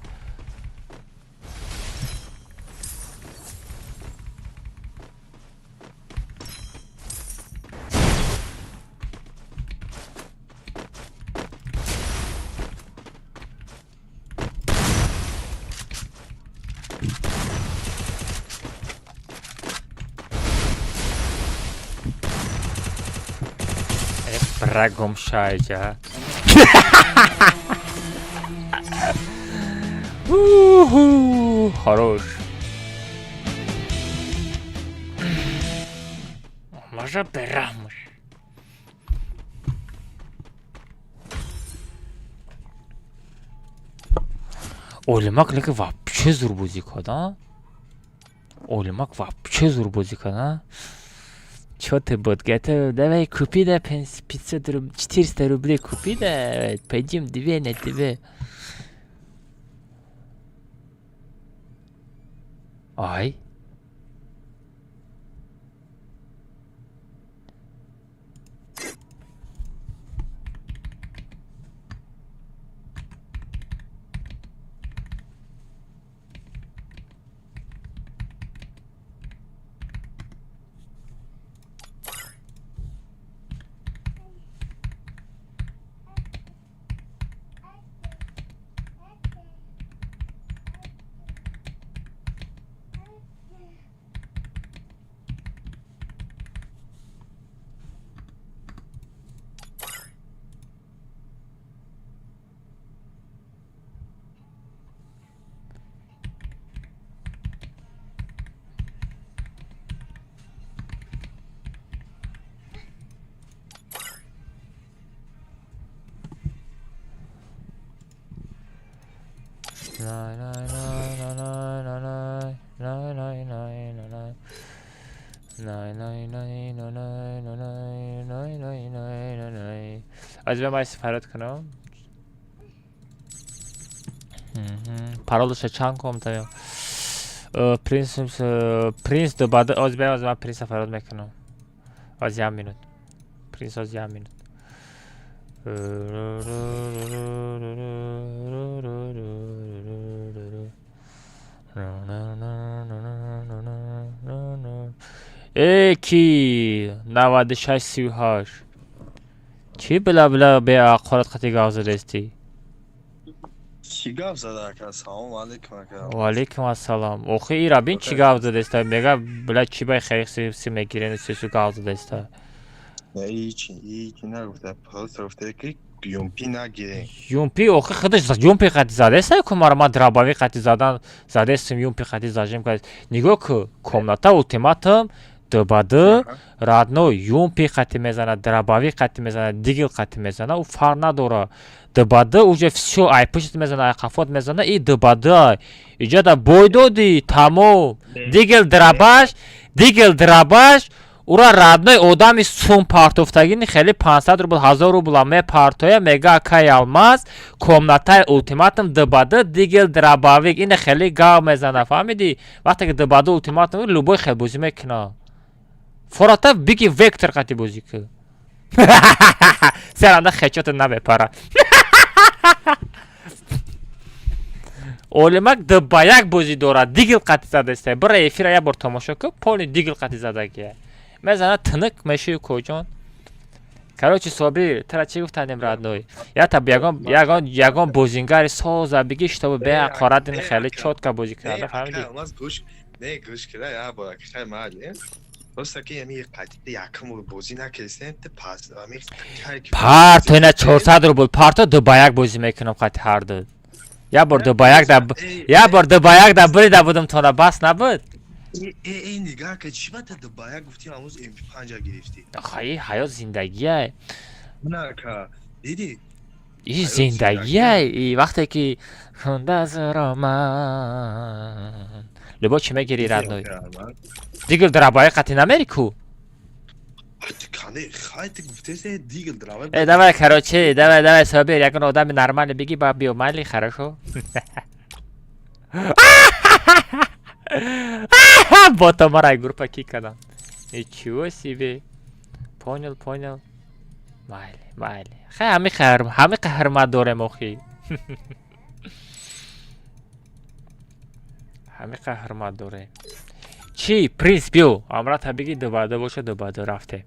برگم شایجه хорош. Może beramos. Oylamak leki вообще зур бузик да? Oylamak вообще зур бузик да? Чё ты бот, готов? Давай купи да 500 рублей, 400 рублей купи да, пойдем 2 на тебе. Ай. از من استفاده کنم паролش چند کنم تا پرینس دو بعد از من پرینس فراد میکنم از یه مینوت پرینس از یه مینوت کی 96 38 چی بلا بلا به آخرت خطی گازه دستی چی گفت زده که سلام علیکم اکرم و علیکم السلام اوخی ای رابین چی گازه دسته میگه بلا چی بای خیلی سی میگیرن سیسو گازه دسته نه ایچی نگفته پس رفته که یومپی نگیرین یومپی اوخی خودش یومپی خطی زده است که ما دراباوی خطی زدن زده استیم یومپی خطی زدیم که نگاه که комната ultimatum دباده رادنو یومپی خطی میزنه دراباوی خطی میزنه دیگل خطی میزنه و فرق نداره دباده уже все ай пушт میزنه ای قفات میزنه ای دباده اینجا بوی دادی تمام دیگل دراباش اورا رادنوی одами сум партофтагини хели 500 рубл 1000 рубл ме партоя мега кай алмаз комнатаи ултиматум дбд дигел драбавик ина хели гав мезана фаҳмиди вақте ки дбд ултиматум любой хел бозӣ мекуна фората биги вектор қати бозӣ ку серанда хечоту намепара олимак дбаяк бозӣ дорад дигел қати задаста бира эфира як бор тамошо ку полни дигел қати задагия мезана тинук мешӯи коҷон короче собир тара чӣ гуфтанем радной ягон бозингари соза биги штобу беа қорадин хеле чотка бозӣ кунада фаҳмиди نه گوش کرده یا با خیلی مالی دوستا که یعنی قطعی یکم بازی نکردیم پس парто ина 400 рубл парто дубаяк бозӣ мекунам қати ҳарду як бор дубаяк да бурида будам тона бас набуд ای نگاه که چی باید دبایا گفتی امروز MP5 گرفتی خواهی حیات زندگیه نه که دیدی این زندگیه ای وقتی که خونده زرا من لبا چی میگیری ردنوی دیگل درابای قطعی نمیری کو خواهی گفته سه دیگل درابای давай короче давай собер ягон одами нормальный беги ба биомайли хорошо бота марай группа кикана ничего себе понял майли ҳами қаҳрмат дорем охи ҳами қаҳрмат дорем чи принс биё амрата биги дубада боша дубада рафте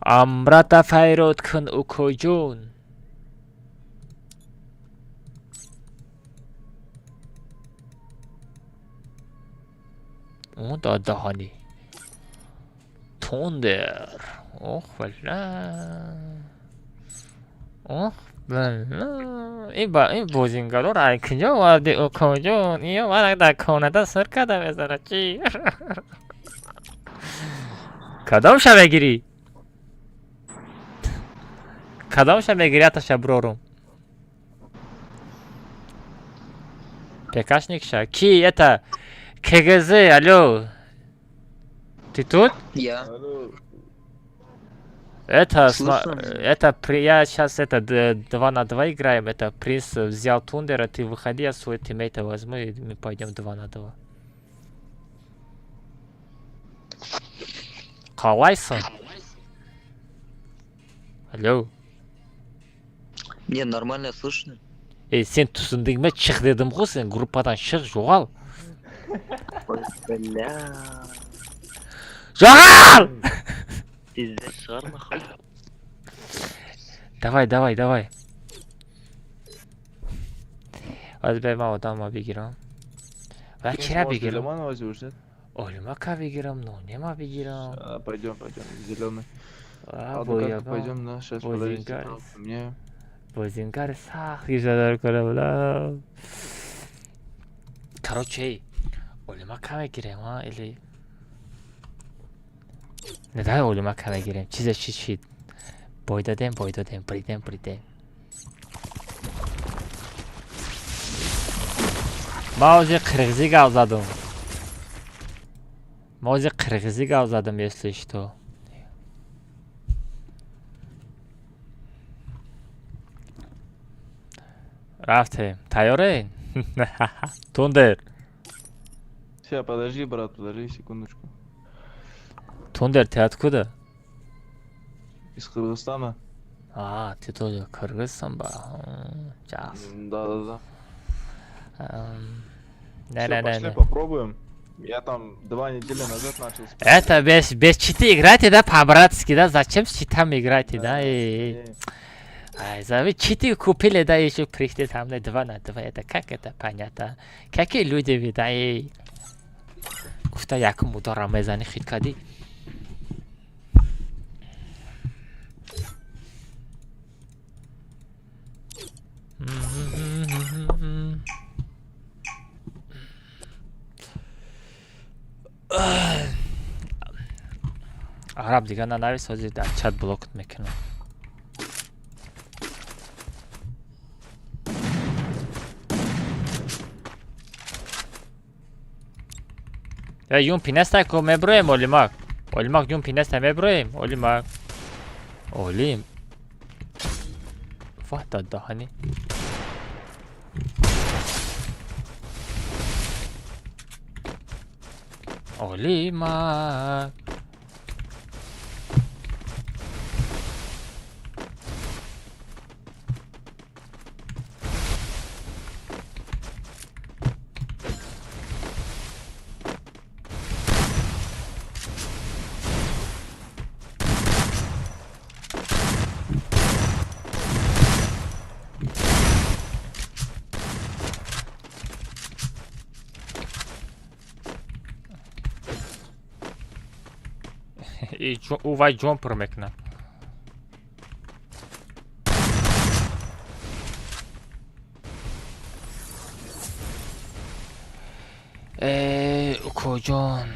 амрата файрод кун укоҷон он дадаҳонӣ тундер ох бала ин бозингарор ай куҷо варди укоҷон ё варак дар конада сир када мезана чи кадом ша мегирӣ кадомша мегирӣ аташа брорум пекашникша ки это кгз алло ты тут Я. это Слушаю. я сейчас это 2 на 2 играем это принц взял тундера ты выходи я свой тиммейта возьму и мы пойдем 2 на 2 қалайсың алло Не, нормально слышно. сен түсіндігіме шық дедім ғой сен группадан шық жоғал Бля. жоғал Пиздец, шығарма хал. давай аз бе ма одама бигирам ва чира бигирам олима ка бигирам но нема бигирам Пойдем, зеленый. Пойдем на сейчас бозингар сахт гизадар кунам короче олима ка мегирем или не дай олима ка мегирем чиз бой додем бридем ма ози қирғизи гав задам если что рафтем тайёре тундер Все, подожди, брат, подожди секундочку. Тундер, ты откуда? Из Кыргызстана? А, ты тоже Кыргызстан, ба. Сейчас. Да. Все, пошли Не-не-не. попробуем. Я там 2 недели назад начал. Это без читы играйте, да, по-братски, да? Зачем с читами играете, да? Ай, вы читы купили, да, еще пришли там на 2 на 2. Это как это понятно? Какие люди вы, да? Гуфта якум удар мезани хит кади. Араб دیگه نه سازی در چت بلوکت میکنم. یا یون پینستا کو مبرویم اولیماک. اولیماک یون پینستا مبرویم اولیماک. اولیم. فهد دهانی. اولیماک. او وای جمپر میکنه. کجان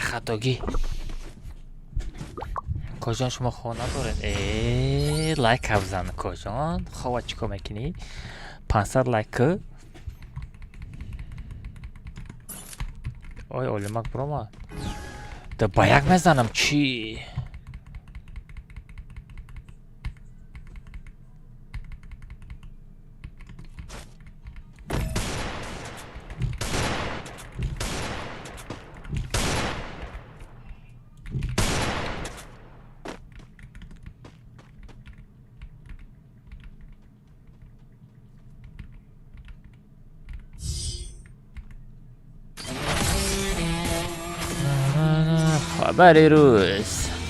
خطاگی کجان شما خونه دارین؟ لایک بزن کجان خواه چیکار میکنی؟ 500 لایک اوی اولیماک برو ما ده باید میزنم چی؟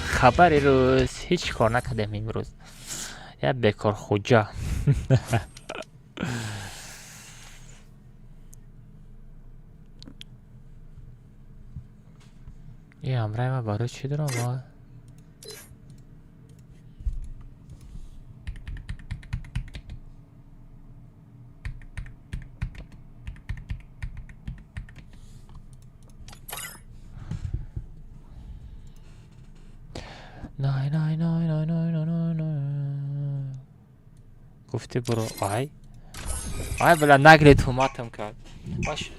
خبری روز هیچ کار نکردم امروز یا بیکار خوجا این امره ما برای چی دارم ما نه گفتی برو آی بلا نگری توماتم کرد باش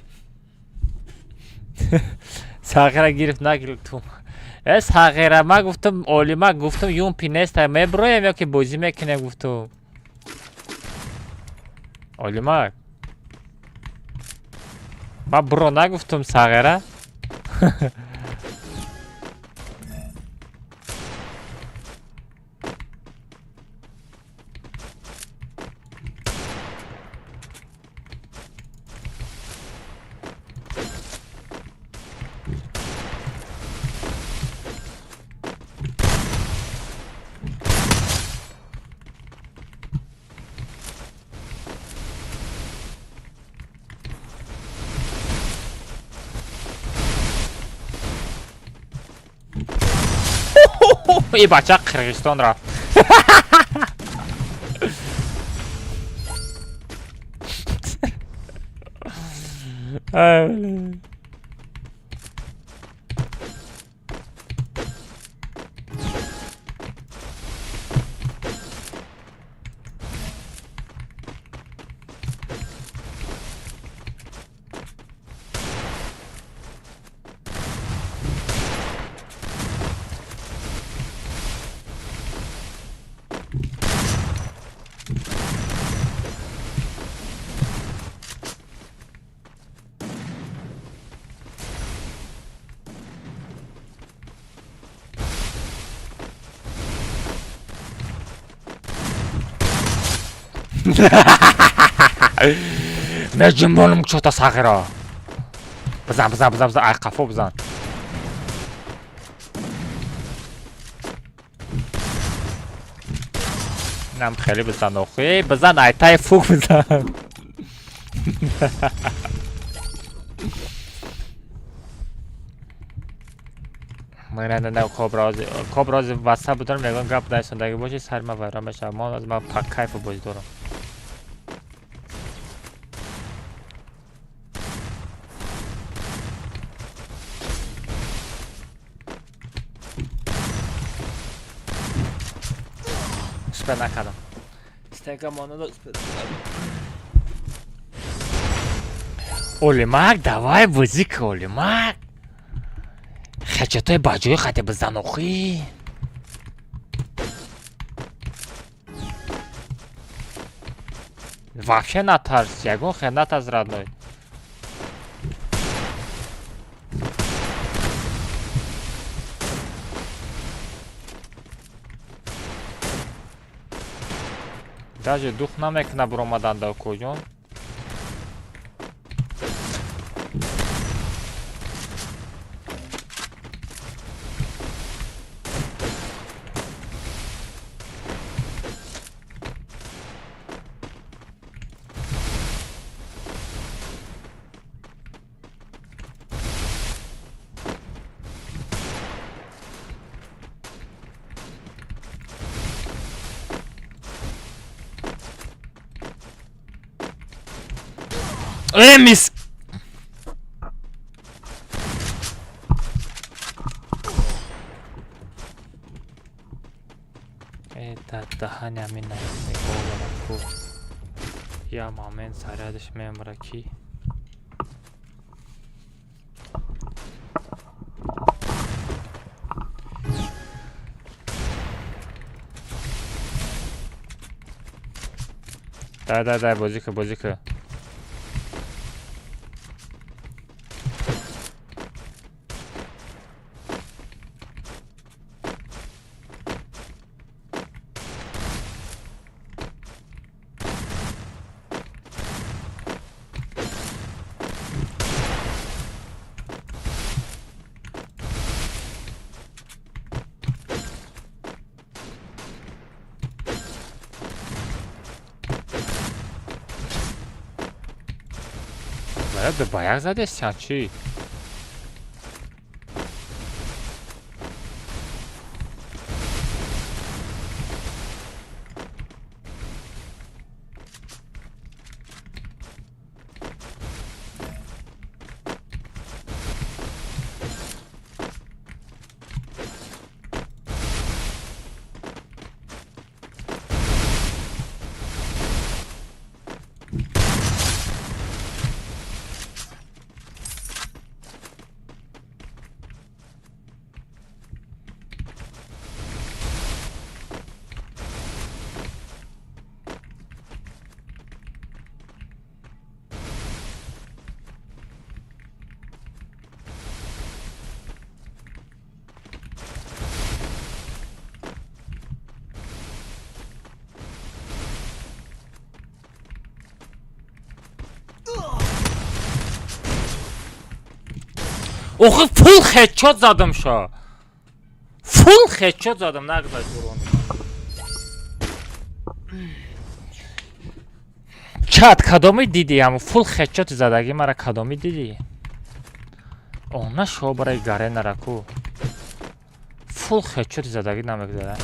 ساغره گرفت نگری توم ساغره ما گفتم اولی ما گفتم یون پینست می برویم یا که بازی میکنه گفتم اولی ما برو نگفتم ساغره این بچه قرقیستان رفت مجنون چوتا صغیرا بزن ای قفو بزن نم خیلی بزن آخوی بزن ای تای فوق بزن نه کابراز واسه بودم نگاه گپ داشتن دیگه باشه سر ما ورام بشه ما از ما پاک کیف بازی دارم سپر نکردم استیکا مانو دو سپر اولی مک دوای بازی که اولی مک خچتای باجوی خطی بزن اخی вообще نترس یگون خیلی نترس ردنای даже дух намекне бромадан да кожон Эмис! Это дыхание меня не я момент зарядиш мемраки. Да, бозика. به باید زده چی؟ اوخی فول هدشات زدم شا فول هدشات زدم نه قدر برون چات کدامی دیدی همون فول هدشات زدگی مرا کدامی دیدی اونا شو برای گره نرکو فول هدشات زدگی نمیگذاره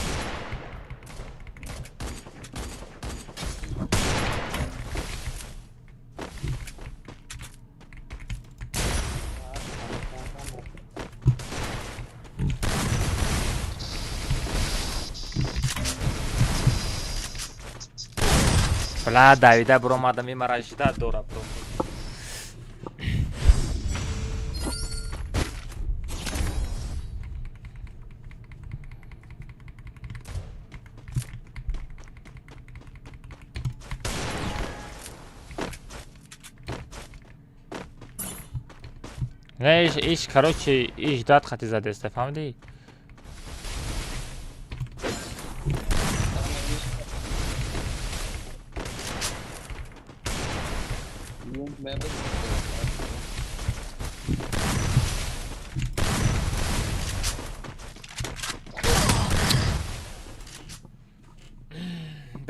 بلا دویده برو آدمی مرا شده دوره برو نه ایش короче ایش داد خطی زده است فهمیدی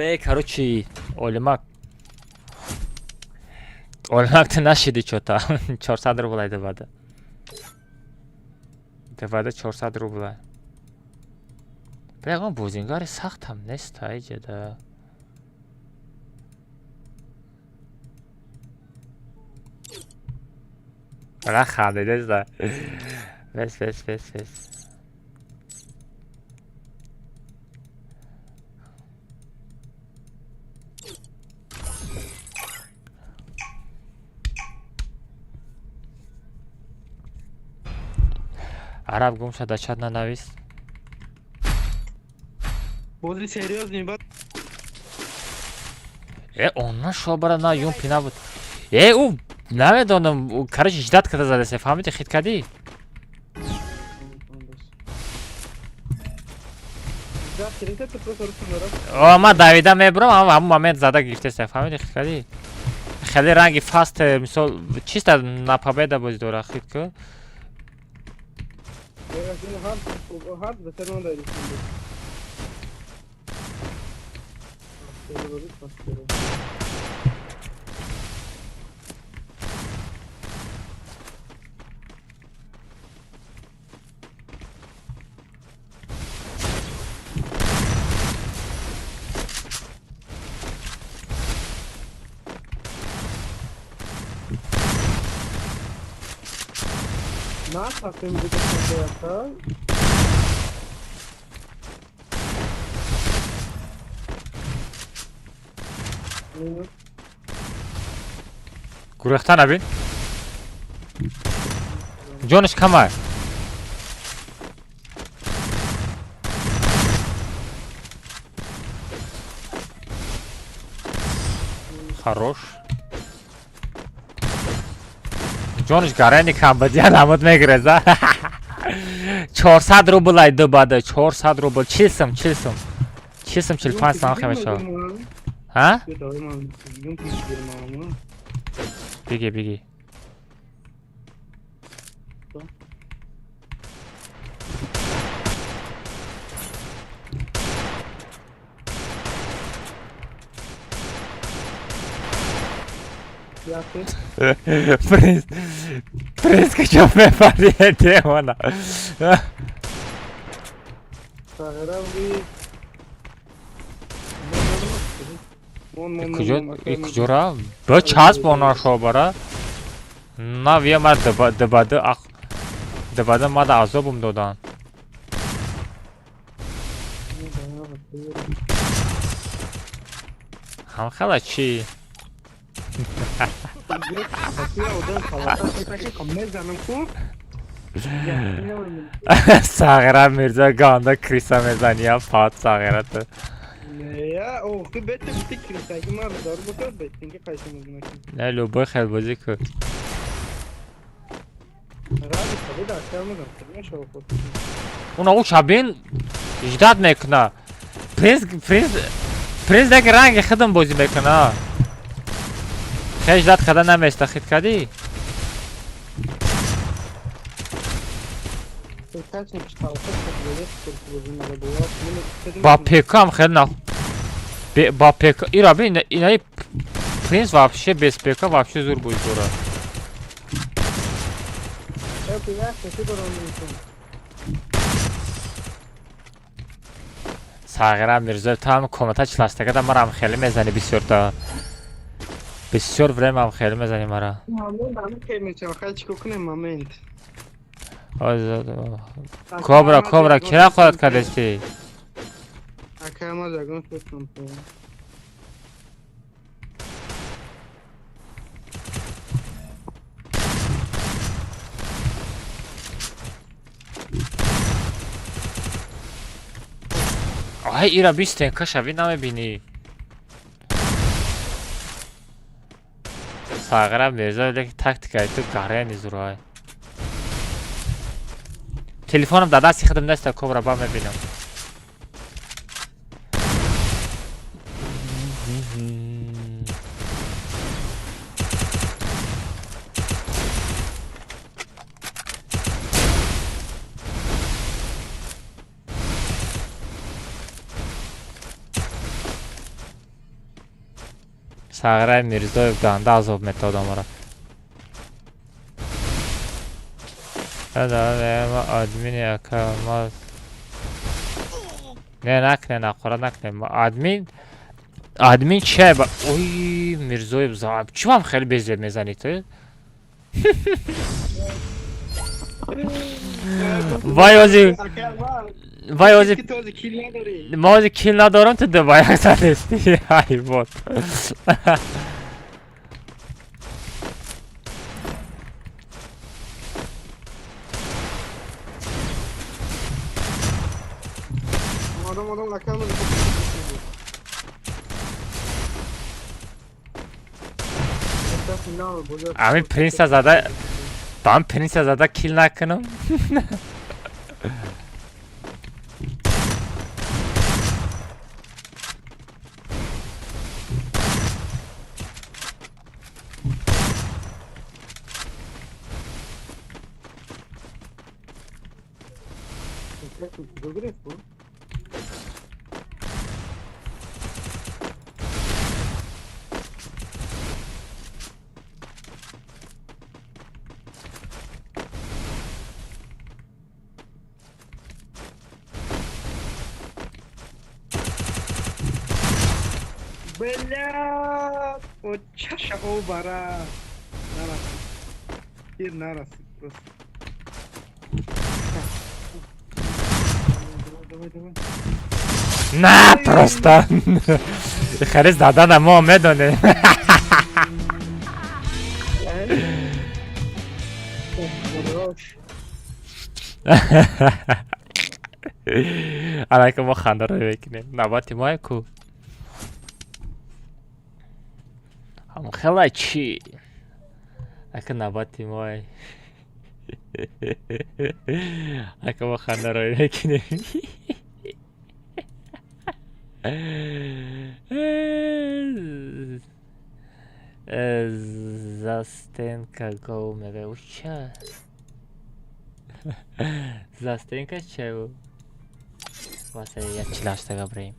Бе, короче, Олимак. Олимак ты нашиди что-то. 400 рублей давада. Давада 400 рублей. Бля, он бузингари сахтам нест айҷада. Ра хандида за. Вес. Араб гум шуда чат нанавис. Бози серьезный бат. Он шо бара на юм пина буд. У намедонам, короче, ждат када задасе, фаҳмиди хит кади? Ман давида мебурам, ҳамун момент зада гирифтеса, фаҳмиди хит кади? Хеле ранги фаст, мисол, чиста на победа бози дора хит ку? Nasıl film videosu yapar? Гурехтан абин. Ҷониш камай. Хорош. Ҷониш гарани камбадия намуд мегирез, а? 400 рублей добада, 400 рублей. 40 сом. 45 сом хемешо. А? Беги. Принц качав ме пари демона. Куҷора? Ба часб она шо бара? На вия мар дабада мада азобум додан. Ҳамхала чӣ? Сағира Мирза ганда криса мезани я пат сағира ту. Ya o ki bette bitti kiristaki mar dar bu kadar bettin ki kaysımızın akın. Ne любой хел бози ку. Rabi tabi da aşağımızın. Ne şov kotu. Уна у шабин ждат мекуна. Принц дак ранги хидм бози мекуна. Хе ждат када наместа хит кади? Ба ПК ам хел на. Ба ПК ира бин инай принц вообще без ПК вообще зур будет дора. Сағира Мирза там коммента чластагада марам хеле мезани бисёрта. Бисёр время ам хеле мезани мара. Кобра кира ходат кадести? Ай ира бистен кашави намебини. Сағира Мирза лек тактикаи ту гарани зурай. Телефонам да дасти хидм неста кобра ба мебинам. Саграй Мирзоев ганда азоб метод амара. Админ акамаз. Не накне, нахора накне. Админ чай ба... Ой, Мирзоев заб. Чё вам хель безе мезанит? Вай ози. Вай ози. ما از کیل ندارم تو دبایق زدستی ای بود Adam lakalmadı. همین پرینس زده دام پرینس زده کیل نکنم Бля, вот чаша обара. Нарасы. Тир нарасы просто. Давай. نه просто خرید زدن ما میدونه الان که ما خنده رو بکنیم نباتی ماه کو هم خیلی چی اگه نباتی ماه اگه ما خنده رو بکنیم Zastenka gołmego ucia. Zastenka czemu? Właśnie jak czylasz tego brain.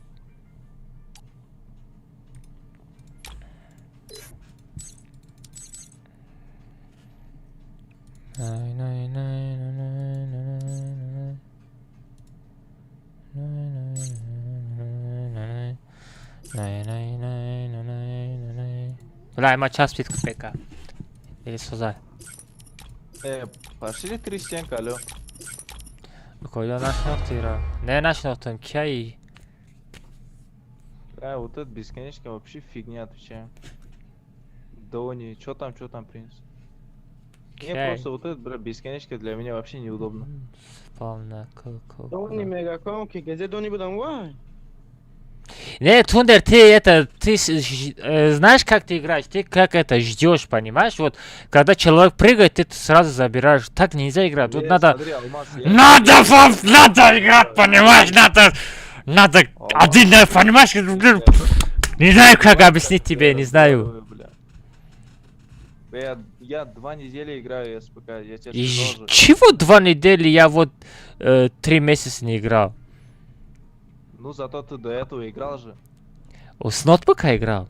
Бля, има час пит копейка. Или созай. Пошли крестьянка, алло. Койда нашнахты ира. Не нашнахтым, кяй. Вот этот бесконечка вообще фигня, отвечаю. Дони, чё там, принц? Не, просто вот этот, бля, бесконечка для меня вообще неудобно. Спавна, коко. Дони мегаком, где Дони будем вай? Не, Тундер, ты знаешь, как ты играешь? Ты как это ждешь, понимаешь? Вот, когда человек прыгает, ты сразу забираешь. Так нельзя играть. Тут надо... Надо играть, понимаешь? Надо один, понимаешь? Не знаю, как объяснить тебе, не знаю. Я 2 недели играю СПК, я тебе тоже. Чего 2 недели? Я вот 3 месяца не играл. Ну зато ты до этого играл же. С ноутбука играл?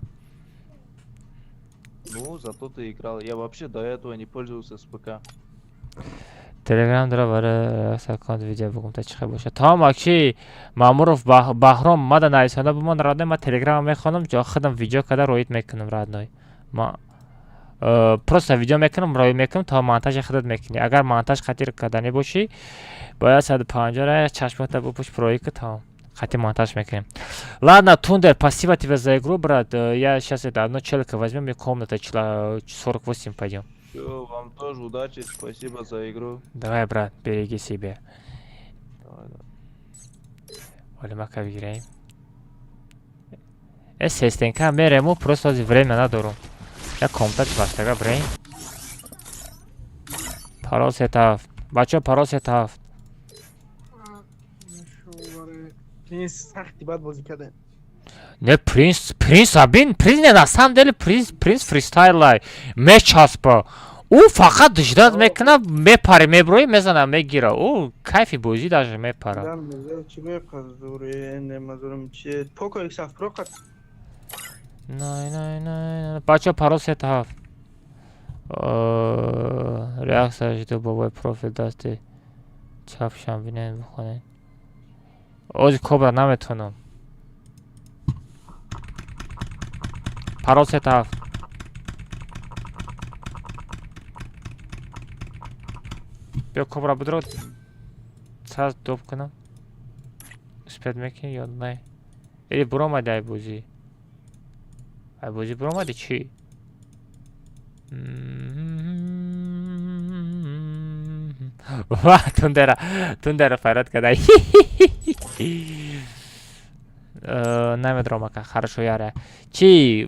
Ну, зато ты играл. Я вообще до этого не пользовался СПК. Telegram dara bara аккаунт видео бугумта чихе боша. Та макши Мамуров Бахром мада найсада буман радной ма Telegram мехонам ҷо хадам видео када роид мекунам радной. Ма просто видео мекунам роид мекунам та монтаж хадад мекуни. Агар монтаж хатир кадани боши бояд 150 ра чашмота бупуш проект там. Хотим монтаж мекунем. Ладно, Тундер, спасибо тебе за игру, брат. Я сейчас это одно челика возьмем и комната 48 пойдем. Все, вам тоже удачи, спасибо за игру. Давай, брат, береги себя. Давай. Олимака играем. Сестенка, мерему просто время надору. Я комната чваштага брейн. Парол сетав. Бачо, парол сетав. Принц сахти бад бозӣ кардем. Не, принц абин, принц не, на самом деле принц фристайлай. Мечаспа. У фақат ждат мекуна, мепари, меброи, мезана, мегира. У кайфи бозӣ даже мепара. Чӣ мепазуре, немазурам чи. Поко ексаф проқат. نه بچه پرو 37 ریاکسش تو بابای پروفیل دستی چپشم بینه بخونین اوج کبرا نمیتونم پرو 37 بیا کبرا بدرو ساز دوب کنم سپید میکنی یا نه ایدی برو آمده ای بوزی برو آمده چی؟ واه تندره فراد کده نمیدرم که خرشو یاره چی؟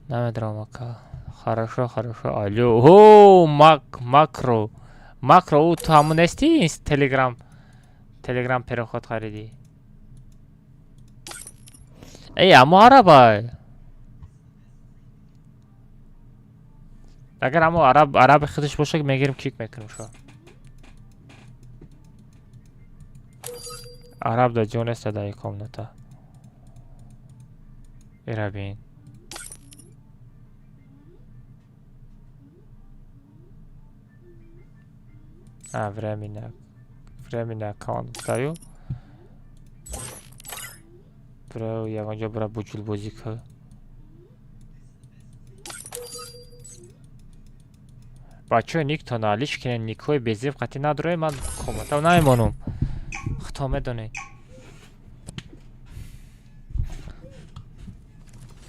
نمیدرم که خرشو آلو او ماکرو او تو همون نستی تلگرام پر خود خریدی ای اما عربای اگر اما عرب خودش باشه که میگیریم کیک میکنیم شو عرب دا جون است دا یکم نتا ایرا بین времена аккаунт даю برو یگانجا برو بوچول بازی که بچه نیک تا نالیش کنه نیکوی بیزیب قطعی نداره من کامتا نمیمانم خطا میدونه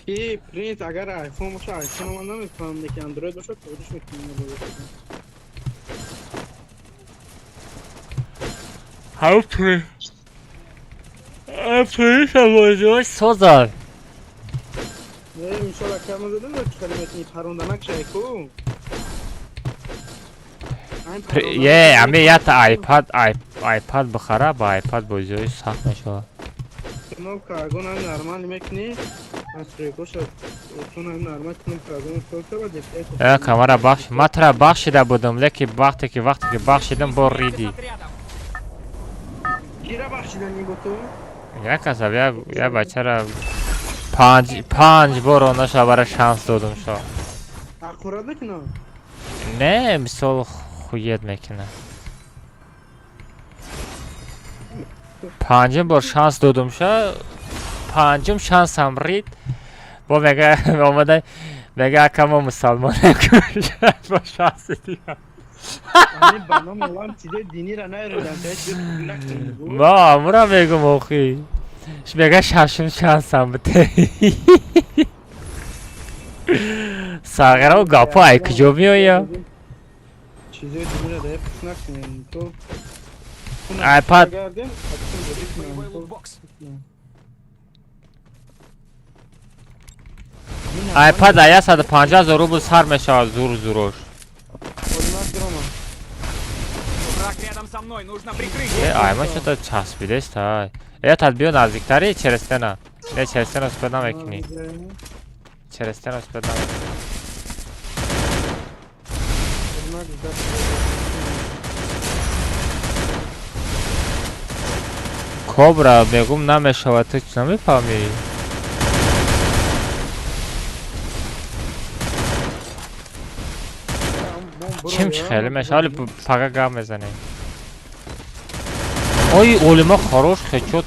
کی پرینس اگر آیفون باشه آیفون من نمیفهمم که اندروید باشه کدش میتونم هاوپری شمازه سازار میشه کم زدن رو چکاری میتونی پروندنک شایکو یه امی یا تا آیپاد بخره با آیپاد بازی سخت میشه ما کارگون هم نرمال میکنی از ریکو شد چون هم نرمال کنیم کارگون فوکه و دیپیت کامرا بخش ما ترا بخشیده بودم لیکی وقتی که بخشیدم بریدی گیره بخشیدن با تو؟ یک کسا یه بچه را پنج بار نشا برای شانس دادم شا اخورات بکنم؟ نه مثال خویت میکنه پنجم بار شانس دادم شا پنجم شانس هم رید با میگه آمده میگه اکما مسلمان با شانس دیگه ما امورا میگم اوخی میگه ششم شانس هم بده ساغره و گاپا ای کجا میایی چیزی دیگه رو پس نکنیم تو آیپاد آیپاد ایا 150,000 روبل سر میشه زورش Враг рядом со мной, нужно прикрытие. айма что-то часпиде стай этот био наздиктари через стена не через стену спина мекни через стену спина кобра мегум намешавад ту чӣ намефаҳмӣ чим чӣ хеле мешавали пага гап мезанем ой олима хорош хечот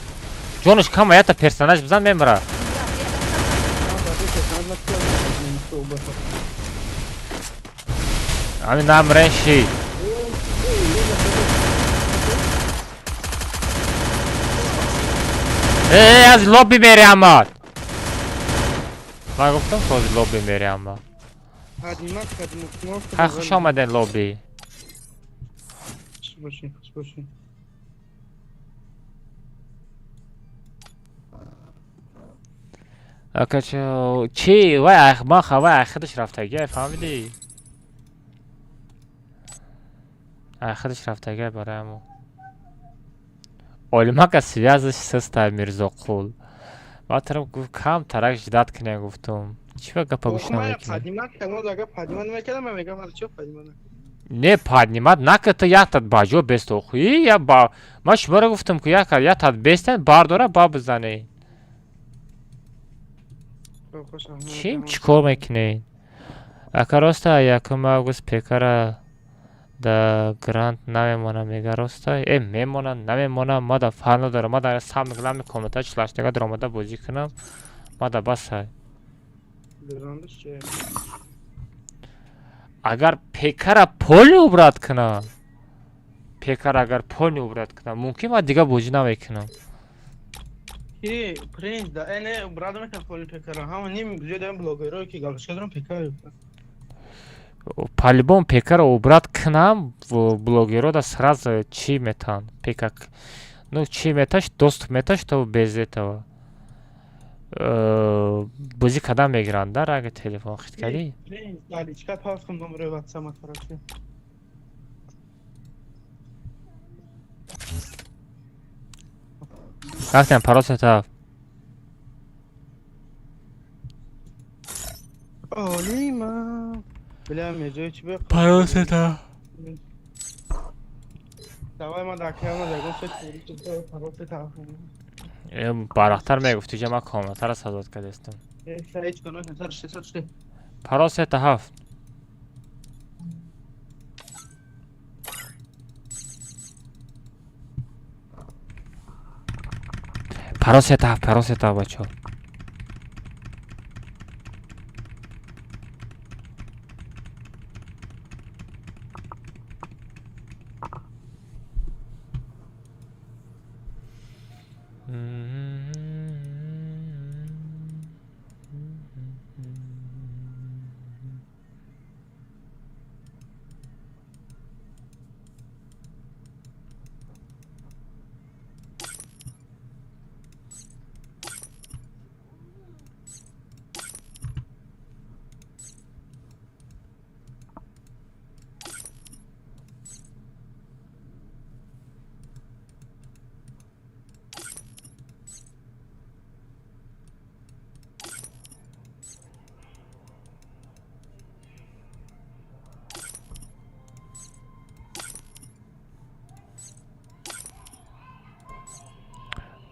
ҷонаш кама ята персонаж бизан мемира ами намрен ши аз лобби мериамад ман гуфтам ки аз лобби мериамад ха хуш омаден лобби акачо чи вай ман хавай айхидаш рафтагия фаҳмидӣ айхидаш рафтагия барои мо олимака связыш сыста Мирзоқул. Ватрам гуфт кам тарак ждат кне гуфтум. Чива гапа гуш намекунам. поднимать, кому дага поднимать намекунам, я мегам, чё поднимать? Не поднимат, наката ятад баҷо бест охуи, я ба ма шуморо гуфтам ки ятад бестан бардора ба бизанед. Чим чикор мекунед? Ака роста якум август пекара да грант намемона мега роста мемона намемона ма да фарно дорам, ма да сам меглам комментар члаштага даромада бозӣ кунам, ма да басай. Агар пекара полни убрат кунам, пекара агар полни убрат кунам, мумкин ма дига бозӣ намекунам. Ки принц да не брат мекунам поли пекара, ҳама ним зиёда блогерое ки галашка дорам пекара. По-любому пекара убрат кунам, блогеро да сразу чӣ метан? Пекак. Ну чӣ меташ? Дост меташ то без этого. Бозӣ кадам мегиранд дар ага телефон хит кардӣ? Принц даличка паст кун номерои ватсапмат короче. Рахтем паросета. Олима. Бля, межой чӣ бе? Паросета. Давай ма дакяма дагон сет паросета. Барахтар мегуфти ҷа ман комилтар сазот кардастам. Ҳеҷ кунам, сар. Паросета 7. Паросета бачо.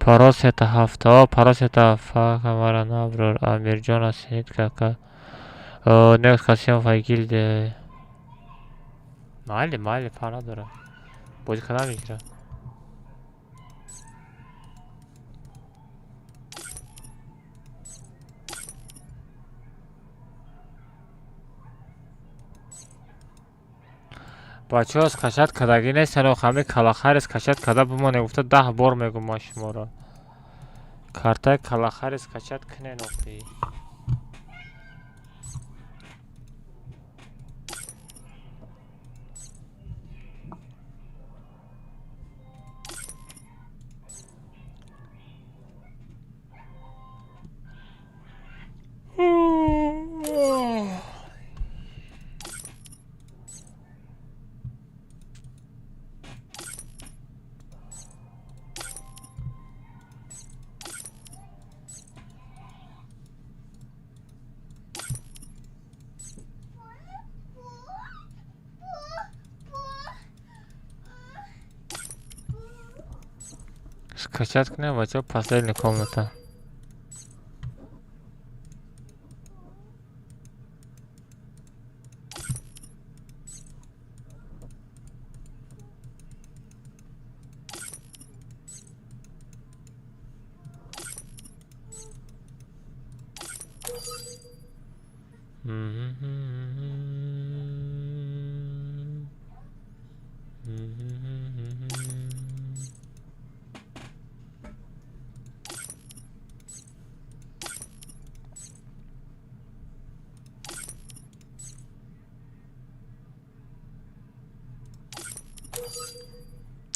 Паросета 7. Паросета факамара наброр Амирҷона синид кака. Некс касиям файгилде. Майли пар надора. Бозӣ кадам мегира. бачаҳо скачат кардагӣ нестану ҳамин калахарис скачат карда бимоне гуфта 10 бор мегум ма шуморо. Картаи калахарис скачат кунен охӣ. Скачать книгу, бачок, последняя комната.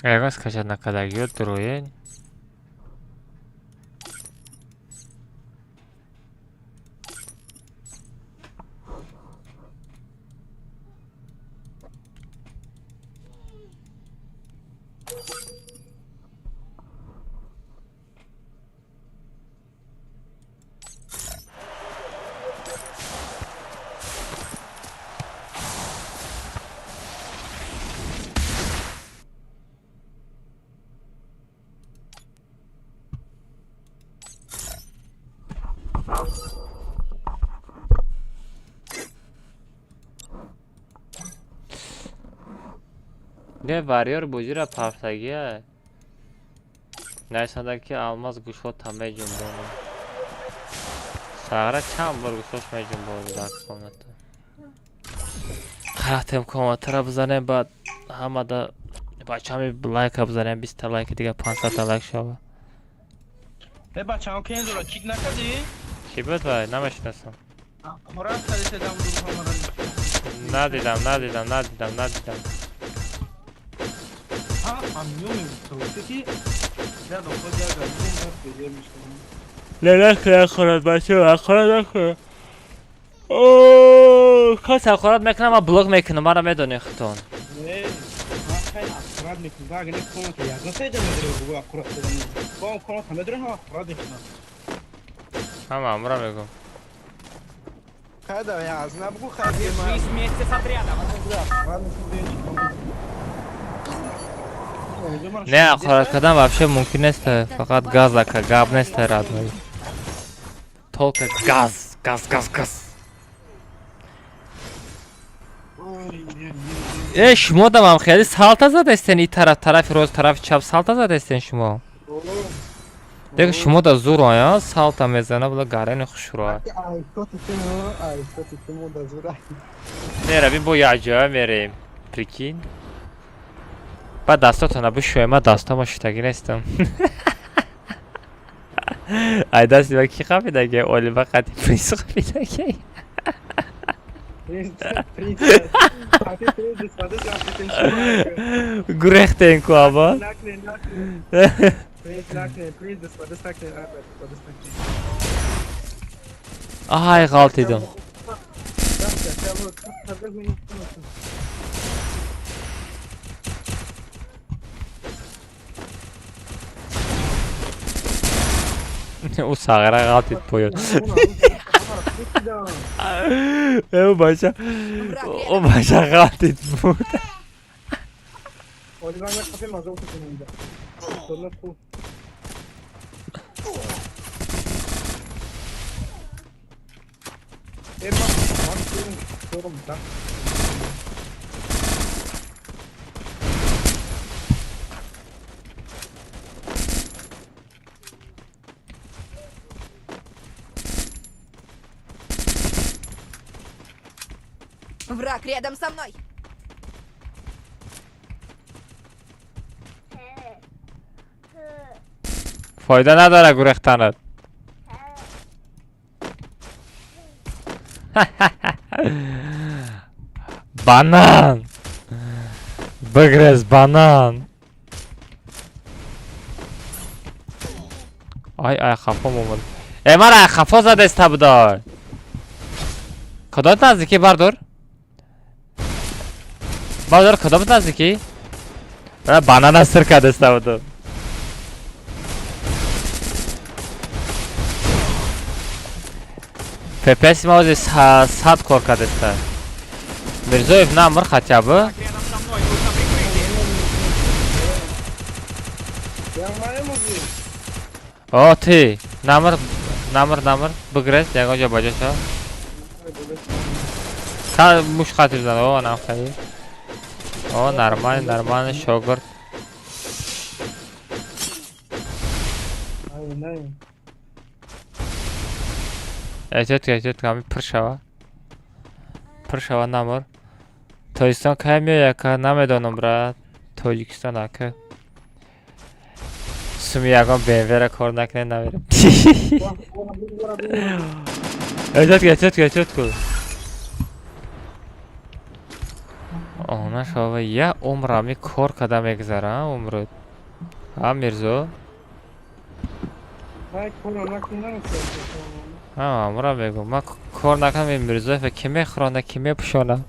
Ego skачать на кадагиот дроен. Ne varıyor bujura partagiye. Neysadaki almaz guşo tamay jumbonu. Sağra çam var guşoş may jumbonu da komnata. Qaratem komnatara buzane bad hamada bachami like buzane 20 ta like diga 500 ta like shava. بچه‌ها که این دورا کیک نکردی؟ Ki بود vay namashnasan. خورا سریع دام دور همه Nadidam. ها امیون تو کی؟ یا دو خود یا گفتم پیدا میشه. نه خورد بچه خورد نکنه. اوه کاش خورد میکنم اما بلاک میکنم مرا میدونی خطون. نه ما خیلی خورد میکنم اگه نکنم که یا نسیده میداره بگو خورد میکنم. با اون کنم همه داره ها خورد میکنم. Tamam مرا میگم. خدا یا از نبگو خیلی ما. Держись вместе с отрядом. نه خورد کردن вообще ممکن نیست فقط گاز لکه گاب نیست رادوی. تولک گاز. شما دم خیلی سالتا زدستین این طرف روز طرف چپ سالتا زدستین شما. دیگه شما دا زور آیا سالتا میزنه بلا گارین خوش رو. نه بین با یاجا میریم. پریکین. بعد دستاتو نبوشوی ما دستامو شتاگی نیستم. ای دستی با کی خواهی دگه اولی با قطعی پریس خواهی دگه. گرخته این کو آبا. آهای غلطی دم. او ساغره غلطی پوید. او باشا غلطی بود. Враг рядом со мной. فایده نداره گرختنت. بانان بگرز بانان. آی خفا مومد. مرا خفا زده است بودای. کدام نزدیکی بردار کدام نزدیکی بانان سر کرده است بودای. FPS موزی 100 کار کرده است. مرزویف نامر خطابه. Рядом со мной нужно прикрытие. آتی نامر بگرز یکا جا باجا شا تا موش خاطر زنه او نام خیلی او نرمان شاگرد احتیاط کمی پر شوا نامر تاجیکستان که میاد یکا نمیدانم برای تاجیکستان اکه سمی یکم BMW را کار نکنه نمیرم. احتیاط کن. آنها شاوه یه عمرمی کار کده میگذاره عمرت. ها میرزو؟ ها عمرم میگم من کار نکنم این میرزو فکر کی میخورانه کی میپوشانه.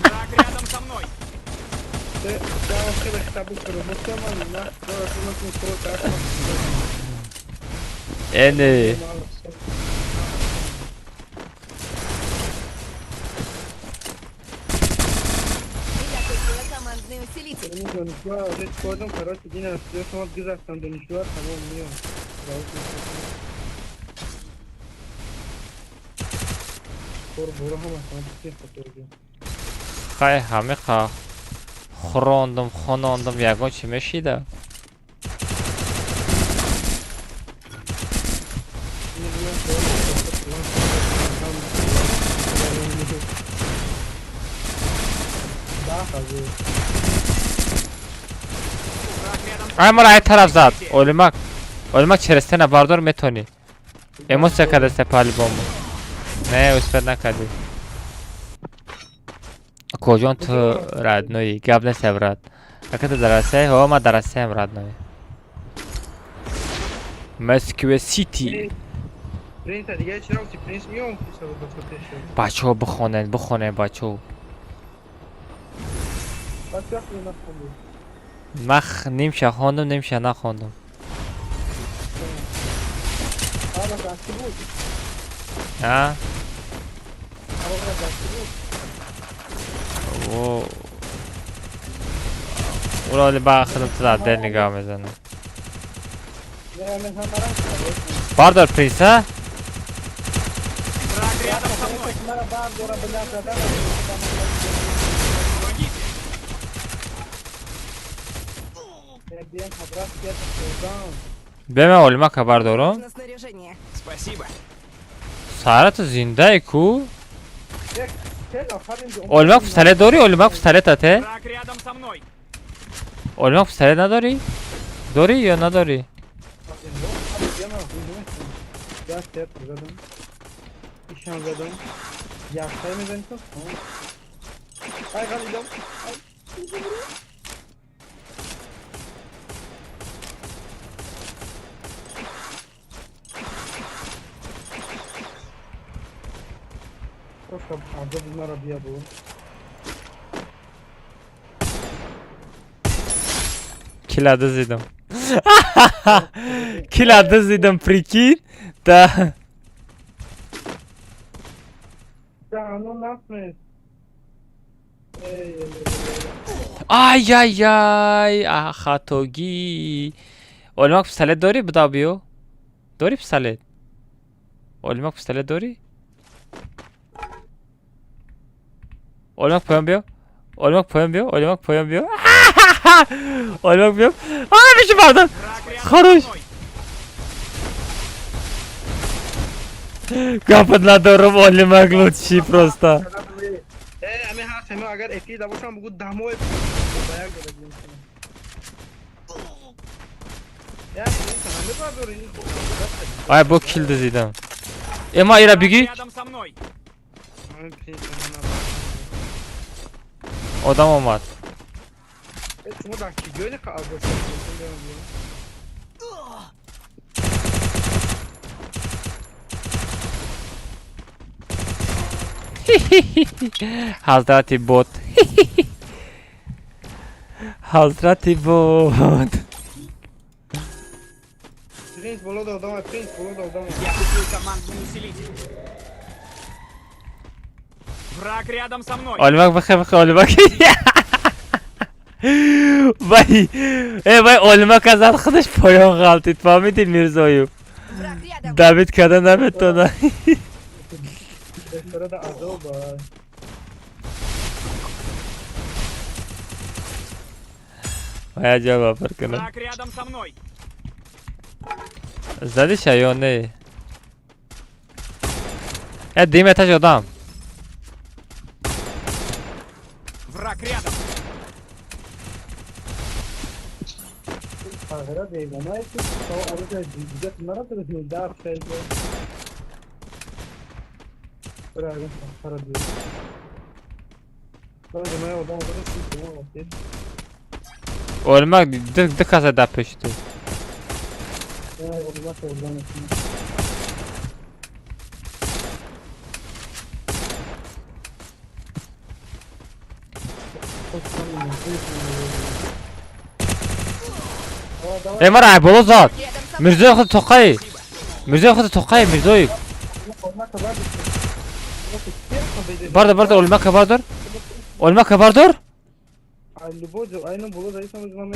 Враг рядом со мной. اینه Командный усилитель. Хай ҳамиқа хонондам ягон чӣ мешида? Ай мара ай тараф зад. Олимак через стена бардор метони. Эмоция кадасте по-любому. Не, успет накади. Кожон ту родной, гап не се брат. Ака ты дарасе? О, ма дарасем родной. Москва Сити. Принц, دیگه چرا سی پرینس میام بچه‌ها بخونن بچه‌ها. مخ نمیشه خواندم نمیشه نخواندم. ها؟ اولا ولی خودم تو دل نگاه میزنم. باردار پرینس ها؟ Враг рядом со мной. به من علما خبر دارم. На снаряжение. Спасибо. سارت زنده کو؟ علما پستله داری؟ علما پستله تاته؟ Враг рядом со мной. علما پستله نداری؟ داری یا نداری؟ Kiladı zidem. Kiladı zidem prikin. Da. Ay ay ay. Xatogi. Olmak pistolet dori bda biyo. Dori pistolet. Olmak pistolet dori. Olmak poyam biyo. Olmak poyam biyo. Olmak poyam biyo. Olmak biyo. Aa bir şey vardı. Хорош. Капот на дорогу Олимак лучший просто. امی هست همه اگر اکی داشتم بگو دمو باید بگیم Ay bu kill diziden. Ema ira bigi. Рядом со мной. Odam olmaz. شما در کیجوی خواهد Hazreti bot. Hazreti bot. Принц, Волода, давай, принц, Волода, давай. Я купил командный усилитель. Враг рядом со мной. Olmak bakın olmak. Vay. Vay olmak az arkadaş poyon kaldı. Fahmedin Mirzo'yu. Враг рядом. David kadın Ahmet ona. Sırada adoba. Vay acaba farkına. Враг рядом со мной. Zadi şey o ne? Değil mi taş adam? Враг рядом. Ağıra değil ama işte o arada cüzdet bunlara da bir daha fazla. Bırakın para diyor. Sonra demeye odan odan çıkıyor ama Olmak dik kasa da peşti. olmaz oradan. Emara bolo zat. Mirzo'yu xud toqay. Mirzo'yu xud toqay Mirzo'yu. Barda olmak xabardor. Olmak xabardor. Aynen bolo zaten uzmanı.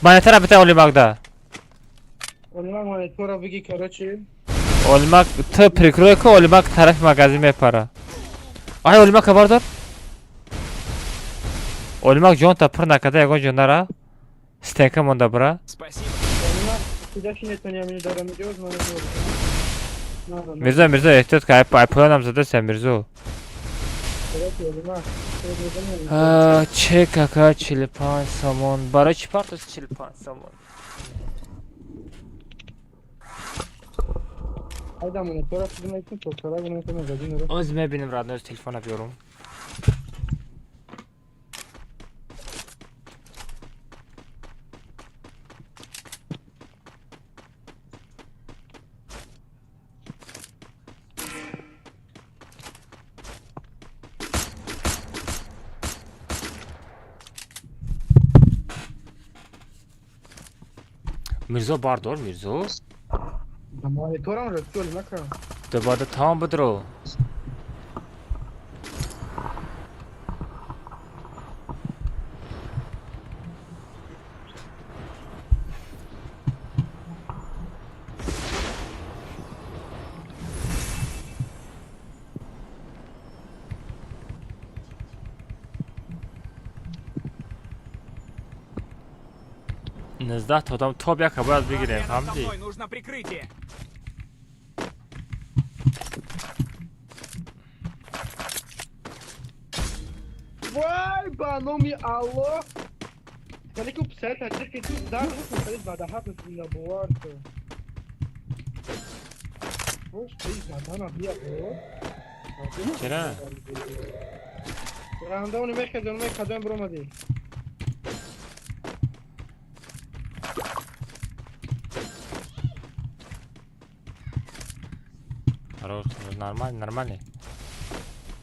Bana taraf bita olmakda. Olmak mı? Sonra bigi karachi. Olmak tı prikroyka olmak taraf magazin mepara. ай олимак хабар дор олимак ҷон та пур накарда ягон ҷонара стенка монда бра Спасибо. Кудаши нетоням дарам идёт, но мирзо эҳтиёт ка айпоёнам задася мирзо чек кака 45 сомон барои чӣ партоз 45 сомон айда монитора хизматин токара гунатон гадин ро. оз мебинем родной телефона биёрум мирзо бардор мирзо Мониторам ро чӯл накам. дубада тамом будро низдаҳ та одам тоб яка бояд Враг бигирем рядом со ҳамди мной, нужно прикрытие. Вай, ба номи Аллоҳ. Кале ку писаи таҷир ки ту дар кале бадаҳат на бовар ку. Хош, эй задана бия бо. чера Рандавни мехедон ме кадом бромади. хорош нормальный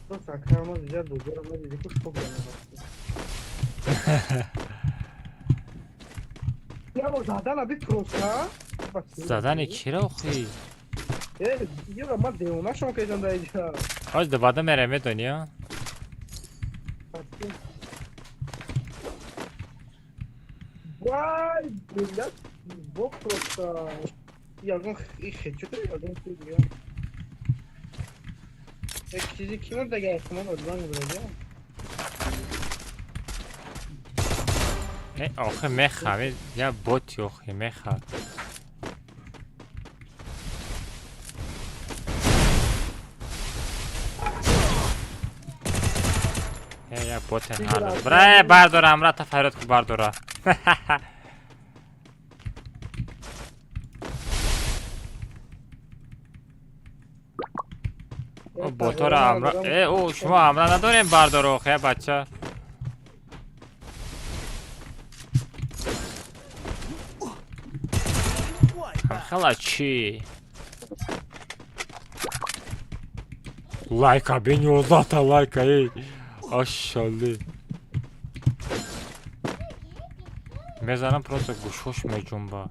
Просто акрама зиҷар дузора ма диди ку шоб ямо задана би проста. задани чира охи Ё ма девонашон кеҷам дар иҷа. оз дубада мерем медони ё Вай, блядь, бог просто. Ягон хечутар, ягон чизи. Як чизи кимор дага эҳтимол одам мебурад. охи мехавӣ я боти охи меха я ботен ҳар бра бардора амрата фарёд ку бардора ботора амра о шумо амра надорем бардоро охи бача хала чӣ лайка бини 11 лайка ашшали мезанам просто гӯшҳош меҷунба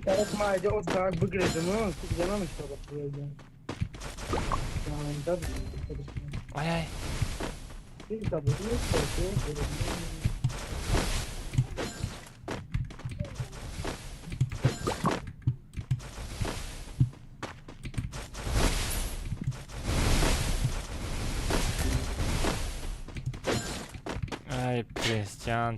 Тарас ма иҷа оз так бигиридим, куҷа намешавад. ай ай принсҷан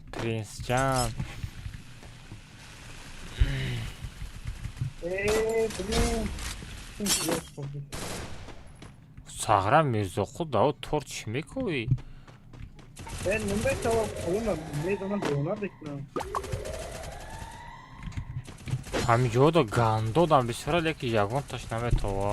сағра мирзо худа тор чӣ мекунӣ ҳамиҷода ган додам бисёра леки ягонташ наметова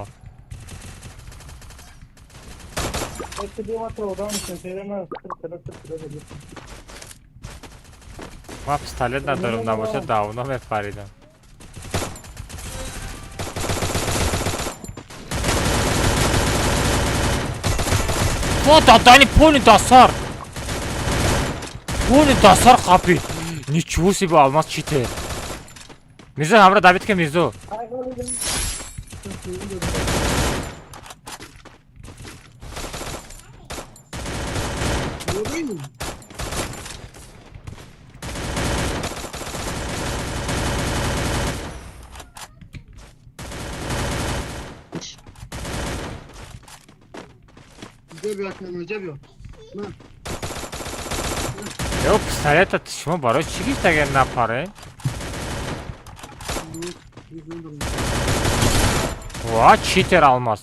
ма пистолет надорам набошад давно мепаридам ва дадани пони дасар қапи ничего себе алмаз чите мирзо ҳамра давидка мирзо یو پستالت شما برای چی گیشت اگر نپاره؟ Vaa cheater almaz.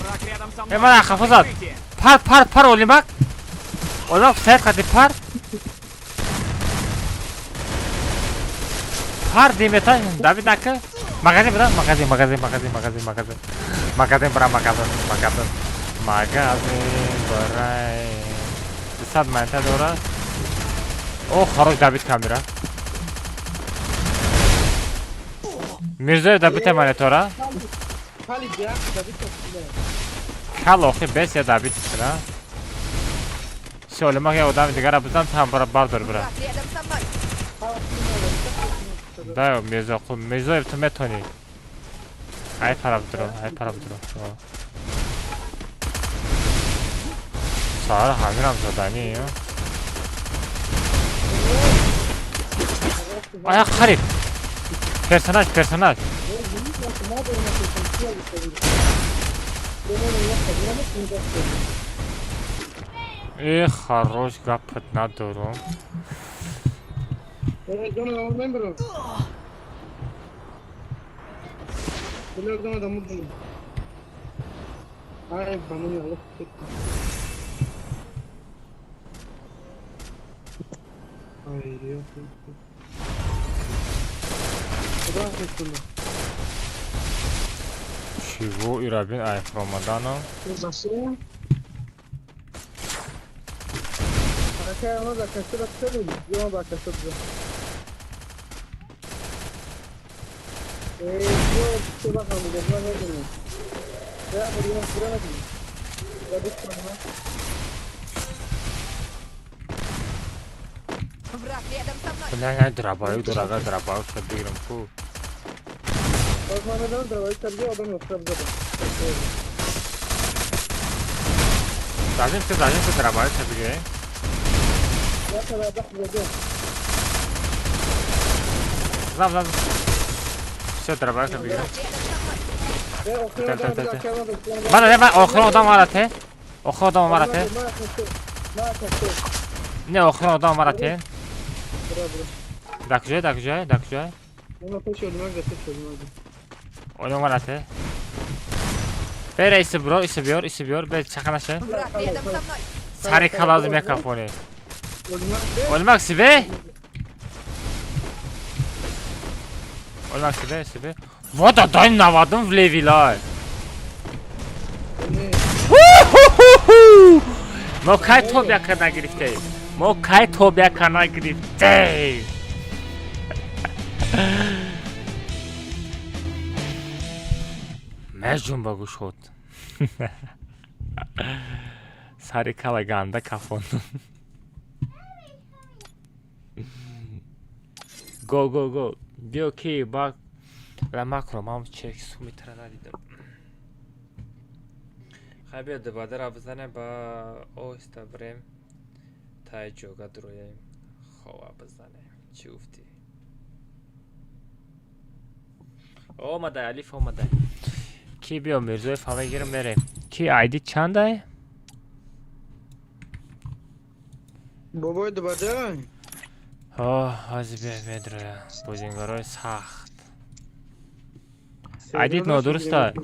Враг рядом со мной. Hemen kafası at. Прикрытие. Par oynamak. Oynamak sert hadi par. Par Demetan. David dakika. Magazin bırak magazin. Magazin bırak magazin bırak. Sad menta doğru. Oh хорош David kamera. Mirza David emanet ora. Kalo ki bes ya David sıra. Söylemek ya odam diğer bizden tam barabardır bura. Враг рядом со мной. Да, Mirza evtime Tony. Ay para bıdırı. Sağır hamiram zadani ya. Ayak karip. Personaj. Хорош гапот надорум. Чего Ирабин Айфромадано? Враг рядом со мной. Кунanga драбаю, sabigrim fu. Zajim se драбаю, sabigrim. Znam. Все драбаю, sabigrim. Bana ne ben okran odam var ate. Okran odam var ate. Ne okran odam var ate. Dakže. Oyun var ate. Bere istiyor. Ben çakanaşı. Враг рядом со мной. Sarı lazım ya kafonu. Olmak sibe. Вода дай навадом в левила. Мокай тобя kana girifte. Mecnun bagu şot. Sarı kalaganda kafon. Go. Diyor ki bak la makro mam çek su mitrana dedim. Haberde badar abzane ba o istabrem tay joga duroyim. Xo abzane çufti. Olmadı Alif olmadı. Ki bir Mirzo'ya falan girim nereye? Ki ID çanday? Babaydı bacay. Oh, az bir bedre. Bozingoroy saht. ID no dursta.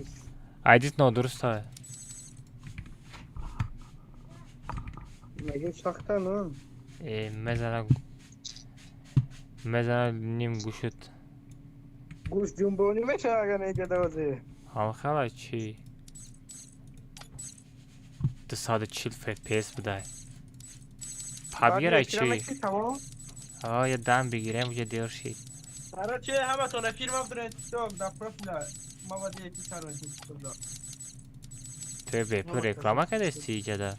Mege şakta mı? Mezana nim guşut. Guş cumboni mi şaga ne gedavazı? Halkala çi. Dışarıda chill FPS buday. Pabgera çi. Tamam. Ya dam بگیرم یه دیر شید. Ara çe hava tona firma durun TikTok da profila. Mama diye ki sarı TikTok da. تو ویپو رکلام کرده سی جدا.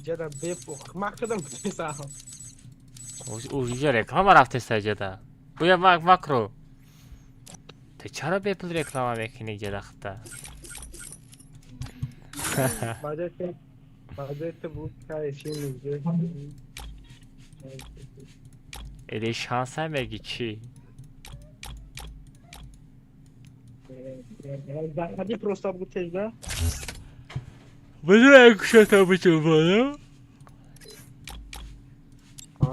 Jada bepo. Maktadım bu saham. اوجا رکلام رفته سجدا. بویا ماکرو. تو چرا به پول رکلام میکنی جلخته؟ Bazı bu kardeşimizde. Eli şansa mı çi؟ Hadi prosta bu tezde. بدون کشتا بچه بالا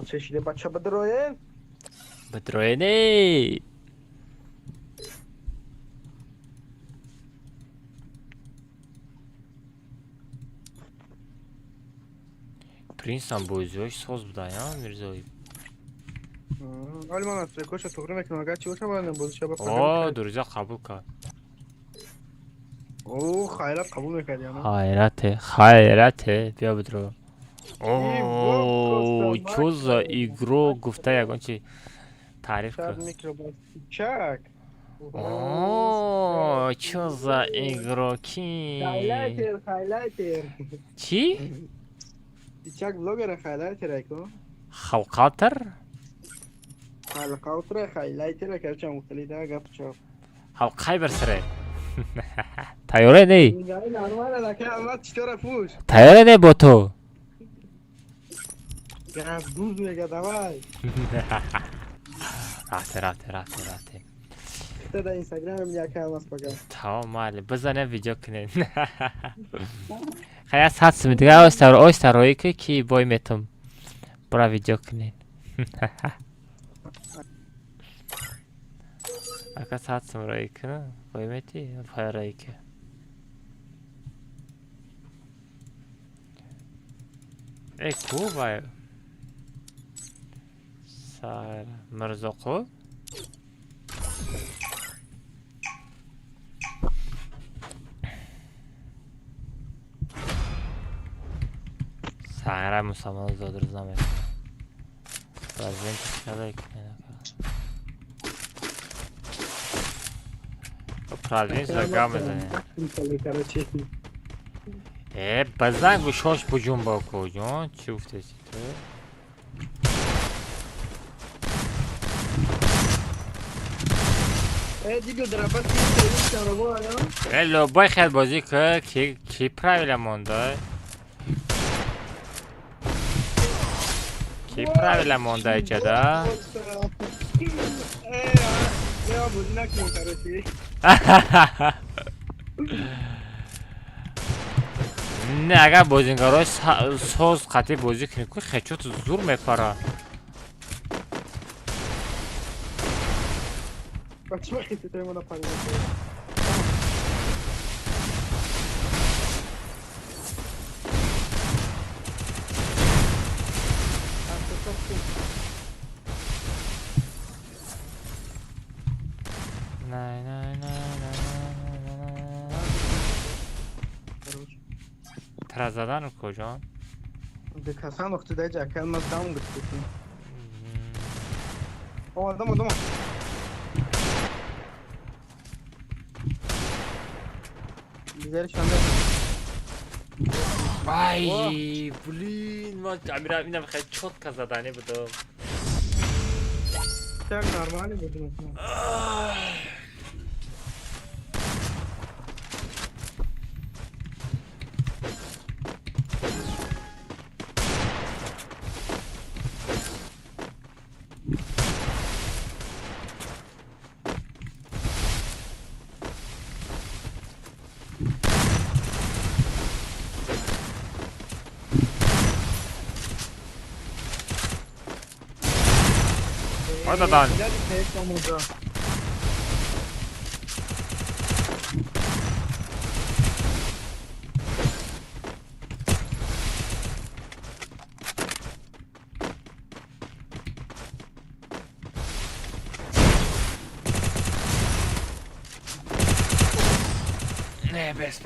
Çeşide başa badroye. بدروینی پرینس هم بویزوش ساز بودن یا میرزایی Alman aslı koşa toğru mekan gerçi boşa var ne bozuşa bak. آه دروزا قبول کرد Oo hayrat kabul mekan yani. خیرته بیا بدرو اوه چوزا ایگرو گفته یکان چی تعریف Şad کن mikrobas çak. اوه چوزا ایگرو کی Highlighter. چی؟ Çak vlogger highlighter eko. خلقاتر؟ Highlighter highlighter gerçi muhtelida gap çap. حلقای برسره تایاره نی Yani normal da ki Allah çitora fuş. تایاره نی با تو Ya duz mega davay. رفته İşte da Instagram'ım ya kalmaz bakalım. تمام ماله بزنه ویدیو کنین خیلی از حدس میدگه اوسترایی که کی بای میتم برا ویدیو کنین اکا حدس مرایی کنه بای میتی فایرایی که ای کو بای سار مرزاقو سعره مسلمان زادر زمه Prezident dışarıda Prezident زگاه میزنه بزن گوشاش بجون با کجان چی افته چی تو لوبای خیلی بازی که کی پراویل مونده کی پراویل مونده جدا نه اگر بازیگراش ساز قطعی بازی کنی که خیچوت زور میپره Kaçma kitleyi bana paylaşıyor. Nay nay nay nay ترا زدن کجا؟ به کسان وقتی در جاکل ما دام گفتیم. آدم. دیگه شنبه. وای بلین ما تعمیرم اینم خیلی چوت که زدنی بودم. چه نرمالی بودیم. Hadi lan. نه بس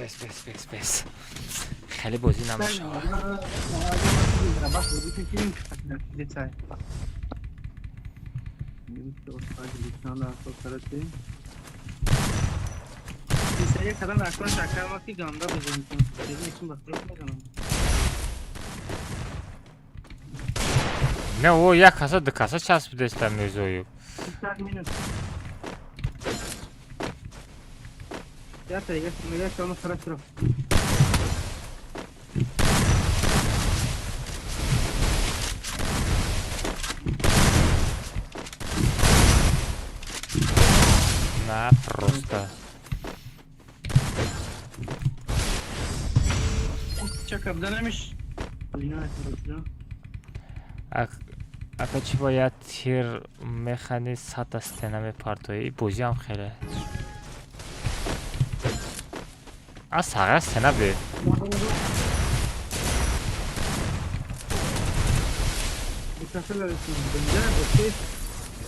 خیلی بازی نمیشه Liseye kadar akran şarkılar var ki ganda bizim için bakıyorum ne zaman. نه او یک کاسه دو کاسه چسبیده است در میزویو Gel gel onu karıştır. Не, просто. Çakab denemiş. Ака чи бояд тир механи сата стена мепартои бози ҳам хеле. Сағра стена бе.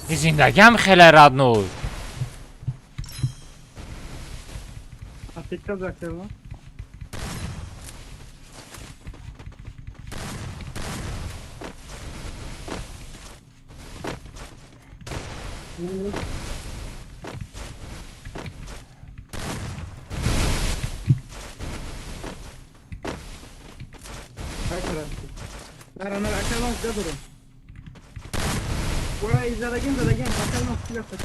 Зиндагиам хеле радной. Ateşte bırakıyorum lan. Naranlar açamaz da durun. Burayı zaragin açamaz silah atıyor.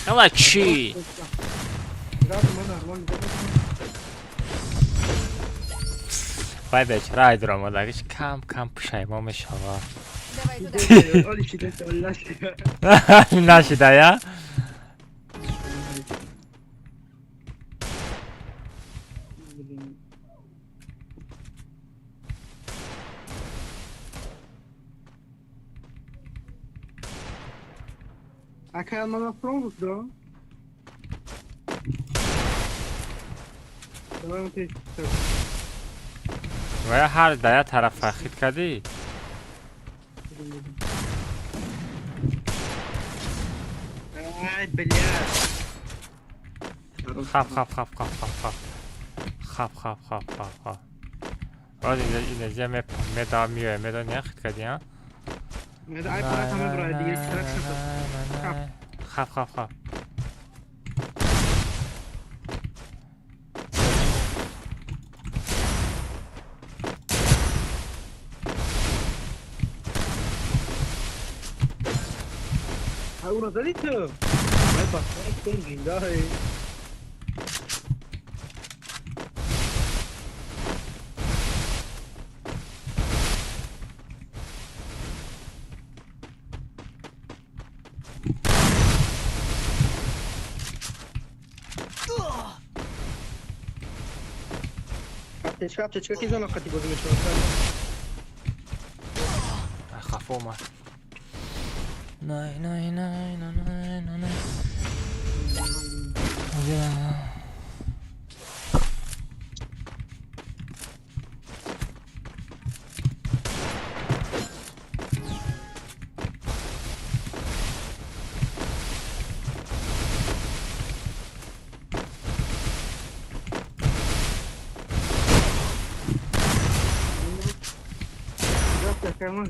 Ала чи? Вай бечара айдурам одагиш кам пушаймон мешава. Давай туда. Оли şiddet Allah. Нашида я? Acá no pronto, bro. Tamam ki. ва ҳар дая тараф фахид кардӣ? Ay bля. Хап. Роз инезия меда нехид кардӣ, а? Meda ay para tamam buraya diye çıkarak sıfır. Хап. Ay orada değil mi? Ay bak, ay ginda hay. Apteczka, kiedy ona kategorię mieszała? خف اومد. نه. Tamam.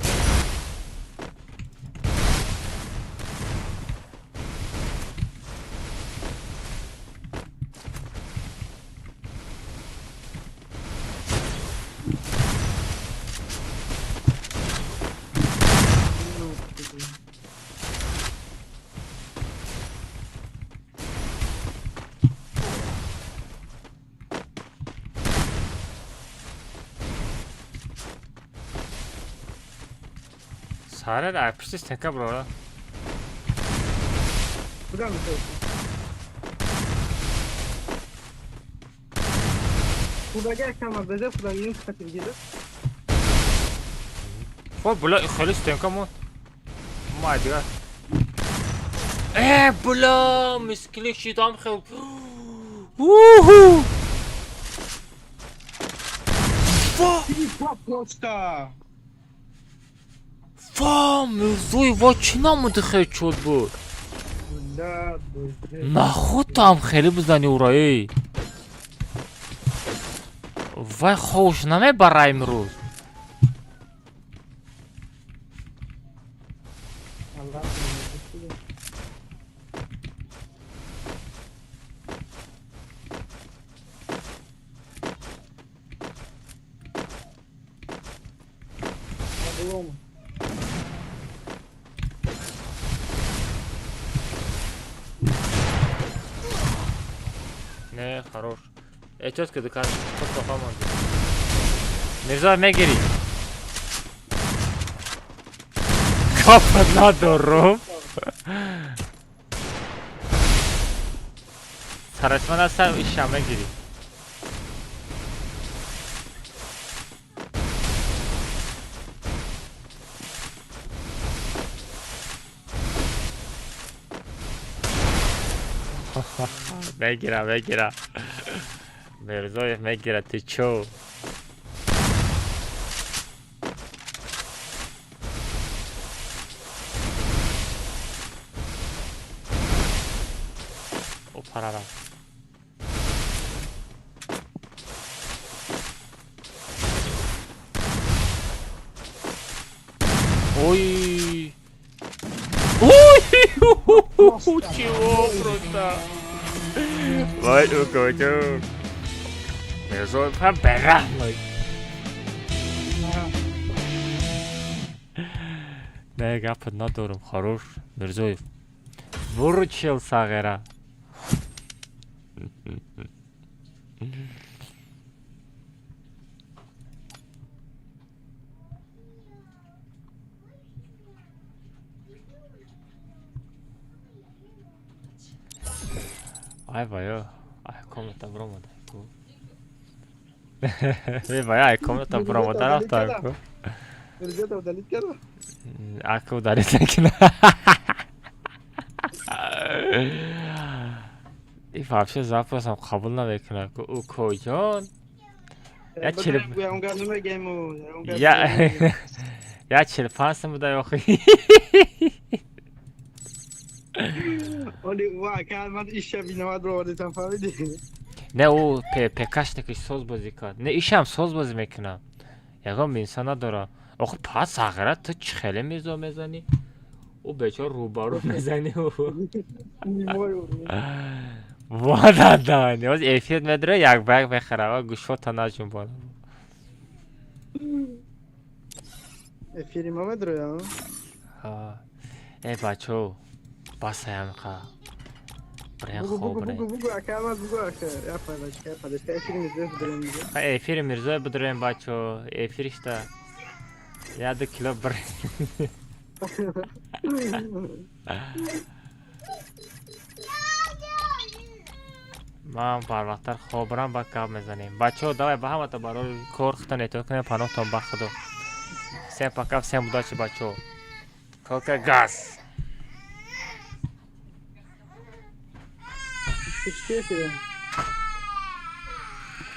Sare da precis tänka bra då. Buradan mı söylüyorsun? Burada gelken var, beze buradan yeni katayım gelir. Får bula خلاص tänka mot. My god. بلا مسكلي شيطان خو. Woohoo! Bak posta! Мирзои, ва чӣ намуди хеле чод буд? Да, нахуд там хеле бизани уро, эй. Вай хош намебара имрӯз. Не, хорош. Четко доказано. Просто помогли. Мирзоев мегири. Капа надором. Сарасмана сам иша мегири. Мегира. Мирзоев мегира, ты чё? Опарара. Ой! Чего просто? Ой, укотюк. Мирзоев поберахлый. Не, гапы надором, хорош. Мирзоев. Выручил Сагера. Ай, бая. Ай, комната бромада. Бая, комната бромада рафтарку. Где-то удалить кеда? Ака ударить некина. И вообще запросом кабул намекунад. Укоҷон. Я 45 сум буда охи. Оли ва калмат иша бинавад ровадетам фаҳмидӣ? Не у пекашникаш соз бозӣ кард. Не ишам соз бозӣ мекунам. Ягон минса надора. Охи пас сағира ту чӣ хеле мизо мезанӣ? У бечор рӯбарӯ мезанӣ. Вададани. Оз эфир медра як баг мехарава гӯшота наҷунбона. Эфири ма медроя? Бачо. Басаям қа. Брен хоб брен. Бугу акамат бугу ака. Я падашка эфири Мирзоев бударем дига. Эфири Мирзоев бударем бачо. Эфиришта. Яду кило брен. ман барвақтар хобрам ба гап мезанем. Бачаҳо давай ба ҳамата барои кор хитон эътимод кунем паноҳтон ба худо. Всем пока, всем удачи, бачаҳо. Только газ. Что